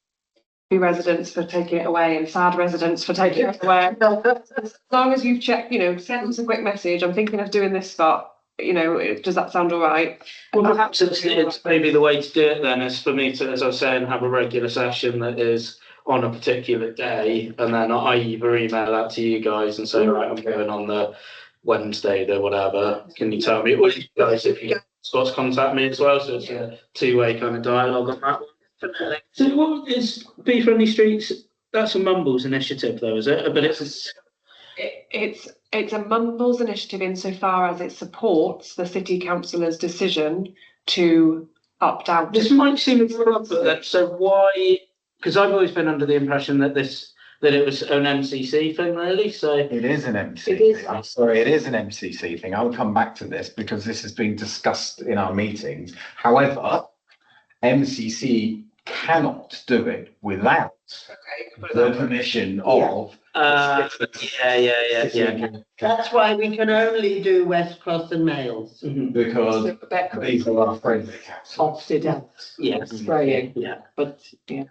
Speaker 4: happy residents for taking it away and sad residents for taking it away. As long as you've checked, send us a quick message. I'm thinking of doing this spot. Does that sound all right?
Speaker 8: Well, perhaps it's maybe the way to do it then is for me to, as I was saying, have a regular session that is on a particular day, and then I either email that to you guys and say, right, I'm going on the Wednesday, the whatever. Can you tell me? Or you guys, if you get Scott's contact me as well, so it's a two-way kind of dialogue on that one. So what is Bee Friendly Streets? That's a Mumbles initiative though, is it? But
Speaker 4: It's a Mumbles initiative insofar as it supports the city councillor's decision to opt out.
Speaker 8: this might seem a little up, but then, so why? Because I've always been under the impression that it was an MCC thing, really. So
Speaker 2: It is an MCC.
Speaker 3: It is.
Speaker 2: thing. I'm sorry, it is an MCC thing. I'll come back to this because this has been discussed in our meetings. However, MCC cannot do it without the permission of.
Speaker 8: yeah.
Speaker 1: That's why we can only do West Cross and Males.
Speaker 2: Because
Speaker 3: Rebecca
Speaker 2: these are our friendly councils.
Speaker 3: opted out
Speaker 8: Yes.
Speaker 3: spraying,
Speaker 8: Yeah.
Speaker 3: but yeah.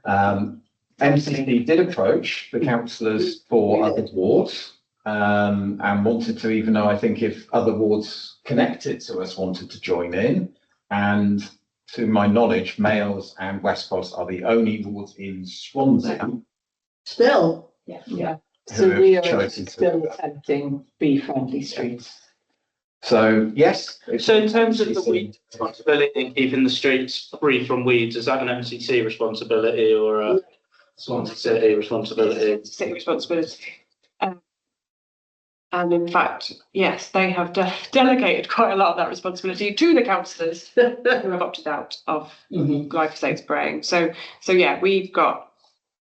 Speaker 2: MCC did approach the councillors for other wards, and wanted to, even though I think if other wards connected to us wanted to join in, and to my knowledge, Males and West Cross are the only wards in Swansea
Speaker 1: Still,
Speaker 3: Yeah.
Speaker 2: who
Speaker 3: So we
Speaker 2: have
Speaker 3: are
Speaker 2: chosen to.
Speaker 3: still attempting Bee Friendly Streets.
Speaker 2: So, yes.
Speaker 8: So in terms of the weed responsibility and keeping the streets free from weeds, is that an MCC responsibility or a Swansea City responsibility?
Speaker 4: City responsibility. And in fact, yes, they have delegated quite a lot of that responsibility to the councillors who have opted out of glyphosate spraying. So yeah, we've got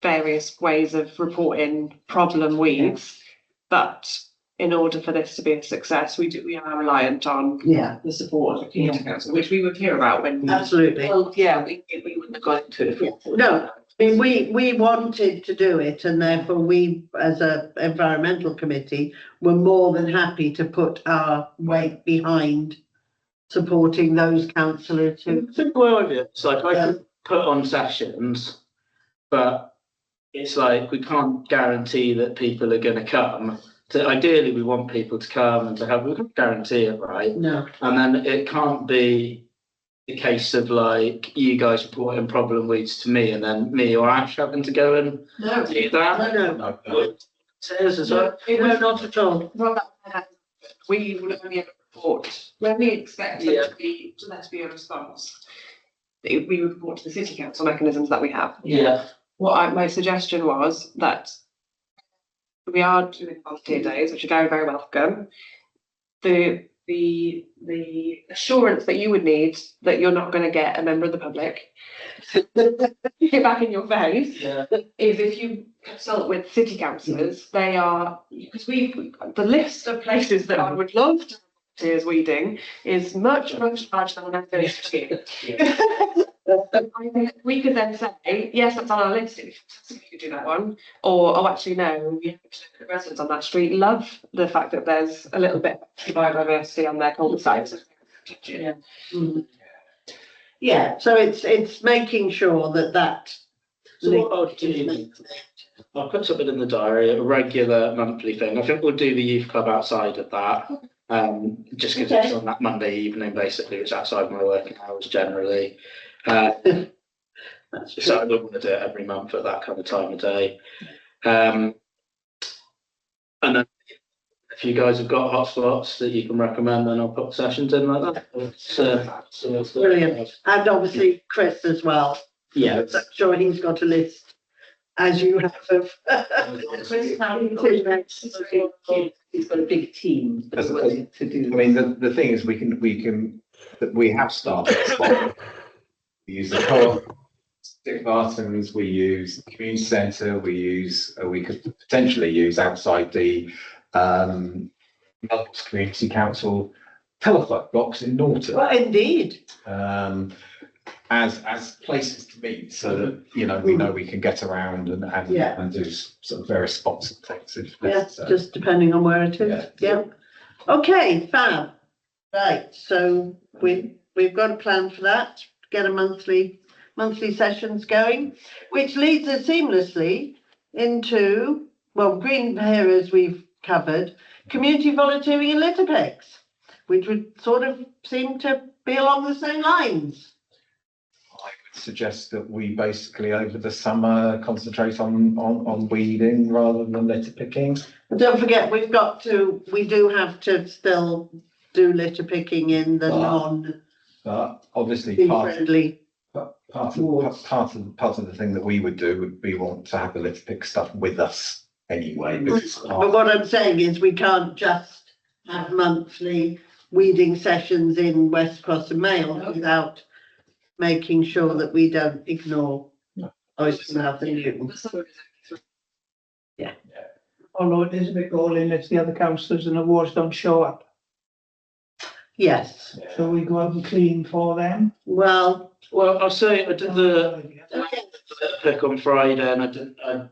Speaker 4: various ways of reporting problem weeds, but in order for this to be a success, we are reliant on
Speaker 1: yeah,
Speaker 4: the support of the community council, which we would hear about when.
Speaker 1: absolutely.
Speaker 3: Well, yeah, we wouldn't have got into it.
Speaker 1: No, I mean, we wanted to do it, and therefore we, as a environmental committee, were more than happy to put our weight behind supporting those councillors who.
Speaker 8: I think where I've it's like I could put on sessions, but it's like we can't guarantee that people are going to come. So ideally, we want people to come and to have. We can't guarantee it, right?
Speaker 1: No,
Speaker 8: And then it can't be the case of like you guys reporting problem weeds to me, and then me or Ash having to go and
Speaker 1: no,
Speaker 8: do that.
Speaker 1: no.
Speaker 8: It says as well.
Speaker 1: No, not at all.
Speaker 4: Well, we would only ever report when we expect there to be a response. We would report to the city council mechanisms that we have.
Speaker 8: Yeah.
Speaker 4: My suggestion was that we are doing volunteer days, which are very, very welcome. The assurance that you would need that you're not going to get a member of the public get back in your face
Speaker 8: Yeah.
Speaker 4: is if you consult with city councillors. They are, because the list of places that I would love to volunteers weeding is much, much larger than I'm going to do. We could then say, yes, that's on our list, if you could do that one. Or, oh, actually, no, the residents on that street love the fact that there's a little bit of biodiversity on their cul-de-sac.
Speaker 3: Yeah.
Speaker 1: Yeah, so it's making sure that.
Speaker 8: So what I'll do, I'll put something in the diary, a regular monthly thing. I think we'll do the youth club outside of that. Just because it's on that Monday evening, basically, it's outside my working hours generally.
Speaker 1: That's
Speaker 8: So I
Speaker 1: true.
Speaker 8: wouldn't want to do it every month at that kind of time of day. And then if you guys have got hotspots that you can recommend, then I'll put sessions in like that.
Speaker 1: Brilliant. And obviously Chris as well.
Speaker 8: Yeah.
Speaker 1: I'm sure he's got a list, as you have of.
Speaker 3: Chris, he's got a big team that's willing to do.
Speaker 2: I mean, the thing is, we have started. We use the co-op, Dick Barton's, we use the community centre, we could potentially use outside the Melbourne Community Council telephone box in Norton.
Speaker 1: Well, indeed.
Speaker 2: As places to meet, so that, you know, we know we can get around
Speaker 1: Yeah.
Speaker 2: and do sort of various spots and things if
Speaker 1: Yeah,
Speaker 2: necessary.
Speaker 1: just depending on where it is.
Speaker 2: Yeah.
Speaker 1: Yeah. Okay, fab. Right, so we've got a plan for that. Get a monthly sessions going, which leads us seamlessly into, well, green areas we've covered, community volunteering and litter picks, which would sort of seem to be along the same lines.
Speaker 2: I would suggest that we basically over the summer concentrate on weeding rather than litter picking.
Speaker 1: And don't forget, we do have to still do litter picking in the
Speaker 2: But obviously
Speaker 1: non-bee
Speaker 2: part
Speaker 1: friendly.
Speaker 2: of the thing that we would do would be want to have the litter pick stuff with us anyway. Because
Speaker 1: But what I'm saying is we can't just have monthly weeding sessions in West Cross and Mail without making sure that we don't ignore Oystermouth and Newton.
Speaker 10: Although it is a bit galling, it's the other councillors and awards don't show up.
Speaker 1: Yes,
Speaker 10: So we go out and clean for them.
Speaker 1: well,
Speaker 8: Well, I'll say I did the pick on Friday, and I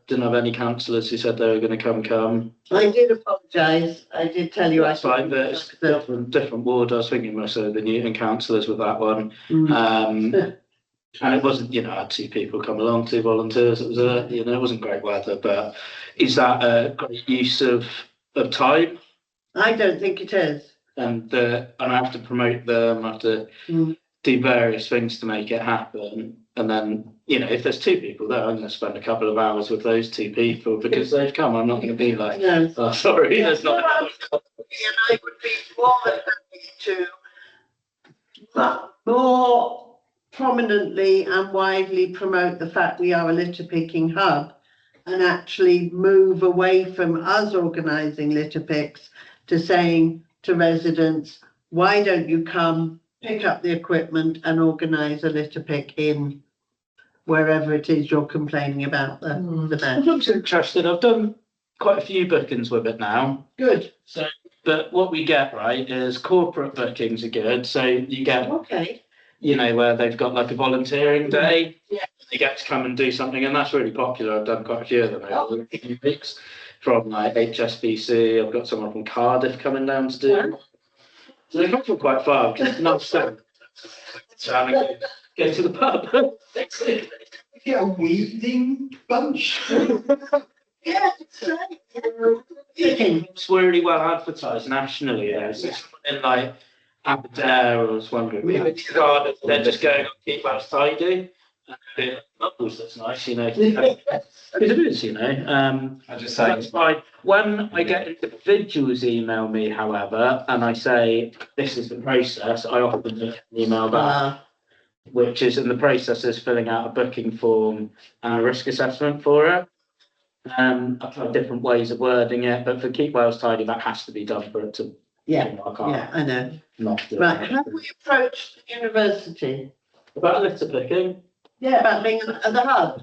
Speaker 8: didn't have any councillors who said they were going to come.
Speaker 1: I did apologise. I did tell you.
Speaker 8: That's fine, but it's a different ward. I was thinking most of the Newton councillors with that one. And it wasn't, I had 2 people come along, 2 volunteers. It was it wasn't great weather, but is that a great use of time?
Speaker 1: I don't think it is.
Speaker 8: And I have to promote them, I have to do various things to make it happen. And then, if there's 2 people there, I'm going to spend a couple of hours with those 2 people because they've come. I'm not going to be like,
Speaker 1: No.
Speaker 8: oh, sorry, there's not.
Speaker 1: And I would be more than happy to more prominently and widely promote the fact we are a litter picking hub and actually move away from us organising litter picks to saying to residents, why don't you come pick up the equipment and organise a litter pick in wherever it is you're complaining about the mess.
Speaker 8: I'm interested. I've done quite a few bookings with it now.
Speaker 1: Good.
Speaker 8: So, but what we get right is corporate bookings are good. So you get,
Speaker 1: Okay.
Speaker 8: where they've got like a volunteering day.
Speaker 1: Yeah.
Speaker 8: You get to come and do something, and that's really popular. I've done quite a few of them over the few weeks from like HSBC. I've got someone from Cardiff coming down to do.
Speaker 1: Yeah.
Speaker 8: So they come from quite far because it's not so. So go to the pub.
Speaker 10: Get a weeding bunch.
Speaker 1: Yeah, that's right.
Speaker 8: It's really well advertised nationally. So in like Aberdare, I was wondering, Cardiff, they're just going on keep house tidy. Bubbles, that's nice, Because it is,
Speaker 2: I just say
Speaker 8: That's fine. When I get individuals email me, however, and I say this is the process, I often get an email back, which is in the process is filling out a booking form and a risk assessment for it. I've tried different ways of wording it, but for Keep Wales Tidy, that has to be done for it to.
Speaker 1: Yeah,
Speaker 8: I can't
Speaker 1: yeah, I know.
Speaker 8: not do
Speaker 1: Right,
Speaker 8: it.
Speaker 1: have we approached the university?
Speaker 8: About litter picking.
Speaker 1: Yeah, about being at the hub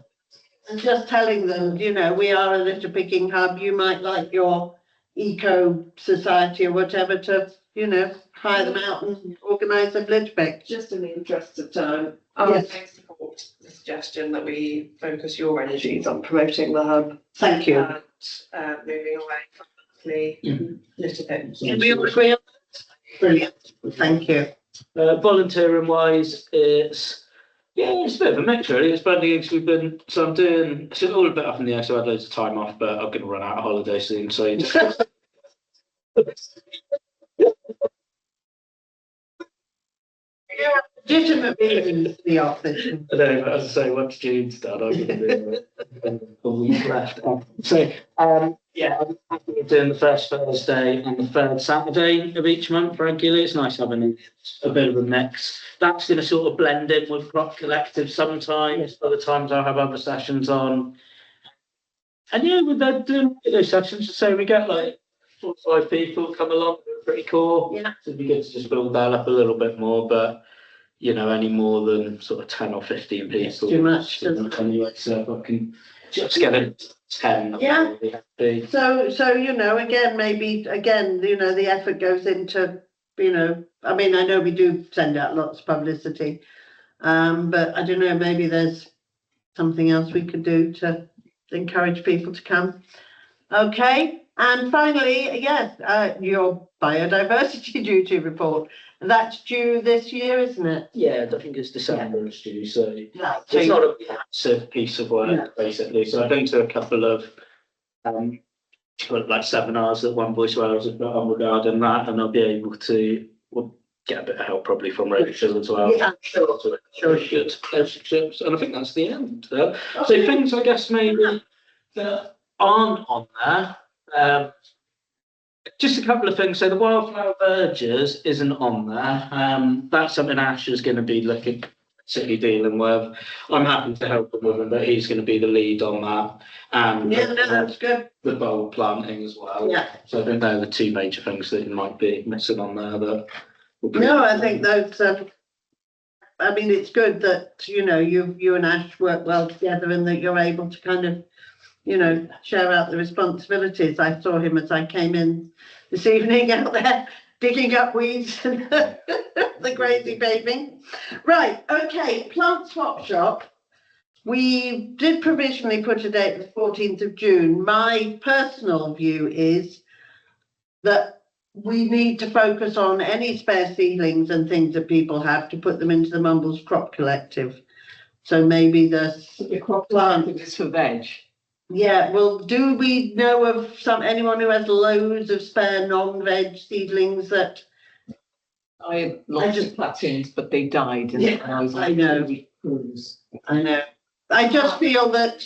Speaker 1: and just telling them, we are a litter picking hub. You might like your eco society or whatever to, hire them out and organise a litter pick.
Speaker 11: Just in the interest of time, I would
Speaker 1: Yes.
Speaker 11: support the suggestion that we focus your energies on promoting the hub
Speaker 1: Thank you.
Speaker 11: and moving away from monthly litter picks.
Speaker 1: Can we all agree on that? Brilliant. Thank you.
Speaker 8: Volunteering wise, it's a bit of a mix really. It's blending gigs I'm doing, it's all a bit up in the air, so I had loads of time off, but I'm going to run out of holiday soon, so you just.
Speaker 1: Legitimate reasons for the office.
Speaker 8: I know, but as I say, once June's done, I'm going to be a week left. So, I'm happy with doing the first Thursday and the third Saturday of each month regularly. It's nice having a bit of a mix. That's going to sort of blend in with Crop Collective sometimes. Other times I'll have other sessions on. And with that, doing those sessions, so we get like 4 or 5 people come along, they're pretty cool.
Speaker 1: Yeah.
Speaker 8: So it'd be good to just build that up a little bit more, but any more than sort of 10 or 15 people.
Speaker 1: It's too much, doesn't it?
Speaker 8: Anyway, so if I can just get it 10.
Speaker 1: Yeah.
Speaker 8: Really happy.
Speaker 1: So, you know, again, maybe, again, you know, the effort goes into, you know, I mean, I know we do send out lots of publicity. But I don't know, maybe there's something else we could do to encourage people to come. Okay, and finally, yes, your biodiversity duty report. That's due this year, isn't it?
Speaker 8: Yeah, I think it's December it's due, so
Speaker 1: Right.
Speaker 8: it's not a massive piece of work,
Speaker 1: Yeah.
Speaker 8: basically. So I've been to a couple of like seminars that One Voice Wales has put on regarding that, and I'll be able to get a bit of help probably from Rachel as well.
Speaker 1: Yeah, sure. Sure.
Speaker 8: Good. And I think that's the end. So things I guess maybe that aren't on there. Just a couple of things. So the wildflower verges isn't on there. That's something Ash is going to be looking basically dealing with. I'm happy to help him with him, but he's going to be the lead on that. And
Speaker 1: Yeah, no, that's good.
Speaker 8: the bulb planting as well.
Speaker 1: Yeah.
Speaker 8: So I think they're the two major things that you might be missing on there. That will be-
Speaker 1: No, I think those, I mean, it's good that, you know, you and Ash work well together and that you're able to kind of, you know, share out the responsibilities. I saw him as I came in this evening out there digging up weeds and the crazy paving. Right, okay, plant swap shop. We did provisionally put a date the 14th of June. My personal view is that we need to focus on any spare seedlings and things that people have to put them into the Mumbles Crop Collective. So maybe the
Speaker 3: crop planting is for veg.
Speaker 1: Yeah, well, do we know of anyone who has loads of spare non-veg seedlings that?
Speaker 3: I had lots of plantings, but they died. And
Speaker 1: Yeah,
Speaker 3: I was
Speaker 1: I know. I know. I just feel that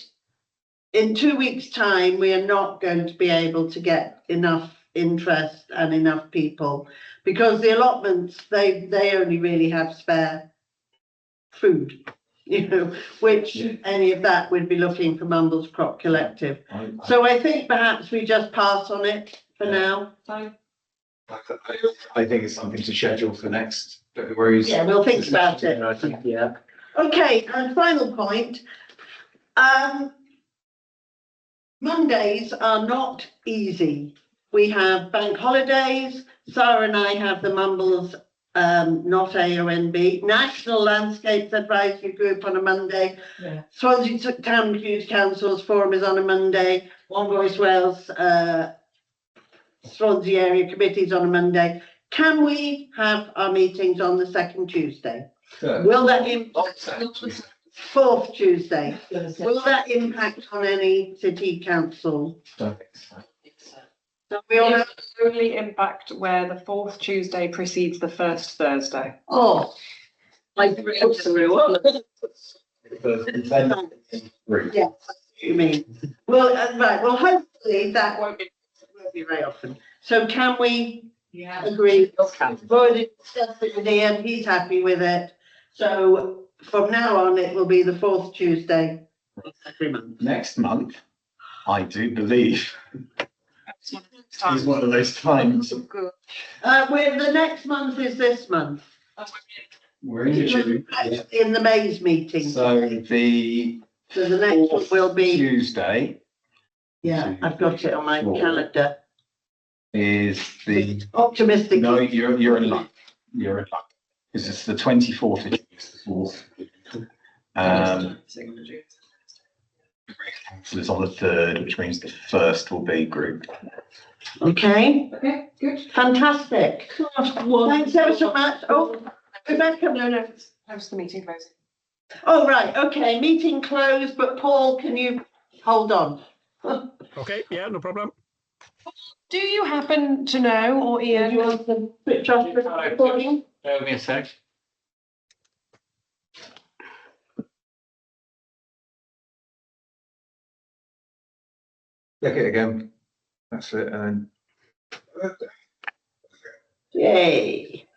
Speaker 1: in 2 weeks' time, we are not going to be able to get enough interest and enough people because the allotments, they only really have spare food, you know, which any of that would be looking for Mumbles Crop Collective. So I think perhaps we just pass on it for now.
Speaker 2: I think it's something to schedule for next February's.
Speaker 1: Yeah, we'll think about it.
Speaker 8: I think, yeah.
Speaker 1: Okay, and final point. Mondays are not easy. We have bank holidays. Sarah and I have the Mumbles not AONB, National Landscapes Advisory Group on a Monday.
Speaker 3: Yeah.
Speaker 1: Swansea Town Community Council's forum is on a Monday. One Voice Wales Swansea Area Committees on a Monday. Can we have our meetings on the second Tuesday? Will that impact fourth Tuesday? Will that impact on any city council?
Speaker 2: Don't think so.
Speaker 1: So we all have,
Speaker 4: Only impact where the fourth Tuesday precedes the first Thursday.
Speaker 1: oh,
Speaker 3: I agree. Well.
Speaker 1: yeah, you mean. Well, right, well, hopefully that won't be very often. So can we agree? We've already discussed it with Ian, he's happy with it. So from now on, it will be the fourth Tuesday every month.
Speaker 2: Next month, I do believe, is one of those times.
Speaker 1: The next month is this month,
Speaker 2: We're in June. Yeah.
Speaker 1: in the Mays meeting.
Speaker 2: So the
Speaker 1: So the next one will be,
Speaker 2: Tuesday
Speaker 1: yeah, I've got it on my
Speaker 2: Four.
Speaker 1: calendar.
Speaker 2: is the,
Speaker 1: Optimistic.
Speaker 2: no, you're in luck. You're in luck. Because it's the 24th of June, it's the 4th. Council is on the 3rd, which means the 1st will be grouped.
Speaker 1: Okay,
Speaker 4: Okay, good.
Speaker 1: fantastic. Thanks ever so much. Oh, Rebecca,
Speaker 4: No, how's the meeting closing?
Speaker 1: oh, right, okay, meeting closed, but Paul, can you hold on?
Speaker 5: Okay, yeah, no problem.
Speaker 4: Do you happen to know, or
Speaker 1: Do you
Speaker 4: Ian,
Speaker 1: want to switch off the recording?
Speaker 7: Bear me a sec.
Speaker 2: Click it again. That's it, and
Speaker 1: Yay.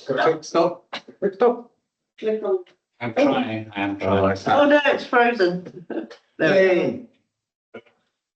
Speaker 2: quick stop. Quick stop.
Speaker 1: Click on.
Speaker 7: I'm trying.
Speaker 2: Oh,
Speaker 1: Oh, no, it's frozen. There we go.
Speaker 2: Yay.